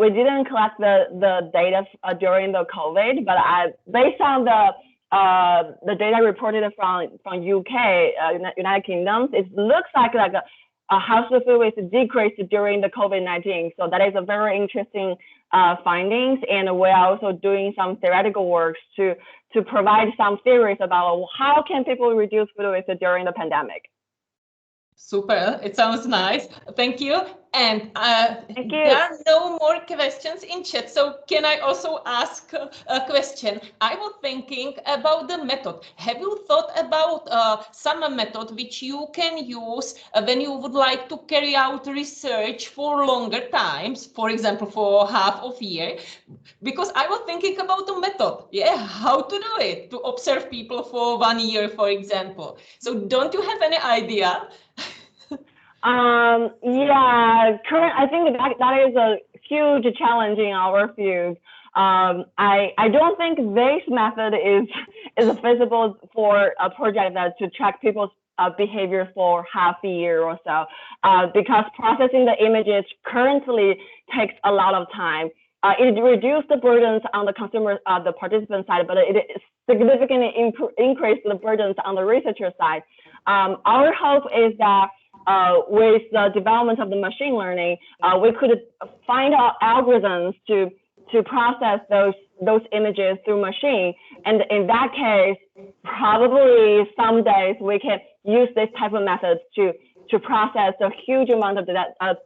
We didn't collect the data during the COVID, but based on the data reported from UK, United Kingdom, it looks like a household food waste decreased during the COVID-19. So that is a very interesting findings, and we're also doing some theoretical works to provide some theories about how can people reduce food waste during the pandemic. Super, it sounds nice. Thank you. And Thank you. There are no more questions in chat, so can I also ask a question? I was thinking about the method. Have you thought about some method which you can use when you would like to carry out research for longer times, for example, for half of a year? Because I was thinking about a method, how to do it, to observe people for 1 year, for example. So don't you have any idea? I think that is a huge challenge in our field. I don't think this method is feasible for a project that to track people's behavior for half a year or so, because processing the images currently takes a lot of time. It reduced the burdens on the consumer, the participant side, but it significantly increased the burdens on the researcher side. Our hope is that with the development of the machine learning, we could find out algorithms to process those images through machine. And in that case, probably some days we can use this type of methods to to process a huge amount of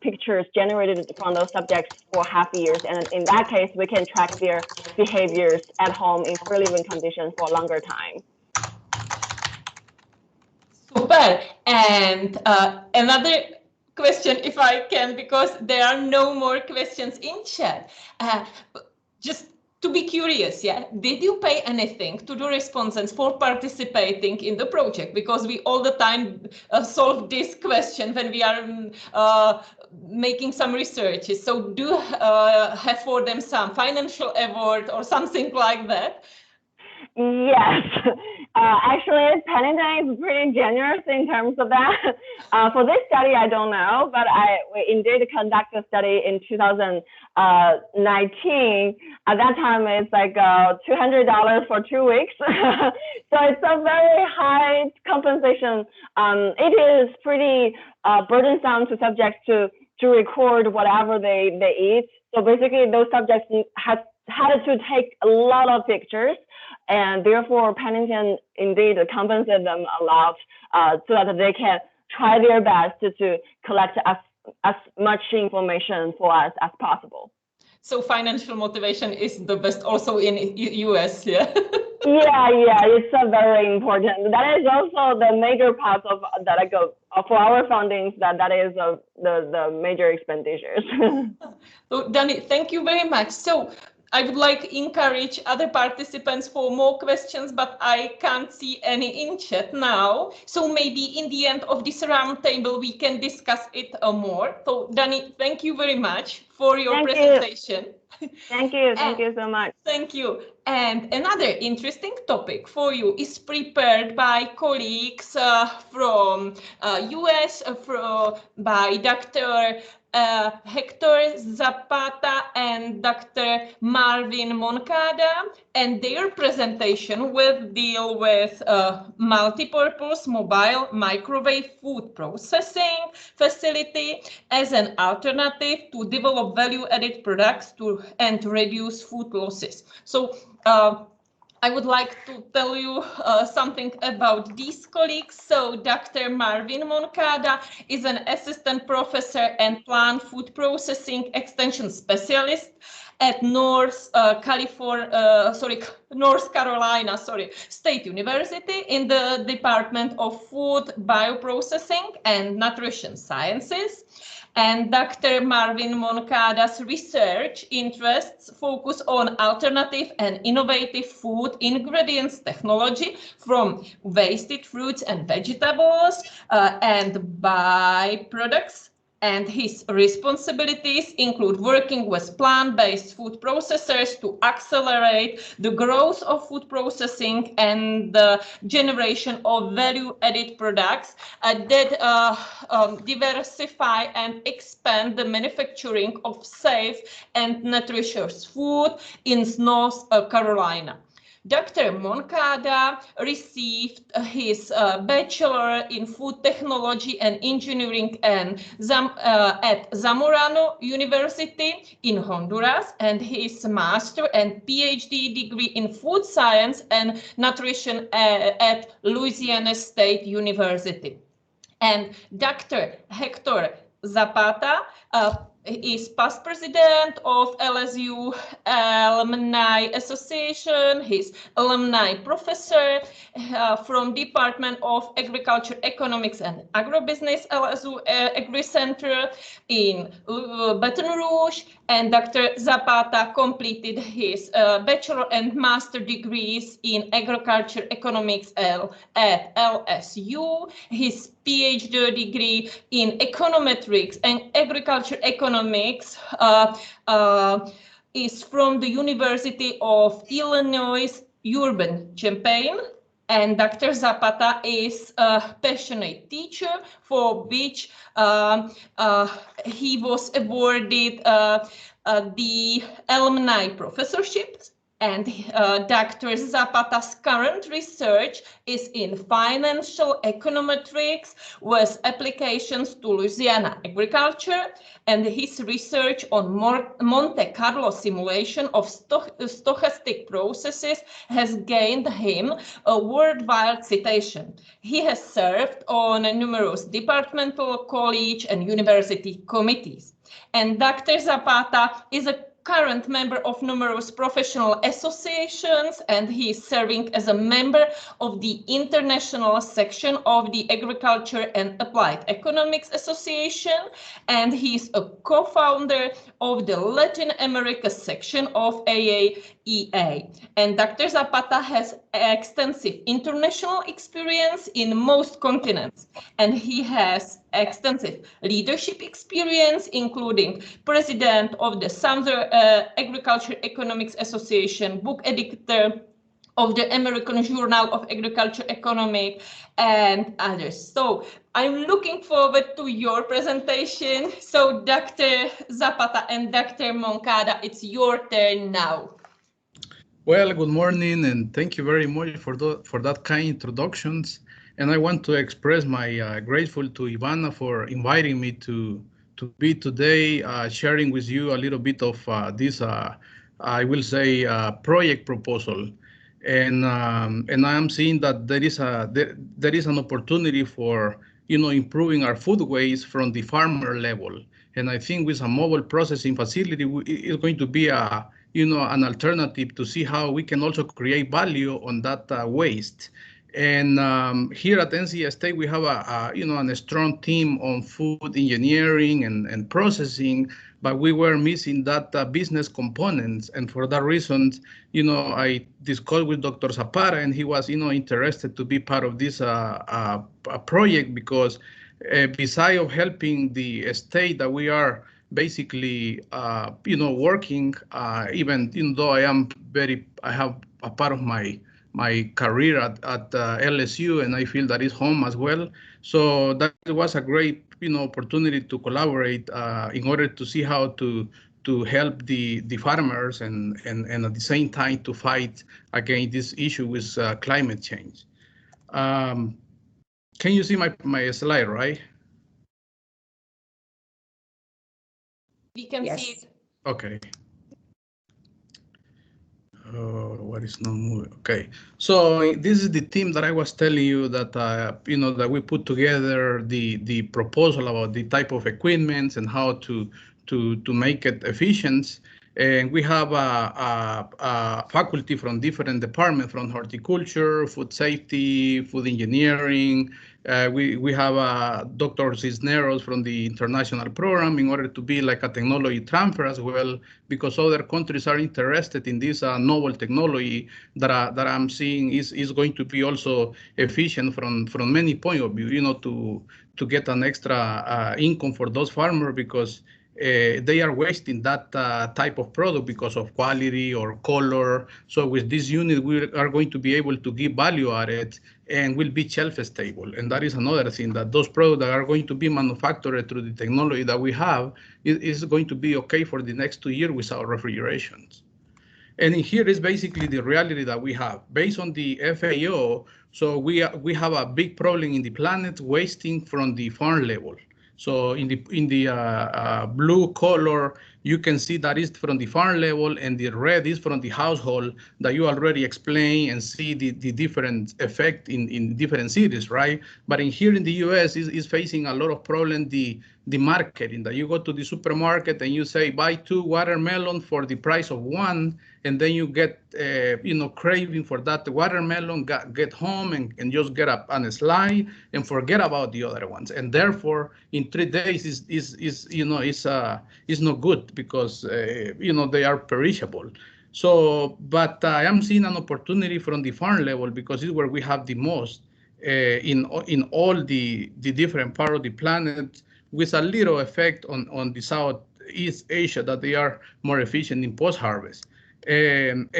pictures generated from those subjects for half years. And in that case, we can track their behaviors at home in free living conditions for a longer time. Super. And another question, if I can, because there are no more questions in chat. Just to be curious, yeah, did you pay anything to the respondents for participating in the project? Because we all the time solve this question when we are making some researches. So do have for them some financial award or something like that? Yes, actually, Pennington is pretty generous in terms of that. For this study, I don't know, but we indeed conducted a study in 2019. At that time, it's like $200 for 2 weeks. So it's a very high compensation. It is pretty burdensome to subjects to record whatever they eat. So basically, those subjects had to take a lot of pictures. And therefore, Pennington indeed compensated them a lot so that they can try their best to collect as much information for us as possible. So financial motivation is the best also in US, yeah? Yeah, it's very important. That is also the major part of that I go for our fundings. That is the major expenditures. So, Danny, thank you very much. So I would like to encourage other participants for more questions, but I can't see any in chat now. So maybe in the end of this roundtable, we can discuss it more. So Danny, thank you very much for your presentation. Thank you so much. Thank you. And another interesting topic for you is prepared by colleagues from US, by Dr. Hector Zapata and Dr. Marvin Moncada, and their presentation will deal with multi-purpose mobile microwave food processing facility as an alternative to develop value-added products and reduce food losses. So I would like to tell you something about these colleagues. So Dr. Marvin Moncada is an assistant professor and plant food processing extension specialist at North Carolina State University in the Department of Food, Bioprocessing and Nutrition Sciences. And Dr. Marvin Moncada's research interests focus on alternative and innovative food ingredients technology from wasted fruits and vegetables and byproducts. And his responsibilities include working with plant-based food processors to accelerate the growth of food processing and the generation of value-added products that diversify and expand the manufacturing of safe and nutritious food in North Carolina. Dr. Moncada received his bachelor in food technology and engineering at Zamorano University in Honduras and his master and PhD degree in food science and nutrition at Louisiana State University. And Dr. Hector Zapata is past president of LSU Alumni Association. He's alumni professor from Department of Agriculture, Economics and Agrobusiness, LSU AgCenter in Baton Rouge. And Dr. Zapata completed his bachelor and master degrees in agriculture economics at LSU. His PhD degree in econometrics and agriculture economics is from the University of Illinois Urbana-Champaign. And Dr. Zapata is a passionate teacher for which he was awarded the alumni professorships And Dr. Zapata's current research is in financial econometrics with applications to Louisiana agriculture, and his research on Monte Carlo simulation of stochastic processes has gained him a worldwide citation. He has served on numerous departmental, college, and university committees. And Dr. Zapata is a current member of numerous professional associations, and he is serving as a member of the international section of the Agriculture and Applied Economics Association, and he is a co-founder of the Latin America section of AAEA. And Dr. Zapata has extensive international experience in most continents, and he has extensive leadership experience, including president of the Southern Agriculture Economics Association, book editor of the American Journal of Agriculture Economics, and others. So I'm looking forward to your presentation. So Dr. Zapata and Dr. Moncada, it's your turn now. Well, good morning, and thank you very much for that kind introductions. And I want to express my grateful to Ivana for inviting me to be today sharing with you a little bit of this, I will say, project proposal. And I am seeing that there is an opportunity for improving our food waste from the farmer level. And I think with a mobile processing facility, it's going to be an alternative to see how we can also create value on that waste. And here at NC State, we have a strong team on food engineering and processing, but we were missing that business components. And for that reason, I discussed with Dr. Zapata, and he was, interested to be part of this project because besides of helping the state that we are basically, working, even though I have a part of my career at LSU, and I feel that is home as well. So that was a great, opportunity to collaborate in order to see how to help the farmers and at the same time to fight against this issue with climate change. Can you see my slide, right? We can Yes. see it. Okay. What is not moving? Okay, so this is the team that I was telling you that that we put together the proposal about the type of equipment and how to make it efficient. And we have a faculty from different departments, from horticulture, food safety, food engineering. We have Dr. Cisneros from the international program in order to be like a technology transfer as well, because other countries are interested in this novel technology that I'm seeing is going to be also efficient from many point of view, to get an extra income for those farmers, because they are wasting that type of product because of quality or color. So with this unit, we are going to be able to give value added and will be shelf stable. And that is another thing, that those products that are going to be manufactured through the technology that we have is going to be okay for the next 2 years without refrigerations. And in here is basically the reality that we have based on the FAO. So we have a big problem in the planet wasting from the farm level. So in the blue color, you can see that is from the farm level, and the red is from the household that you already explained and see the different effect in different cities, right? But in here in the US is facing a lot of problem, the marketing, that you go to the supermarket and you say, buy 2 watermelon for the price of 1, and then you get, craving for that watermelon, get home and just get up on a slide and forget about the other ones. And therefore, in 3 days is not good because, they are perishable. So, but I am seeing an opportunity from the farm level because it's where we have the most in all the different parts of the planet, with a little effect on the Southeast Asia, that they are more efficient in post-harvest. And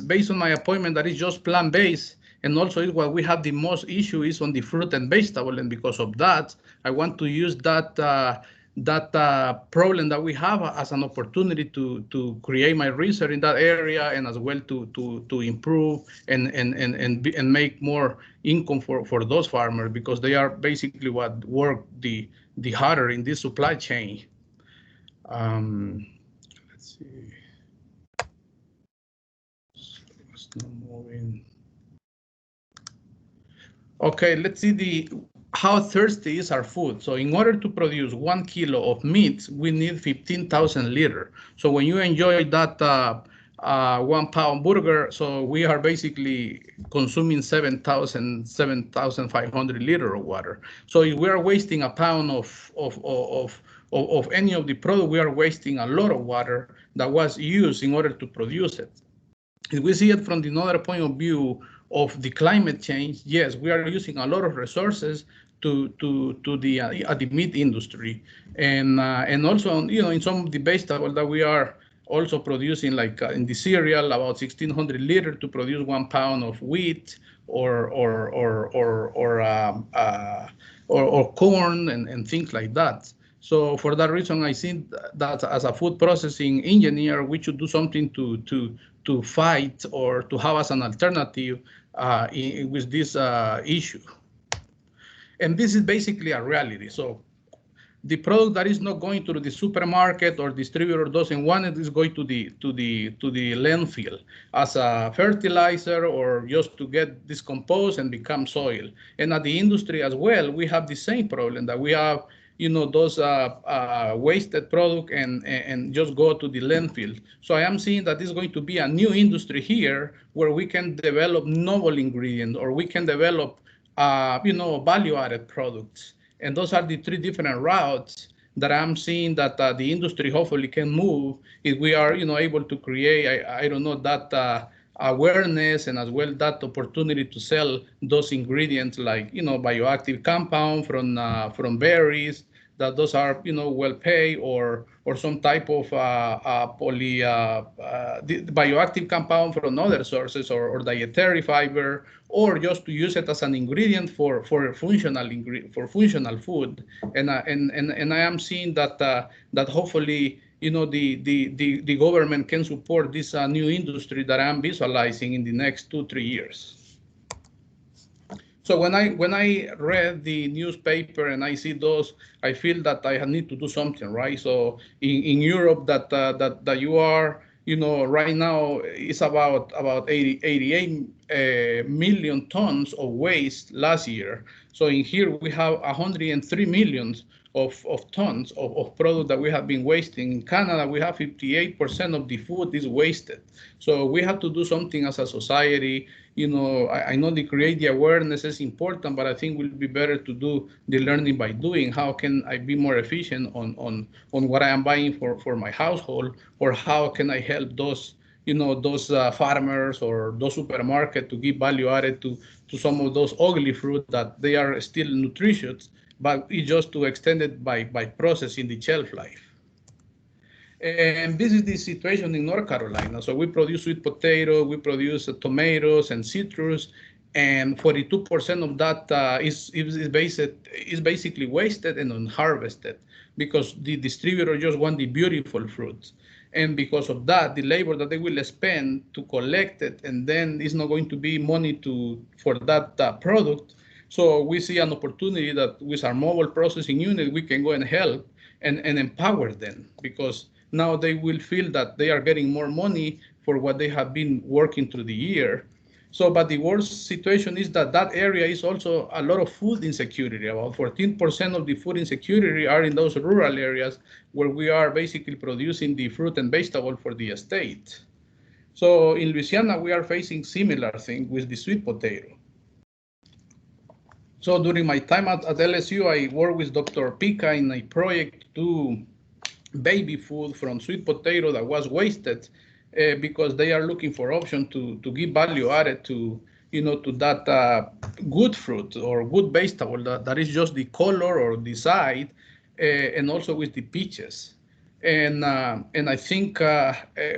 based on my appointment, that is just plant-based, and also is what we have the most issue is on the fruit and vegetable. And because of that, I want to use that that problem that we have as an opportunity to create my research in that area, and as well to improve and make more income for those farmers, because they are basically what work the harder in this supply chain. Let's see. It's not moving. Okay, let's see how thirsty is our food. So in order to produce 1 kilo of meat, we need 15,000 liters. So when you enjoy that 1 pound burger, so we are basically consuming 7,500 liters of water. So if we are wasting a pound of any of the product, we are wasting a lot of water that was used in order to produce it. If we see it from another point of view of the climate change, yes, we are using a lot of resources to the meat industry, and also, you know, in some of the vegetables that we are also producing, like in the cereal, about 1,600 liters to produce 1 pound of wheat or corn and things like that. So for that reason, I think that as a food processing engineer, we should do something to fight or to have as an alternative with this issue. And this is basically a reality. So the product that is not going to the supermarket or distributor doesn't want it is going to the landfill as a fertilizer, or just to get decomposed and become soil. And at the industry as well, we have the same problem, that we have, you know, those wasted product and just go to the landfill. So I am seeing that this is going to be a new industry here, where we can develop novel ingredients, or we can develop you know, value-added products. And those are the 3 different routes that I'm seeing that the industry hopefully can move if we are, you know, able to create, I don't know, that awareness, and as well that opportunity to sell those ingredients, like, you know, bioactive compound from berries, that those are, you know, well paid, or some type of bioactive compound from other sources, or dietary fiber, or just to use it as an ingredient for functional food. And I am seeing that hopefully, you know, the government can support this new industry that I'm visualizing in the next 2-3 years. So when I read the newspaper and I see those, I feel that I need to do something, right? So in Europe, that you are, you know, right now it's about 88 million tons of waste last year. So in here we have 103 million of tons of product that we have been wasting. In Canada, we have 58% of the food is wasted. So we have to do something as a society. You know, I know the create the awareness is important, but I think it will be better to do the learning by doing. How can I be more efficient on what I am buying for my household, or how can I help those, you know, those farmers or those supermarkets to give value added to some of those ugly fruit that they are still nutritious, but it's just to extend it by processing the shelf life. And this is the situation in North Carolina. So we produce sweet potato, we produce tomatoes and citrus, and 42% of that is basically wasted and unharvested, because the distributor just want the beautiful fruits. And because of that, the labor that they will spend to collect it, and then it's not going to be money for that product. So we see an opportunity that with our mobile processing unit, we can go and help and empower them, because now they will feel that they are getting more money for what they have been working through the year. So, but the worst situation is that area is also a lot of food insecurity. About 14% of the food insecurity are in those rural areas where we are basically producing the fruit and vegetable for the estate. So in Louisiana, we are facing similar thing with the sweet potato. So during my time at LSU, I worked with Dr. Pica in a project to baby food from sweet potato that was wasted, because they are looking for option to give value added to, you know, to that good fruit or good vegetable that is just the color or the side, and also with the peaches. And I think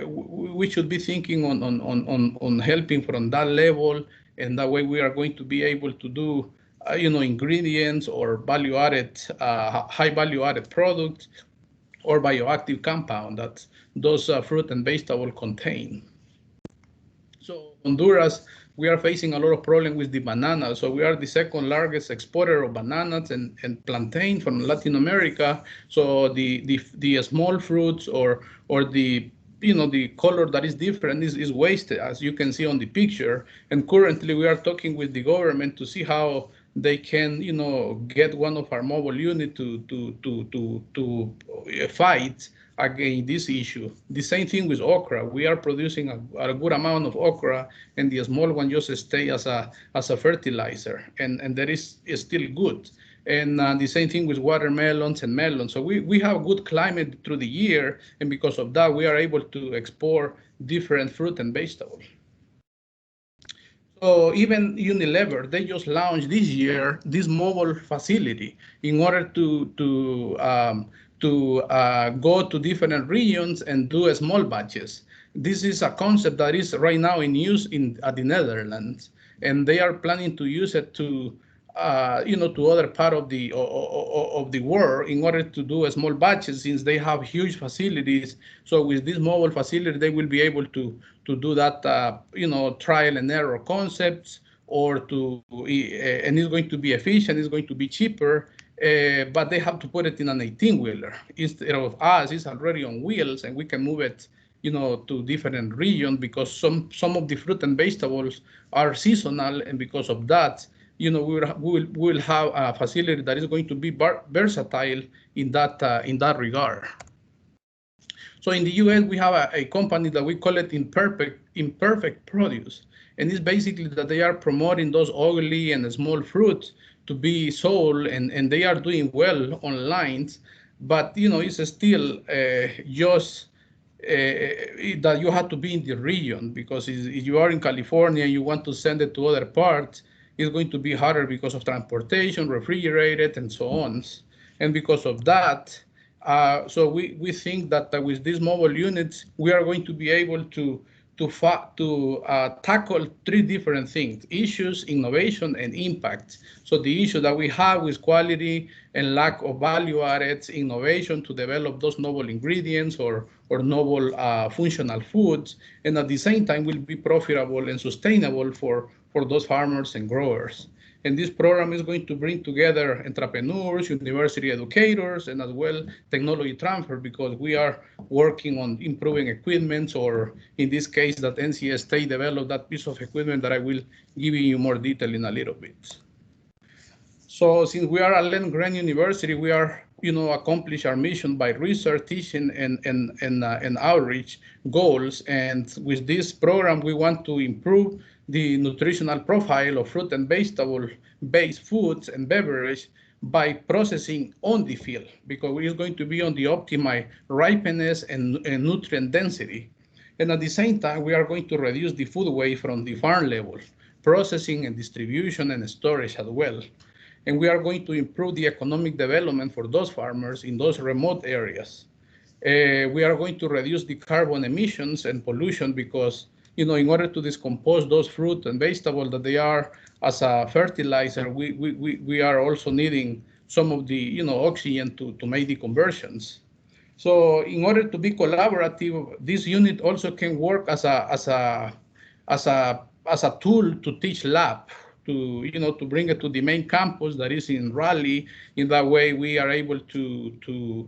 we should be thinking on helping from that level, and that way we are going to be able to do ingredients or value-added, high value-added products or bioactive compound that those fruit and vegetable contain. So Honduras, we are facing a lot of problem with the banana. So we are the second largest exporter of bananas and plantain from Latin America. So the small fruits or the the color that is different is wasted, as you can see on the picture. And currently we are talking with the government to see how they can, get one of our mobile units to fight against this issue. The same thing with okra. We are producing a good amount of okra, and the small one just stay as a fertilizer, and that is still good. And the same thing with watermelons and melons. So we have good climate through the year, and because of that, we are able to export different fruit and vegetables. So even Unilever, they just launched this year this mobile facility in order to go to different regions and do small batches. This is a concept that is right now in use at the Netherlands, and they are planning to use it to to other part of the world in order to do small batches, since they have huge facilities. So with this mobile facility, they will be able to do that trial and error concepts, or and it's going to be efficient, it's going to be cheaper. But they have to put it in an 18-wheeler. Instead of us, it's already on wheels, and we can move it to different regions, because some of the fruit and vegetables are seasonal, and because of that, we will have a facility that is going to be versatile in that regard. So in the US, we have a company that we call it imperfect produce, and it's basically that they are promoting those ugly and small fruits to be sold, and they are doing well online, but it's still just that you have to be in the region, because if you are in California and you want to send it to other parts, it's going to be harder because of transportation, refrigerated, and so on. And because of that, so we think that with these mobile units, we are going to be able to tackle three different things: issues, innovation, and impact. So the issue that we have with quality and lack of value added, innovation to develop those novel ingredients or novel functional foods, and at the same time will be profitable and sustainable for those farmers and growers. And this program is going to bring together entrepreneurs, university educators, and as well technology transfer, because we are working on improving equipment, or in this case that NC State developed that piece of equipment that I will give you more detail in a little bit. So since we are a land-grant university, we are accomplish our mission by research, teaching, and outreach goals. And with this program, we want to improve the nutritional profile of fruit and vegetable-based foods and beverage by processing on the field, because it is going to be on the optimized ripeness and nutrient density. And at the same time, we are going to reduce the food waste from the farm level, processing and distribution and storage as well. And we are going to improve the economic development for those farmers in those remote areas. We are going to reduce the carbon emissions and pollution, because in order to decompose those fruit and vegetables that they are as a fertilizer, we are also needing some of the oxygen to make the conversions. So in order to be collaborative, this unit also can work as a tool to teach lab, to bring it to the main campus that is in Raleigh. In that way, we are able to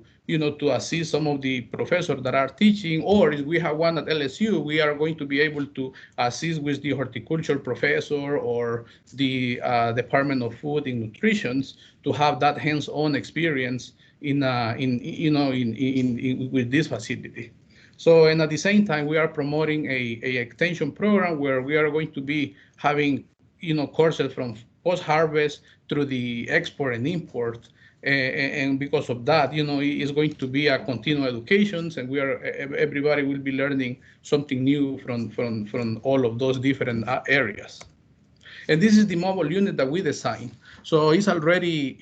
assist some of the professors that are teaching, or if we have one at LSU, we are going to be able to assist with the horticulture professor or the Department of Food and Nutrition to have that hands-on experience with this facility. So, and at the same time, we are promoting a extension program where we are going to be having courses from post-harvest through the export and import. And because of that, it's going to be a continual education, and everybody will be learning something new from all of those different areas. And this is the mobile unit that we designed. So it's already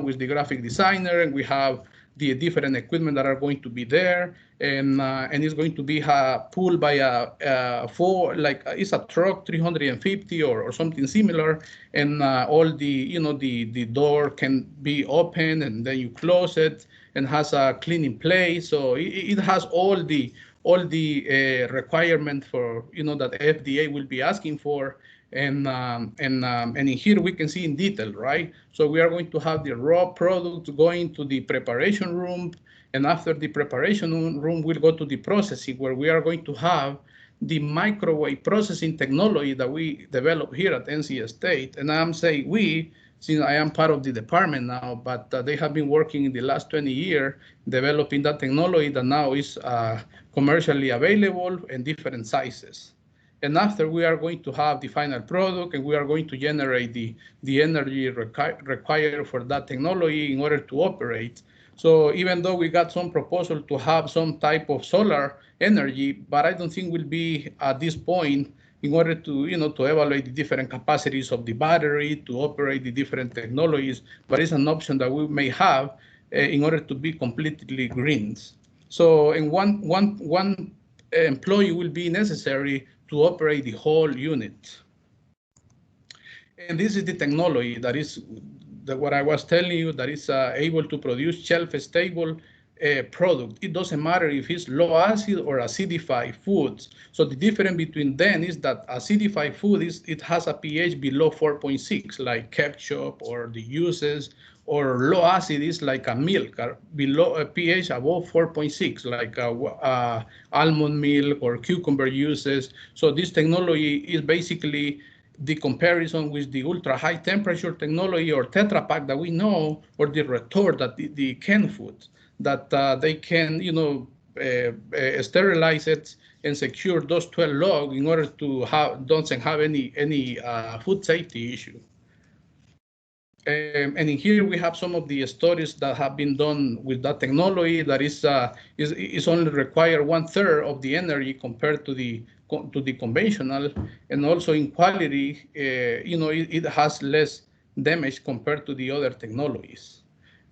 with the graphic designer, and we have the different equipment that are going to be there, and it's going to be pulled by it's a truck 350 or something similar, and all the door can be open and then you close it, and has a cleaning place. So it has all the requirement for that FDA will be asking for. And in here we can see in detail, right? So we are going to have the raw product going to the preparation room, and after the preparation room, we'll go to the processing, where we are going to have the microwave processing technology that we developed here at NC State. And I'm saying we, since I am part of the department now, but they have been working in the last 20 years developing that technology that now is commercially available in different sizes. And after, we are going to have the final product, and we are going to generate the energy required for that technology in order to operate. So even though we got some proposal to have some type of solar energy, but I don't think we'll be at this point in order to evaluate the different capacities of the battery to operate the different technologies. But it's an option that we may have in order to be completely green. So, and one employee will be necessary to operate the whole unit. And this is the technology that is what I was telling you, that is able to produce shelf-stable product. It doesn't matter if it's low acid or acidified foods. So the difference between them is that acidified food it has a pH below 4.6, like ketchup or the juices, or low acid is like a milk, below a pH above 4.6, like almond milk or cucumber juices. So this technology is basically the comparison with the ultra high temperature technology or Tetra Pak that we know, or the retort, that the canned food, that they can sterilize it and secure those 12 log in order to doesn't have any food safety issue. And in here we have some of the studies that have been done with that technology that is only require 1/3 of the energy compared to the conventional, and also in quality, it has less damage compared to the other technologies.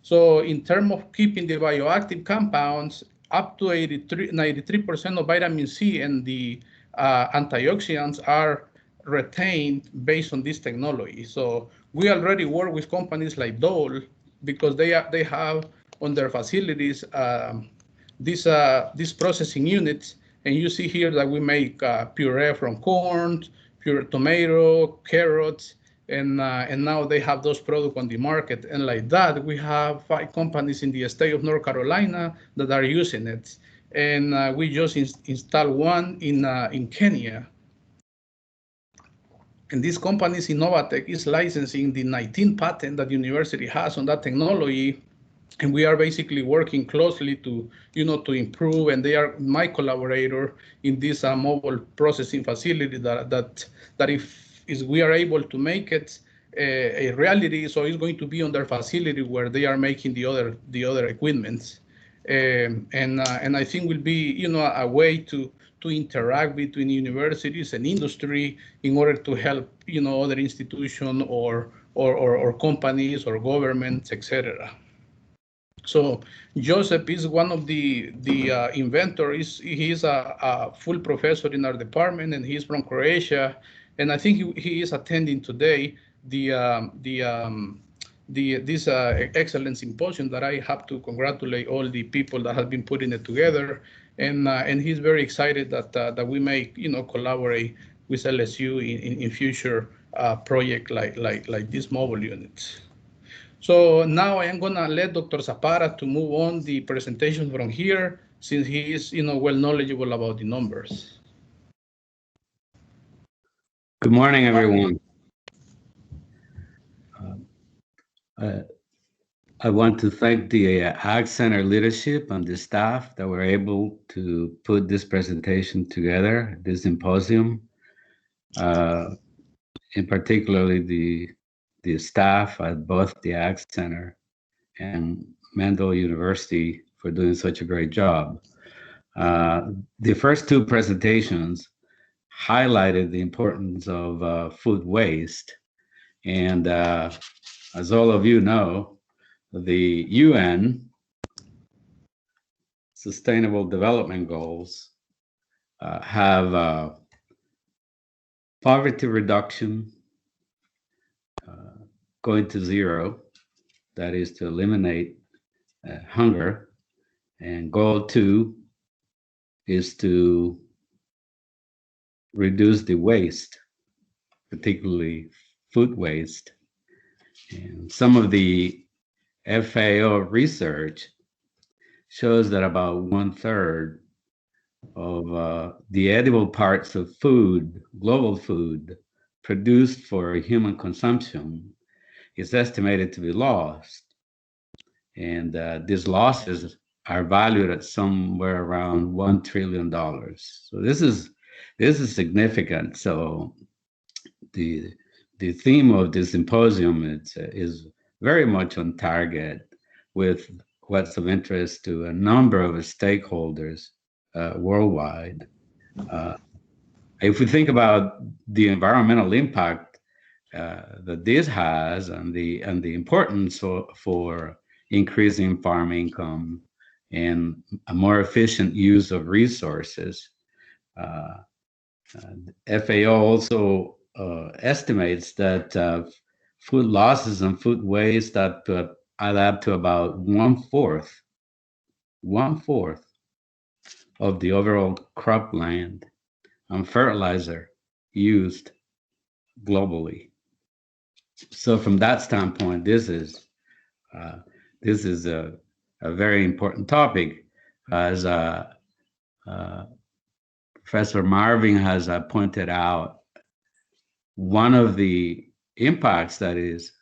So in terms of keeping the bioactive compounds, up to 93% of vitamin C and the antioxidants are retained based on this technology. So we already work with companies like Dole, because they have on their facilities these processing units. And you see here that we make puree from corn, pure tomato, carrots, and now they have those products on the market. And like that, we have 5 companies in the state of North Carolina that are using it. And we just installed one in Kenya. And this company, Innovatech, is licensing the 19 patent that the university has on that technology. And we are basically working closely to improve, and they are my collaborator in this mobile processing facility that if we are able to make it a reality, so it's going to be on their facility where they are making the other equipments. And I think will be a way to interact between universities and industry in order to help other institutions or companies or governments, etc. So Joseph is one of the inventors. He's a full professor in our department, and he's from Croatia. And I think he is attending today this excellent symposium that I have to congratulate all the people that have been putting it together. And he's very excited that we may collaborate with LSU in future project like these mobile units. So now I am gonna let Dr. Zapata to move on the presentation from here, since he is well knowledgeable about the numbers. Good morning, everyone. I want to thank the AgCenter leadership and the staff that were able to put this presentation together, this symposium, in particularly the staff at both the AgCenter and Mendel University for doing such a great job. The first 2 presentations highlighted the importance of food waste. And as all of you know, the UN Sustainable Development Goals have poverty reduction going to zero, that is to eliminate hunger, and goal 2 is to reduce the waste, particularly food waste. And some of the FAO research shows that about 1/3 of the edible parts of food, global food, produced for human consumption is estimated to be lost. And these losses are valued at somewhere around $1 trillion. So this is significant. So the theme of this symposium is very much on target with what's of interest to a number of stakeholders worldwide. If we think about the environmental impact that this has and the importance for increasing farm income and a more efficient use of resources, FAO also estimates that food losses and food waste add up to about 1/4 of the overall cropland and fertilizer used globally. So from that standpoint, this is a very important topic, as Professor Marvin has pointed out. One of the impacts that is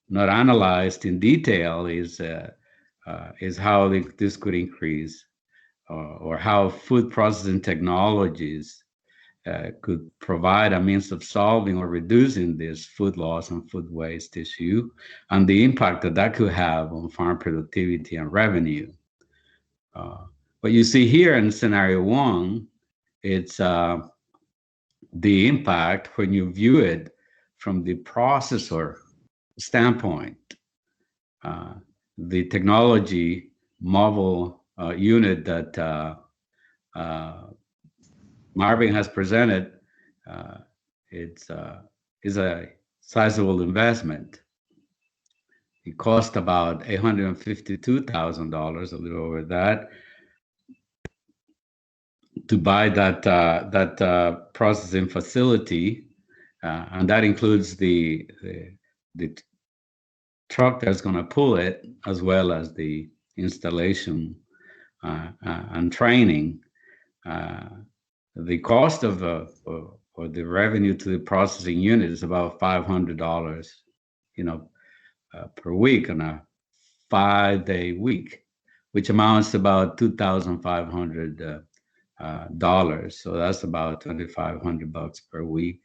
not analyzed in detail is how this could increase, or how food processing technologies could provide a means of solving or reducing this food loss and food waste issue, and the impact that could have on farm productivity and revenue. What you see here in scenario 1, it's the impact when you view it from the processor standpoint. The technology mobile unit that Marvin has presented is a sizable investment. It cost about $852,000, a little over that, to buy that processing facility, and that includes the truck that's going to pull it, as well as the installation and training. The cost of or the revenue to the processing unit is about $500, per week on a 5-day week, which amounts to about $2,500. So that's about $2,500 per week.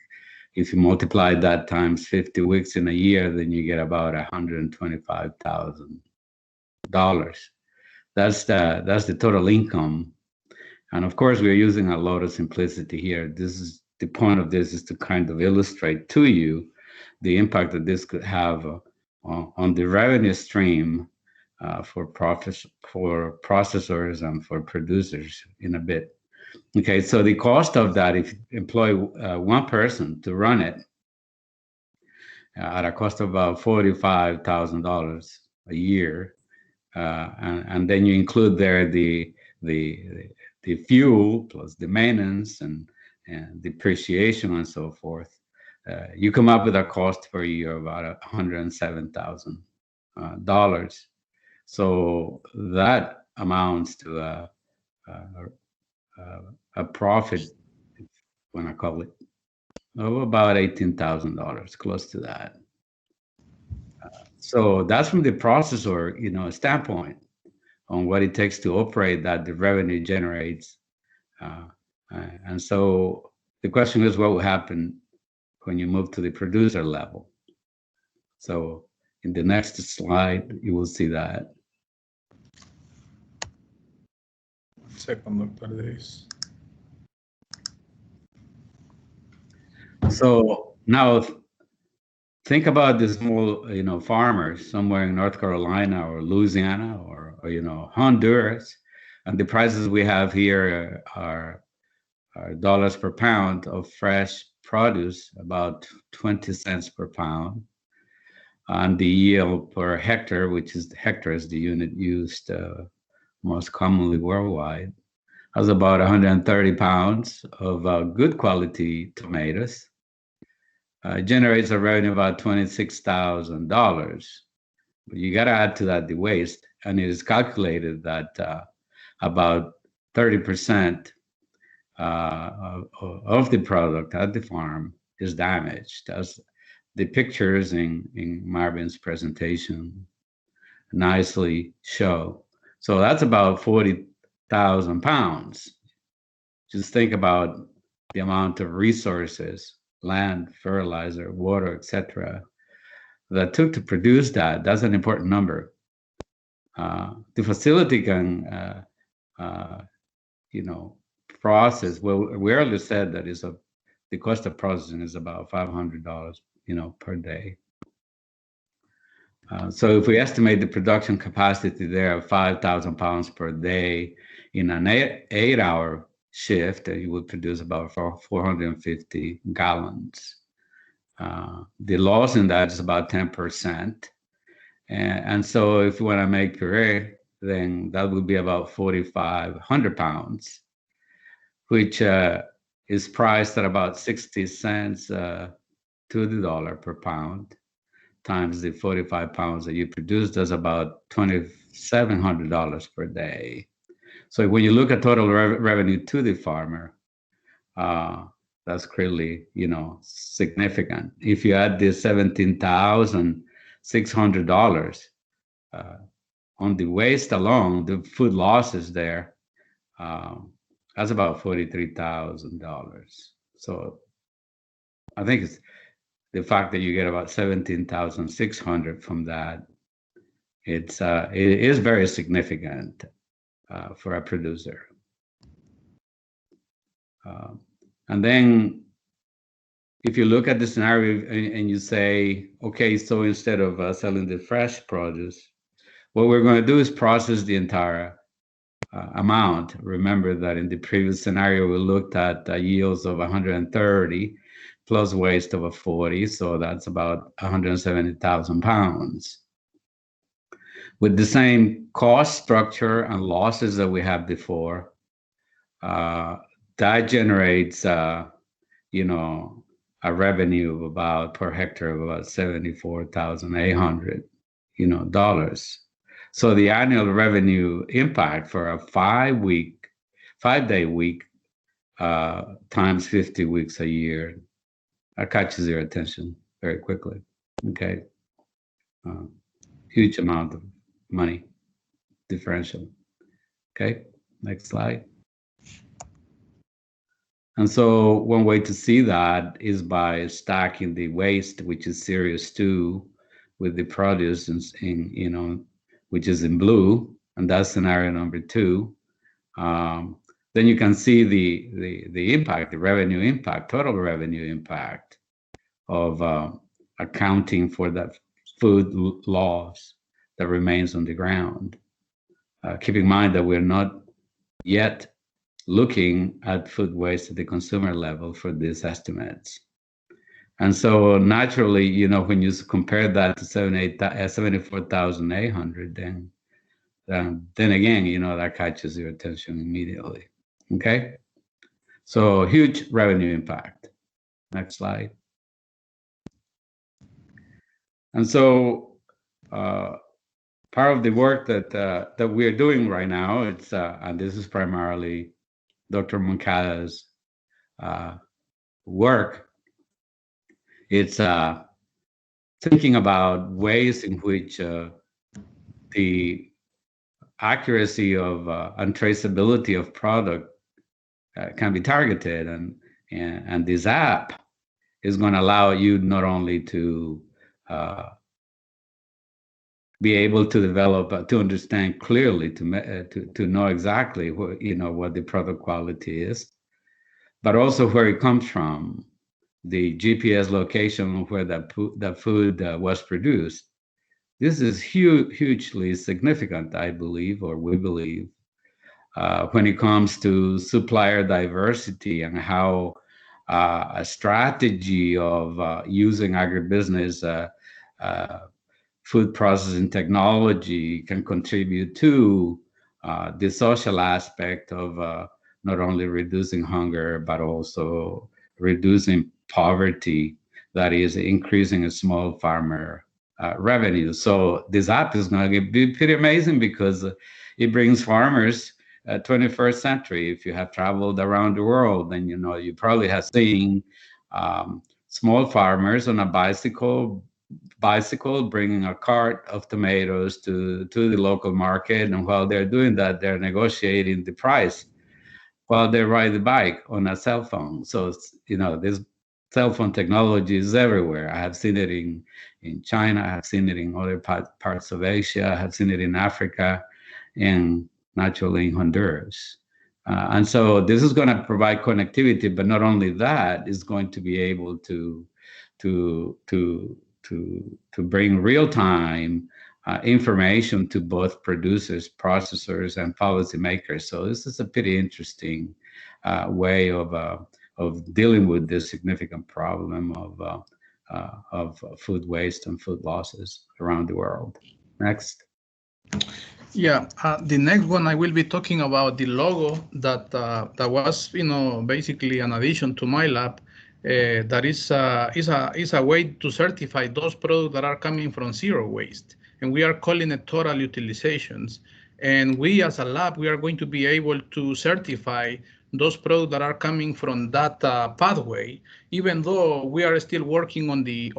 If you multiply that times 50 weeks in a year, then you get about $125,000. That's the total income. And of course, we're using a lot of simplicity here. This is the point of this, is to kind of illustrate to you the impact that this could have on the revenue stream for processors and for producers in a bit. Okay, so the cost of that, if you employ one person to run it, at a cost of about $45,000 a year, and then you include there the fuel plus the maintenance and depreciation and so forth, you come up with a cost per year of about $107,000. So that amounts to a profit, when I call it, of about $18,000, close to that. So that's from the processor, standpoint on what it takes to operate that the revenue generates. And so the question is, what will happen when you move to the producer level? So in the next slide, you will see that. Second, Dr. Davis. So now think about the small, farmers somewhere in North Carolina or Louisiana or Honduras, and the prices we have here are dollars per pound of fresh produce, about 20 cents per pound. And the yield per hectare, which is the unit used most commonly worldwide, has about 130 pounds of good quality tomatoes. Generates a revenue of about $26,000. But you got to add to that the waste, and it is calculated that about 30% of the product at the farm is damaged, as the pictures in Marvin's presentation nicely show. So that's about 40,000 pounds. Just think about the amount of resources, land, fertilizer, water, etc., that took to produce that. That's an important number. The facility can, process. Well, we earlier said that the cost of processing is about $500, per day. So if we estimate the production capacity there of 5,000 pounds per day in an 8-hour shift, you would produce about 450 gallons. The loss in that is about 10%. And so if you want to make puree, then that would be about 4,500 pounds, which is priced at about 60 cents to the dollar per pound, times the 45 pounds that you produce. That's about $2,700 per day. So when you look at total revenue to the farmer, that's clearly, significant. If you add the $17,600 on the waste alone, the food losses there, that's about $43,000. So I think it's the fact that you get about 17,600 from that. It is very significant for a producer. And then if you look at the scenario and you say, okay, so instead of selling the fresh produce, what we're going to do is process the entire amount. Remember that in the previous scenario, we looked at yields of 130 plus waste of 40, so that's about 170,000 pounds. With the same cost structure and losses that we had before, that generates, a revenue of about per hectare of about $74,800, dollars. So the annual revenue impact for a 5-day week, times 50 weeks a year, that catches your attention very quickly. Okay, huge amount of money differential. Okay, next slide. And so one way to see that is by stacking the waste, which is series 2, with the produce which is in blue, and that's scenario number 2. Then you can see the impact, the revenue impact, total revenue impact of accounting for that food loss that remains on the ground. Keep in mind that we're not yet looking at food waste at the consumer level for these estimates. And so naturally, when you compare that to 74,800, then again, that catches your attention immediately. Okay, so huge revenue impact. Next slide. And so part of the work that we're doing right now, it's and this is primarily Dr. Moncada's work. It's thinking about ways in which the accuracy of and traceability of product can be targeted, and this app is going to allow you not only to be able to develop, to understand clearly, to know exactly what the product quality is, but also where it comes from, the GPS location where that food was produced, this is hugely significant, I believe, or we believe, when it comes to supplier diversity and how a strategy of using agribusiness food processing technology can contribute to the social aspect of not only reducing hunger, but also reducing poverty, that is increasing a small farmer revenue. So this app is going to be pretty amazing because it brings farmers 21st century. If you have traveled around the world, then you probably have seen small farmers on a bicycle bringing a cart of tomatoes to the local market, and while they're doing that, they're negotiating the price while they ride the bike on a cell phone. So this cell phone technology is everywhere. I have seen it in China, I have seen it in other parts of Asia, I have seen it in Africa, and naturally in Honduras. And so this is going to provide connectivity, but not only that, it's going to be able to bring real-time information to both producers, processors, and policymakers. So this is a pretty interesting way of dealing with this significant problem of food waste and food losses around the world. Next. Yeah, the next one I will be talking about the logo that was basically an addition to my lab. That is a way to certify those products that are coming from zero waste, and we are calling it total utilizations. And we as a lab, we are going to be able to certify those products that are coming from that pathway, even though we are still working on the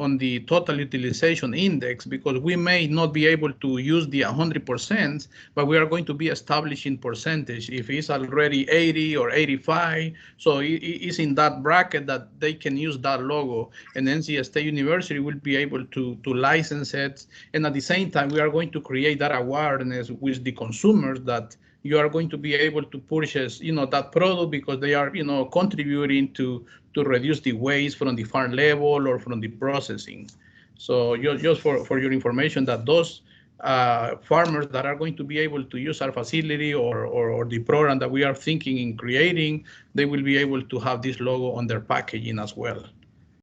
total utilization index, because we may not be able to use the 100%, but we are going to be establishing percentage. If it's already 80 or 85, so it's in that bracket that they can use that logo, and NC State University will be able to license it. And at the same time, we are going to create that awareness with the consumers that you are going to be able to purchase, that product because they are, contributing to reduce the waste from the farm level or from the processing. So just for your information, that those farmers that are going to be able to use our facility or the program that we are thinking in creating, they will be able to have this logo on their packaging as well.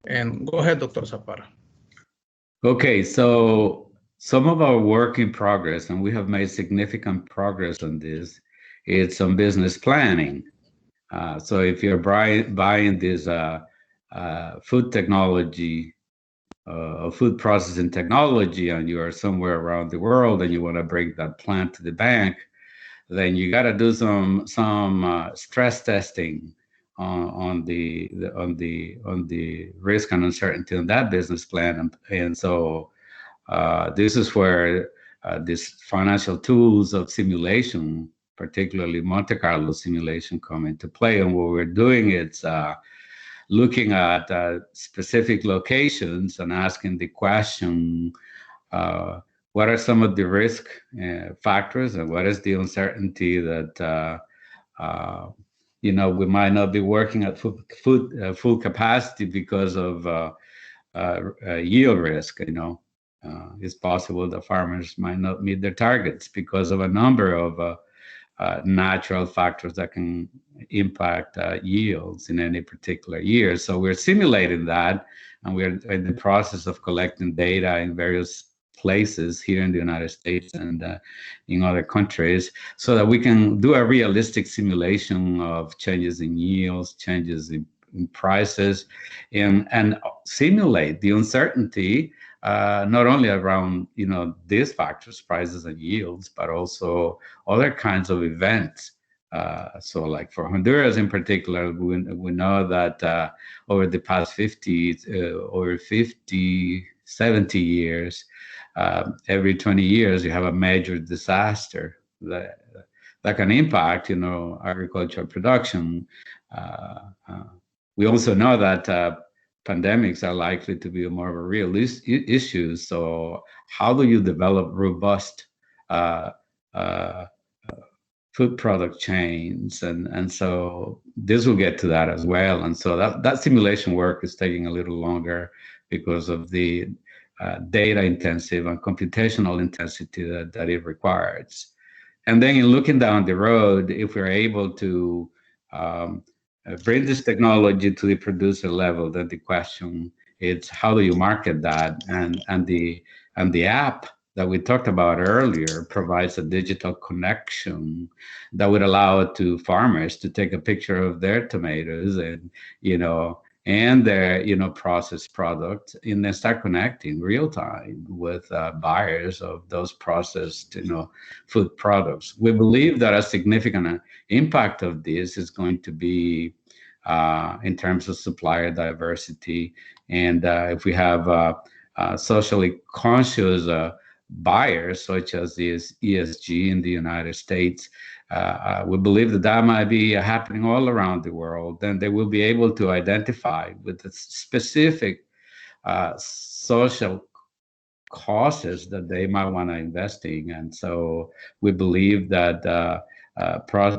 And go ahead, Dr. Zapara. Okay, so some of our work in progress, and we have made significant progress on this, it's on business planning. So if you're buying this food technology, food processing technology, and you are somewhere around the world and you want to bring that plant to the bank, then you got to do some stress testing on the risk and uncertainty on that business plan, and so this is where these financial tools of simulation, particularly Monte Carlo simulation, come into play. And what we're doing is looking at specific locations and asking the question, what are some of the risk factors, and what is the uncertainty that we might not be working at full capacity because of yield risk. It's possible the farmers might not meet their targets because of a number of natural factors that can impact yields in any particular year. So we're simulating that, and we're in the process of collecting data in various places here in the United States and in other countries, so that we can do a realistic simulation of changes in yields, changes in prices, and simulate the uncertainty not only around these factors, prices and yields, but also other kinds of events. So like for Honduras in particular, we know that over the past 70 years, every 20 years you have a major disaster that can impact agricultural production. We also know that pandemics are likely to be more of a real issue. So how do you develop robust food product chains? And so this will get to that as well. And so that simulation work is taking a little longer because of the data intensive and computational intensity that it requires. And then in looking down the road, if we're able to bring this technology to the producer level, then the question is how do you market that? And the app that we talked about earlier provides a digital connection that would allow to farmers to take a picture of their tomatoes and and their processed product, and then start connecting real time with buyers of those processed food products. We believe that a significant impact of this is going to be in terms of supplier diversity, and if we have socially conscious buyers such as this ESG in the United States, we believe that might be happening all around the world. Then they will be able to identify with the specific social causes that they might want to invest in. And so we believe that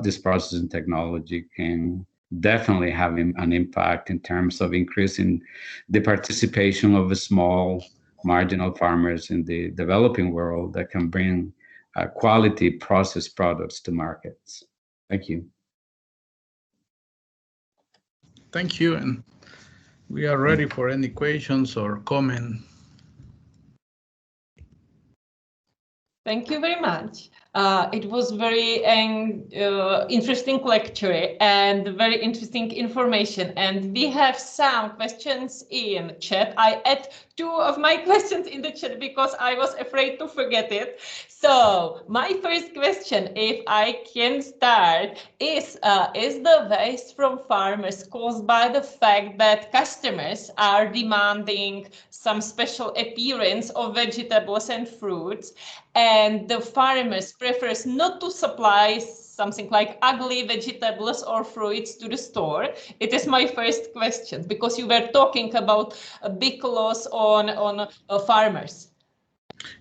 this processing technology can definitely have an impact in terms of increasing the participation of the small marginal farmers in the developing world that can bring quality processed products to markets. Thank you. Thank you, and we are ready for any questions or comment. Thank you very much. It was very interesting lecture and very interesting information. And we have some questions in chat. I add 2 of my questions in the chat because I was afraid to forget it. So my first question, if I can start, is the waste from farmers caused by the fact that customers are demanding some special appearance of vegetables and fruits, and the farmers prefers not to supply something like ugly vegetables or fruits to the store? It is my first question, because you were talking about a big loss on farmers.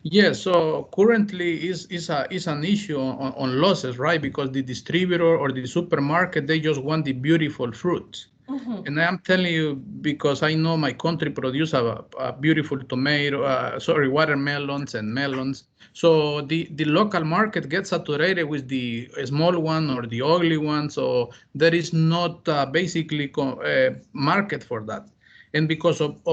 Yes, so currently is an issue on losses, right? Because the distributor or the supermarket, they just want the beautiful fruit. Mm-hmm. And I'm telling you, because I know my country produce a beautiful watermelons and melons. So the local market gets saturated with the small one or the ugly one. So there is not basically market for that. And because of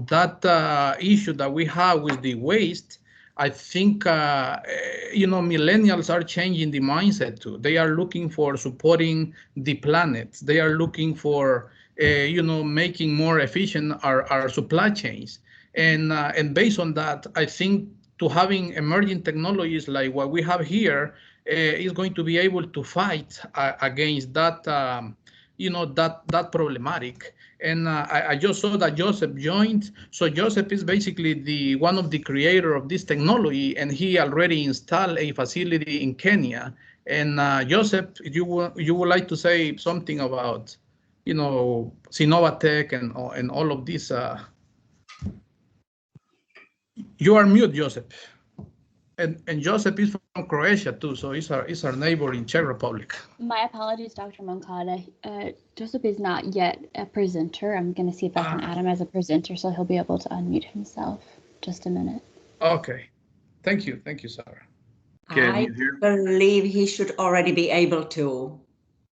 that issue that we have with the waste, I think, millennials are changing the mindset too. They are looking for supporting the planet. They are looking for, making more efficient our supply chains. And based on that, I think to having emerging technologies like what we have here is going to be able to fight against that, that problematic. And I just saw that Joseph joined. So Joseph is basically one of the creator of this technology, and he already installed a facility in Kenya. And Joseph, you would like to say something about, Sinovatech and all of this? You are mute, Joseph. And Joseph is from Croatia too, so he's our neighbor in Czech Republic. My apologies, Dr. Moncada. Joseph is not yet a presenter. I'm going to see if I can add him as a presenter, so he'll be able to unmute himself. Just a minute. Okay. Thank you, Sarah. I believe he should already be able to.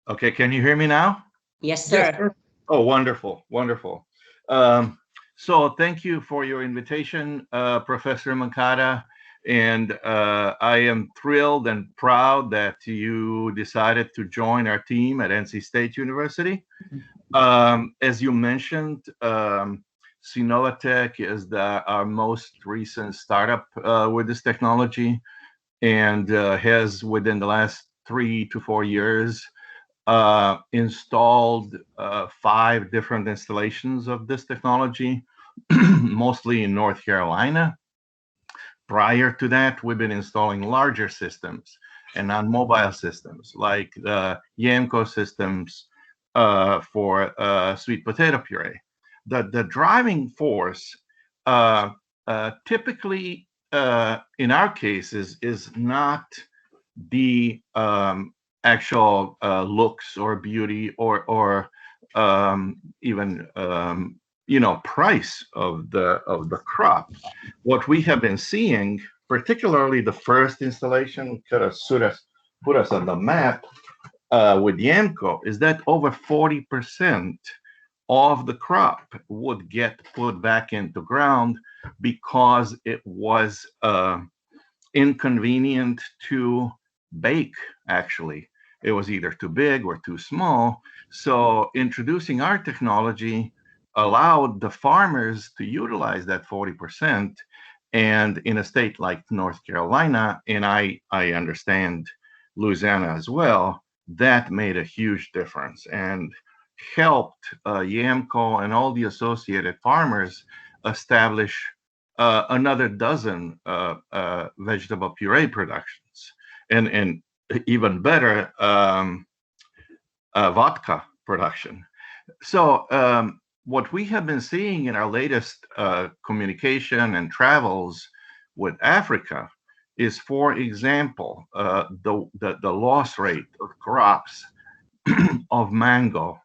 Okay, can you hear me now? Yes, sir. Yes, sir. Oh, wonderful. So thank you for your invitation, Professor Moncada. And I am thrilled and proud that you decided to join our team at NC State University. As you mentioned, Sinovatech is our most recent startup with this technology, and has within the last 3 to 4 years installed 5 different installations of this technology, mostly in North Carolina. Prior to that, we've been installing larger systems and non-mobile systems like the Yamco systems for sweet potato puree. The driving force typically in our cases is not the actual looks or beauty or even price of the crop. What we have been seeing, particularly the first installation, could have put us on the map with Yamco, is that over 40% of the crop would get put back into ground because it was inconvenient to bake, actually. It was either too big or too small. So introducing our technology allowed the farmers to utilize that 40%. And in a state like North Carolina, and I understand Louisiana as well, that made a huge difference and helped Yamco and all the associated farmers establish another dozen vegetable puree productions, and even better, vodka production. So what we have been seeing in our latest communication and travels with Africa is, for example, the loss rate of crops of mango,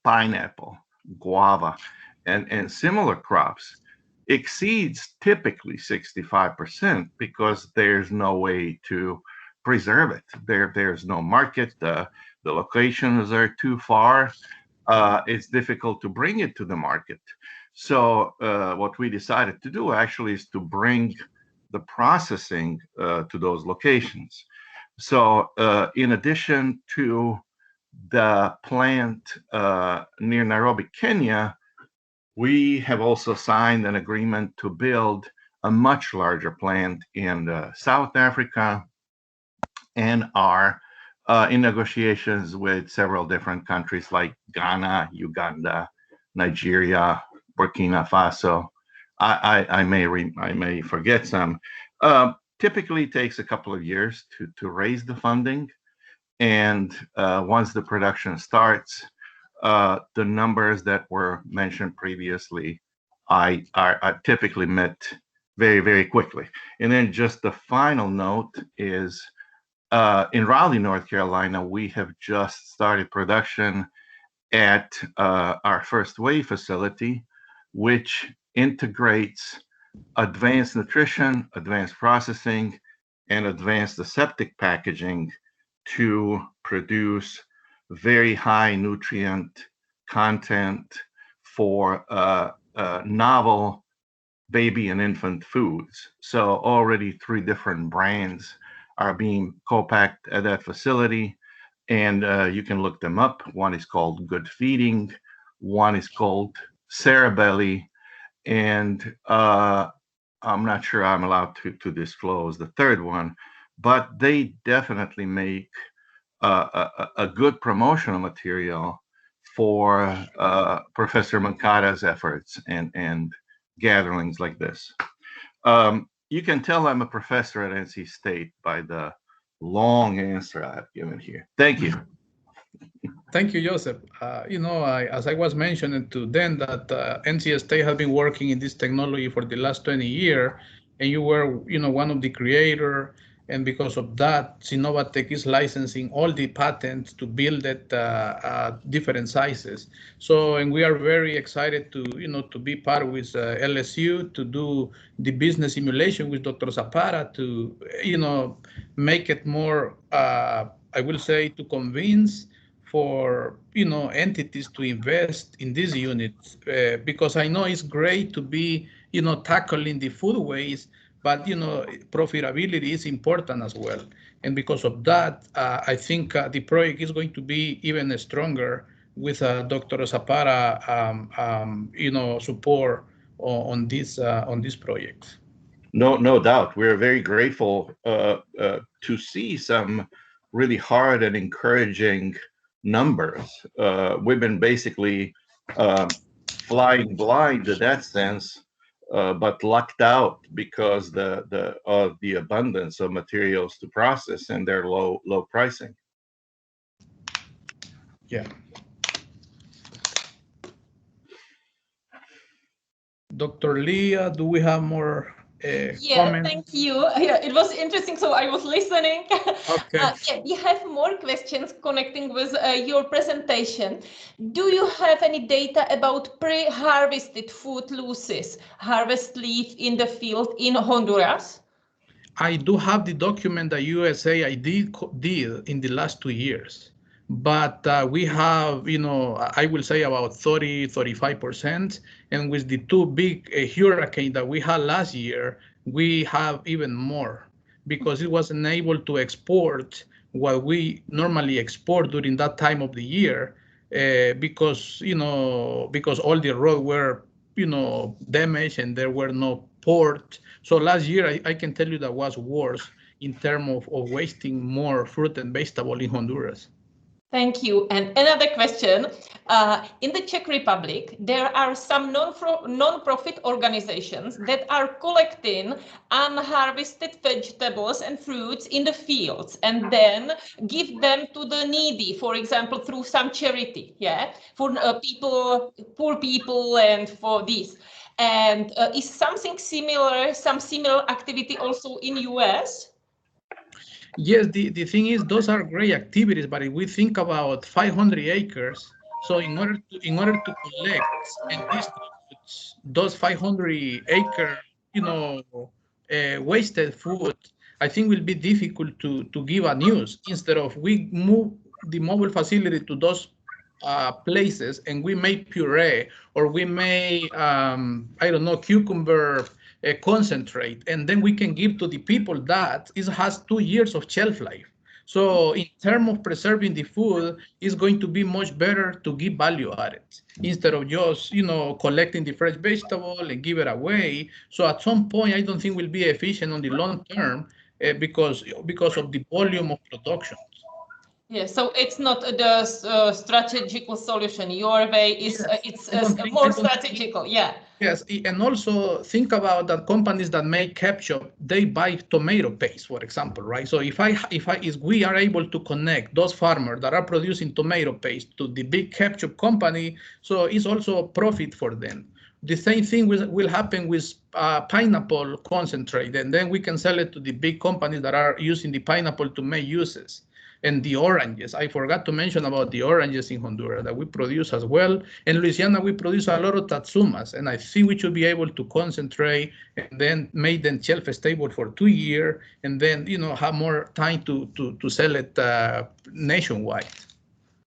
pineapple, guava, and similar crops exceeds typically 65% because there's no way to preserve it. There's no market. The locations are too far. It's difficult to bring it to the market. So what we decided to do actually is to bring the processing to those locations. So in addition to the plant near Nairobi, Kenya, we have also signed an agreement to build a much larger plant in South Africa and are in negotiations with several different countries like Ghana, Uganda, Nigeria, Burkina Faso. I may forget some. Typically, it takes a couple of years to raise the funding, and once the production starts, the numbers that were mentioned previously are typically met very, very quickly. And then just the final note is in Raleigh, North Carolina, we have just started production at our first wave facility, which integrates advanced nutrition, advanced processing, and advanced aseptic packaging to produce very high nutrient content for novel baby and infant foods. So already 3 different brands are being co-packed at that facility, and you can look them up. One is called Good Feeding, one is called Cerebelly, and I'm not sure I'm allowed to disclose the third one, but they definitely make a good promotional material for Professor Mankata's efforts and gatherings like this. You can tell I'm a professor at NC State by the long answer I've given here. Thank you. Thank you, Joseph. As I was mentioning to them that NC State has been working in this technology for the last 20 years, and you were, one of the creators. And because of that, Sinovatec is licensing all the patents to build it different sizes. So, and we are very excited to, to be part with LSU to do the business simulation with Dr. Zapata to, make it more, I will say, to convince for, entities to invest in these units because I know it's great to be, tackling the food waste, but profitability is important as well. And because of that, I think the project is going to be even stronger with Dr. Zapata, support on this project. No doubt. We're very grateful to see some really hard and encouraging numbers. We've been basically flying blind in that sense. But lucked out because of the abundance of materials to process and their low pricing. Yeah. Dr. Leah, do we have more Yeah, thank you. Yeah, it was interesting, so I was listening. Okay. Yeah, we have more questions connecting with your presentation. Do you have any data about pre-harvested food losses, harvest leaf in the field in Honduras? I do have the document that USAID did in the last 2 years, but we have, I will say about 35%. And with the two big hurricanes that we had last year, we have even more because it wasn't able to export what we normally export during that time of the year because all the roads were, damaged and there were no port. So last year, I can tell you that was worse in terms of wasting more fruit and vegetable in Honduras. Thank you. And another question. In the Czech Republic, there are some non-profit organizations that are collecting unharvested vegetables and fruits in the fields and then give them to the needy, for example, through some charity, for poor people and for this. And is something similar, some similar activity also in US? Yes, the thing is, those are great activities, but if we think about 500 acres, so in order to collect and distribute those 500-acre, wasted food, I think will be difficult to give a news. Instead of we move the mobile facility to those places and we make puree or we make I don't know, cucumber concentrate, and then we can give to the people that it has 2 years of shelf life. So in terms of preserving the food, it's going to be much better to give value added instead of just, collecting the fresh vegetable and give it away. So at some point, I don't think we'll be efficient on the long term because of the volume of production. Yeah, so it's not the strategical solution. Your way is more strategical. Yeah. Yes, and also think about that companies that make ketchup, they buy tomato paste, for example, right? So if we are able to connect those farmers that are producing tomato paste to the big ketchup company, so it's also a profit for them. The same thing will happen with pineapple concentrate, and then we can sell it to the big companies that are using the pineapple to make uses. And the oranges, I forgot to mention about the oranges in Honduras that we produce as well. In Louisiana, we produce a lot of tatsumas, and I think we should be able to concentrate and then make them shelf stable for 2 years, and then have more time to sell it nationwide.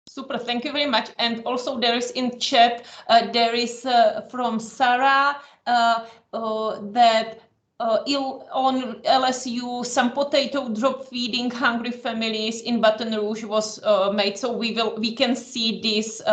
Super, thank you very much. And also there is in chat, there is from Sarah that on LSU, some potato drop feeding hungry families in Baton Rouge was made. So we can see this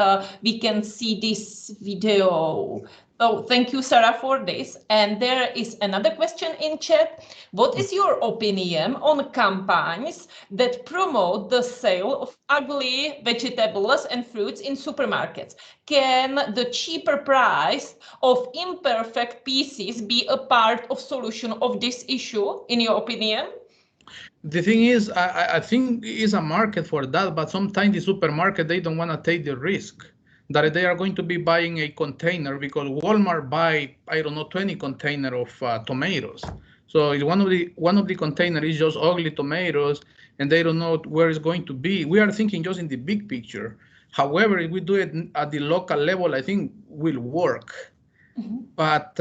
video. Oh, thank you, Sarah, for this. And there is another question in chat. What is your opinion on campaigns that promote the sale of ugly vegetables and fruits in supermarkets? Can the cheaper price of imperfect pieces be a part of solution of this issue, in your opinion? The thing is, I think it's a market for that, but sometimes the supermarket, they don't want to take the risk that they are going to be buying a container because Walmart buy, I don't know, 20 container of tomatoes. So one of the containers is just ugly tomatoes, and they don't know where it's going to be. We are thinking just in the big picture. However, if we do it at the local level, I think will work. Mm-hmm. But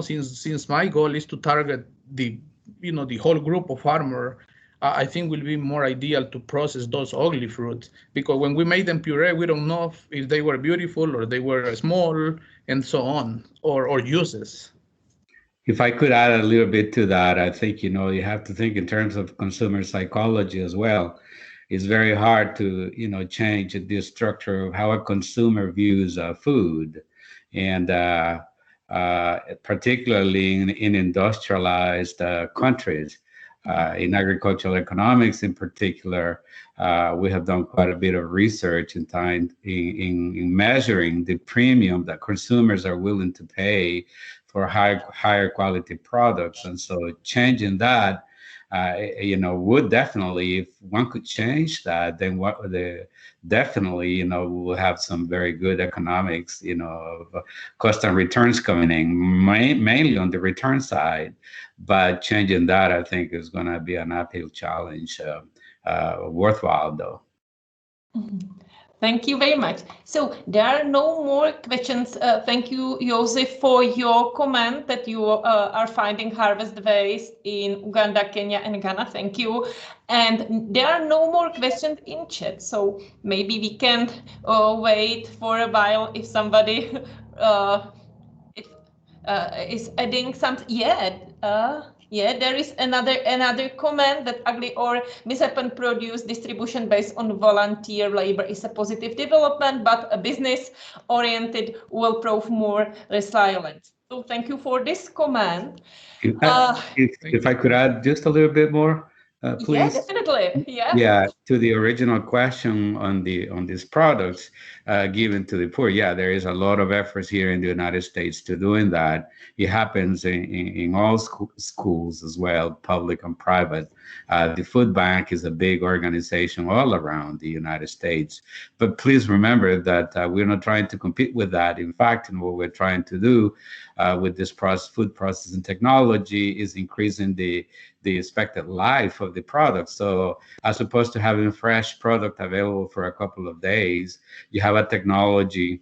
since my goal is to target the whole group of farmers, I think will be more ideal to process those ugly fruits, because when we made them puree, we don't know if they were beautiful or they were small and so on, or uses. If I could add a little bit to that, I think, you have to think in terms of consumer psychology as well. It's very hard to, change the structure of how a consumer views food. And particularly in industrialized countries. In agricultural economics in particular, we have done quite a bit of research in measuring the premium that consumers are willing to pay for higher quality products. And so changing that would definitely, if one could change that, then definitely, we'll have some very good economics, of cost and returns coming in, mainly on the return side. But changing that, I think, is going to be an uphill challenge, worthwhile though. Thank you very much. So there are no more questions. Thank you, Joseph, for your comment that you are finding harvest waste in Uganda, Kenya, and Ghana. Thank you. And there are no more questions in chat. So maybe we can wait for a while if somebody is adding something. Yeah, there is another comment that ugly or mishappened produce distribution based on volunteer labor is a positive development, but a business-oriented will prove more resilient. So thank you for this comment. If I could add just a little bit more, please. Yeah, definitely. Yeah, to the original question on these products given to the poor. Yeah, there is a lot of efforts here in the United States to doing that. It happens in all schools as well, public and private. The food bank is a big organization all around the United States. But please remember that we're not trying to compete with that. In fact, what we're trying to do with this food processing technology is increasing the expected life of the product. So as opposed to having fresh product available for a couple of days, you have a technology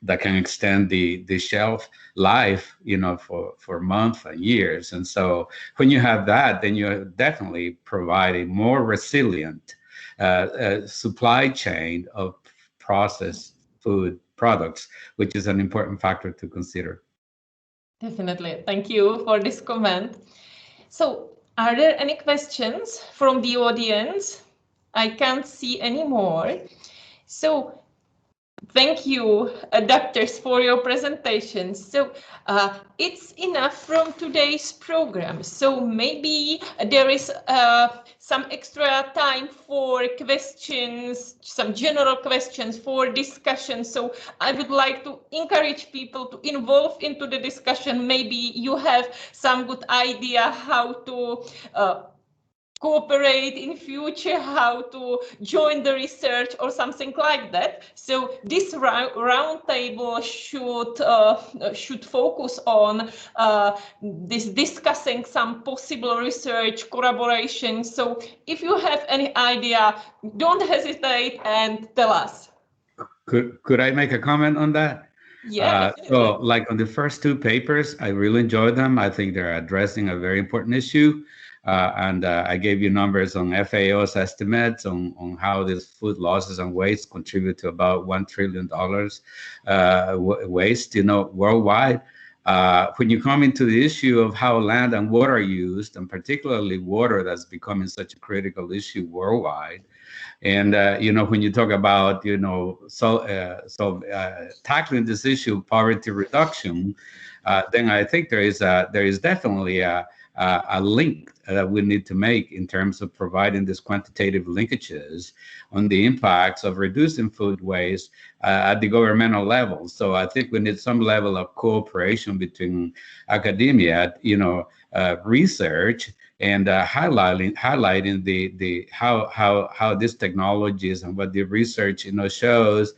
that can extend the shelf life, for months and years. And so when you have that, then you're definitely providing more resilient supply chain of processed food products, which is an important factor to consider. Definitely. Thank you for this comment. So are there any questions from the audience? I can't see any more. So thank you, doctors, for your presentation. So it's enough from today's program. So maybe there is some extra time for questions, some general questions for discussion. So I would like to encourage people to involve into the discussion. Maybe you have some good idea how to cooperate in future, how to join the research or something like that. So this round table should focus on this discussing some possible research collaboration. So if you have any idea, don't hesitate and tell us. Could I make a comment on that? Yeah. So like on the first two papers, I really enjoyed them. I think they're addressing a very important issue. And I gave you numbers on FAO's estimates on how these food losses and waste contribute to about $1 trillion waste, worldwide. When you come into the issue of how land and water are used, and particularly water that's becoming such a critical issue worldwide, and when you talk about tackling this issue of poverty reduction, then I think there is definitely a link that we need to make in terms of providing these quantitative linkages on the impacts of reducing food waste at the governmental level. So I think we need some level of cooperation between academia, research, and highlighting the how these technologies and what the research shows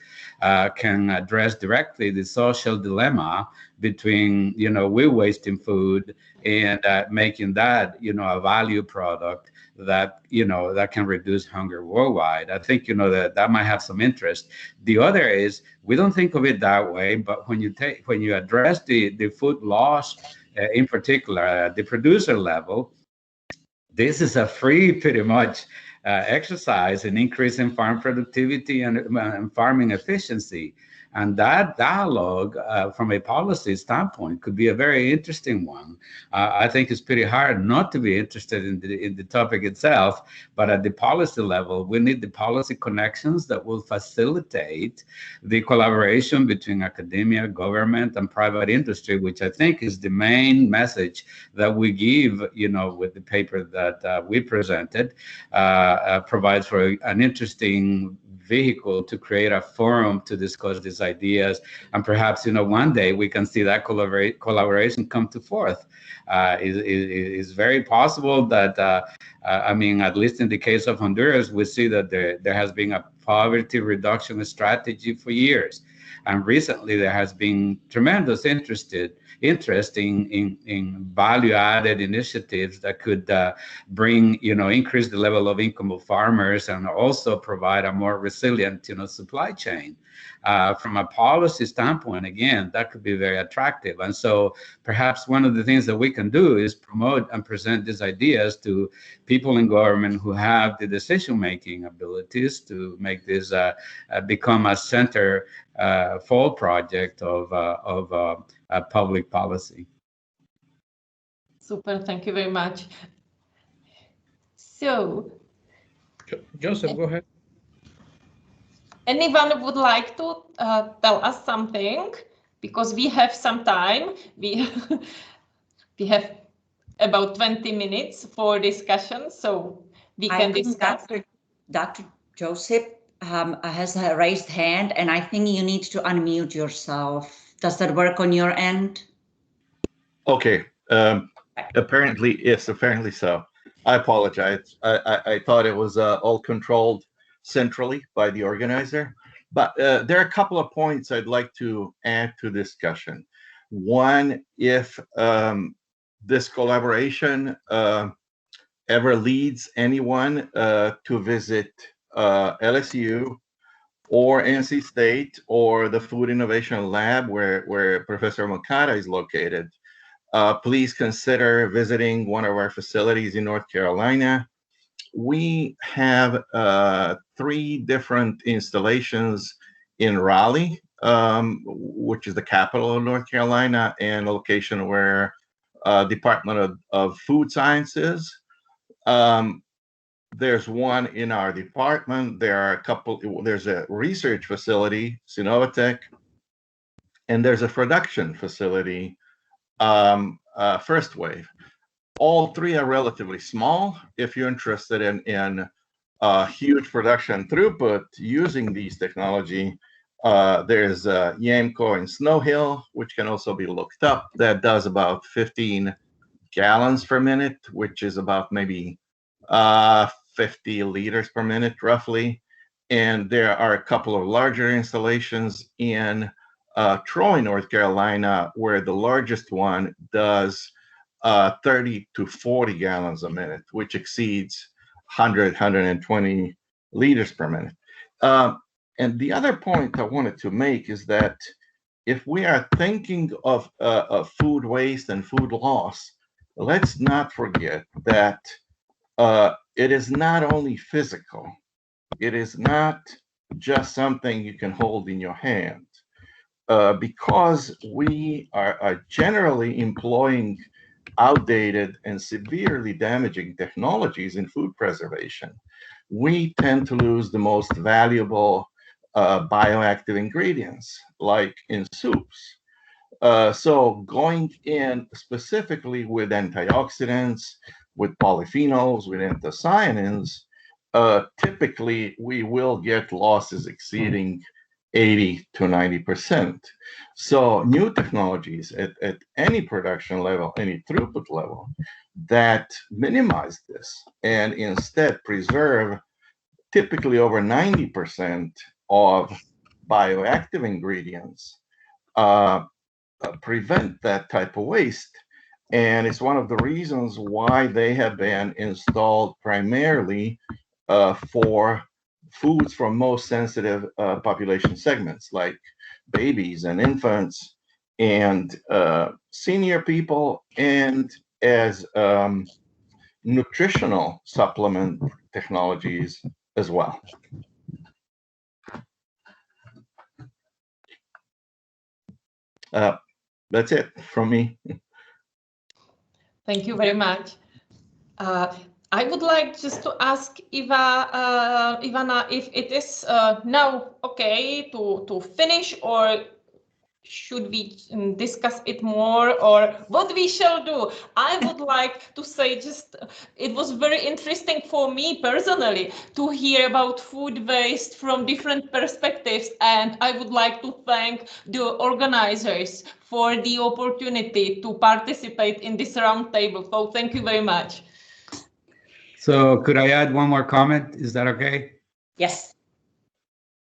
can address directly the social dilemma between we're wasting food and making that a value product that that can reduce hunger worldwide. I think that might have some interest. The other is we don't think of it that way, but when you address the food loss in particular at the producer level, this is a free pretty much exercise in increasing farm productivity and farming efficiency. And that dialogue from a policy standpoint could be a very interesting one. I think it's pretty hard not to be interested in the topic itself, but at the policy level, we need the policy connections that will facilitate the collaboration between academia, government, and private industry, which I think is the main message that we give, with the paper that we presented, provides for an interesting vehicle to create a forum to discuss these ideas. And perhaps, one day we can see that collaboration come to forth. It's very possible that, at least in the case of Honduras, we see that there has been a poverty reduction strategy for years. And recently there has been tremendous interest in value-added initiatives that could bring, increase the level of income of farmers and also provide a more resilient, supply chain. From a policy standpoint, again, that could be very attractive. And so perhaps one of the things that we can do is promote and present these ideas to people in government who have the decision-making abilities to make this become a center fold project of public policy. Super, thank you very much. So, Joseph, go ahead. Anyone would like to tell us something? Because we have some time. We have about 20 minutes for discussion, so we can discuss. Dr. Joseph has a raised hand, and I think you need to unmute yourself. Does that work on your end? Okay. Apparently, yes, apparently so. I apologize. I thought it was all controlled centrally by the organizer, but there are a couple of points I'd like to add to discussion. One, if this collaboration ever leads anyone to visit LSU or NC State or the Food Innovation Lab where Professor Moncada is located, please consider visiting one of our facilities in North Carolina. We have 3 different installations in Raleigh, which is the capital of North Carolina, and a location where Department of Food Sciences. There's one in our department. There are a couple. There's a research facility, Sinovatech, and there's a production facility, First Wave. All 3 are relatively small. If you're interested in huge production throughput using these technology, there's Yamco in Snow Hill, which can also be looked up. That does about 15 gallons per minute, which is about maybe 50 liters per minute, roughly. And there are a couple of larger installations in Troy, North Carolina, where the largest one does 30 to 40 gallons a minute, which exceeds 120 liters per minute. And the other point I wanted to make is that if we are thinking of food waste and food loss, let's not forget that it is not only physical. It is not just something you can hold in your hand. Because we are generally employing outdated and severely damaging technologies in food preservation, we tend to lose the most valuable bioactive ingredients, like in soups. So going in specifically with antioxidants, with polyphenols, with anthocyanins, typically we will get losses exceeding 80 to 90%. So new technologies at any production level, any throughput level, that minimize this and instead preserve typically over 90% of bioactive ingredients, prevent that type of waste. And it's one of the reasons why they have been installed primarily for foods from most sensitive population segments, like babies and infants and senior people, and as nutritional supplement technologies as well. That's it from me. Thank you very much. I would like just to ask Ivana if it is now okay to finish, or should we discuss it more, or what we shall do? I would like to say just it was very interesting for me personally to hear about food waste from different perspectives, and I would like to thank the organizers for the opportunity to participate in this roundtable. So thank you very much. So could I add one more comment? Is that okay? Yes.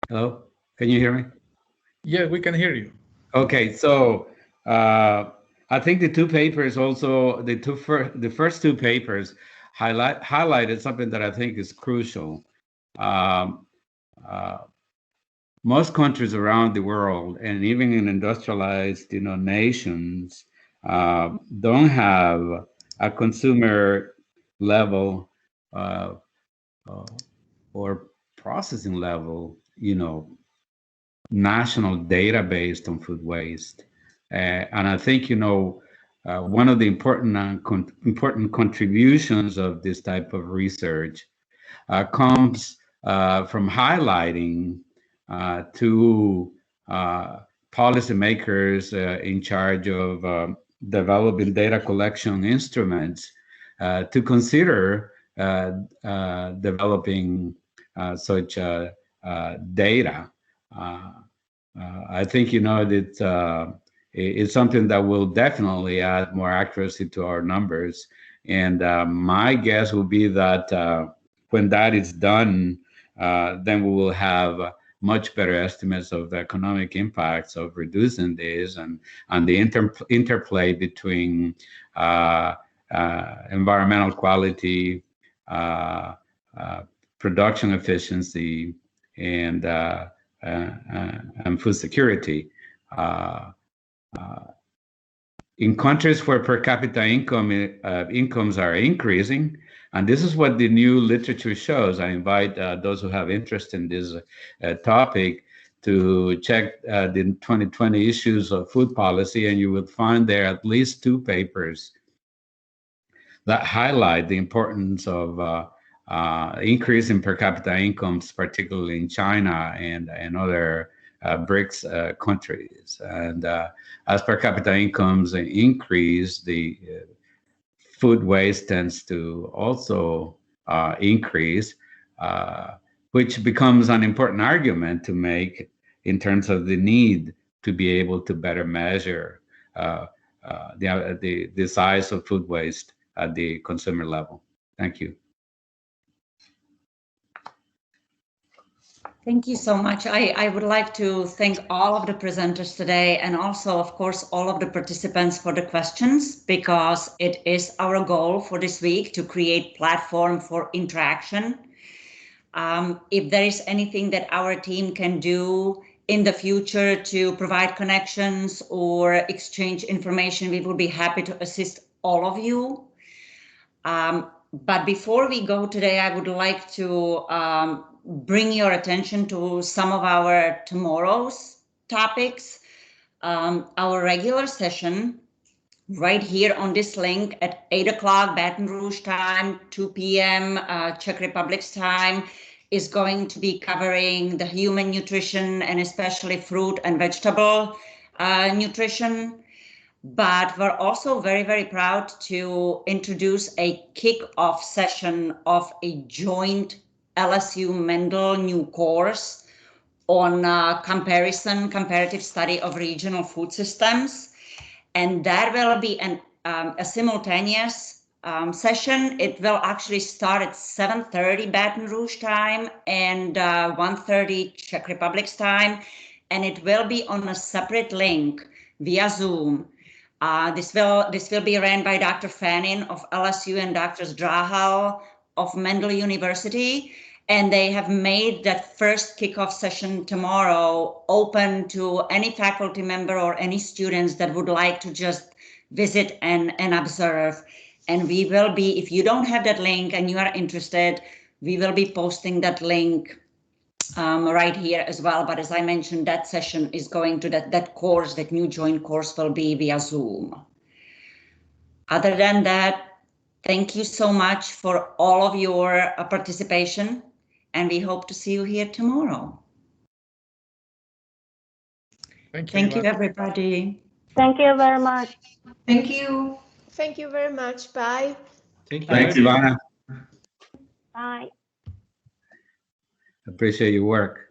Hello, can you hear me? Yeah, we can hear you. Okay, so I think the two papers also, the first two papers highlighted something that I think is crucial. Most countries around the world, and even in industrialized, nations, don't have a consumer level or processing level, national database on food waste. And I think, one of the important contributions of this type of research comes from highlighting to policymakers in charge of developing data collection instruments to consider developing such data. I think, that it's something that will definitely add more accuracy to our numbers. And my guess will be that when that is done, then we will have much better estimates of the economic impacts of reducing this and the interplay between environmental quality, production efficiency, and food security. In countries where per capita incomes are increasing, and this is what the new literature shows. I invite those who have interest in this topic to check the 2020 issues of food policy, and you will find there at least two papers that highlight the importance of increase in per capita incomes, particularly in China and other BRICS countries. And as per capita incomes increase, the food waste tends to also increase, which becomes an important argument to make in terms of the need to be able to better measure the size of food waste at the consumer level. Thank you. Thank you so much. I would like to thank all of the presenters today, and also, of course, all of the participants for the questions, because it is our goal for this week to create platform for interaction. If there is anything that our team can do in the future to provide connections or exchange information, we will be happy to assist all of you. But before we go today, I would like to bring your attention to some of our tomorrow's topics. Our regular session right here on this link at 8 o'clock Baton Rouge time, 2 p.m. Czech Republic's time, is going to be covering the human nutrition and especially fruit and vegetable nutrition. But we're also very, very proud to introduce a kick-off session of a joint LSU Mendel new course on comparative study of regional food systems. And that will be a simultaneous session. It will actually start at 7:30 Baton Rouge time and 1:30 Czech Republic's time. And it will be on a separate link via Zoom. This will be ran by Dr. Fannin of LSU and Dr. Drahal of Mendel University. And they have made that first kickoff session tomorrow open to any faculty member or any students that would like to just visit and observe. And we will be, if you don't have that link and you are interested, we will be posting that link right here as well. But as I mentioned, that session is going to that course, that new joint course will be via Zoom. Other than that, thank you so much for all of your participation. And we hope to see you here tomorrow. Thank you, everybody. Thank you very much. Thank you. Thank you very much. Bye. Thank you. Thanks, Ivana. Bye. Appreciate your work.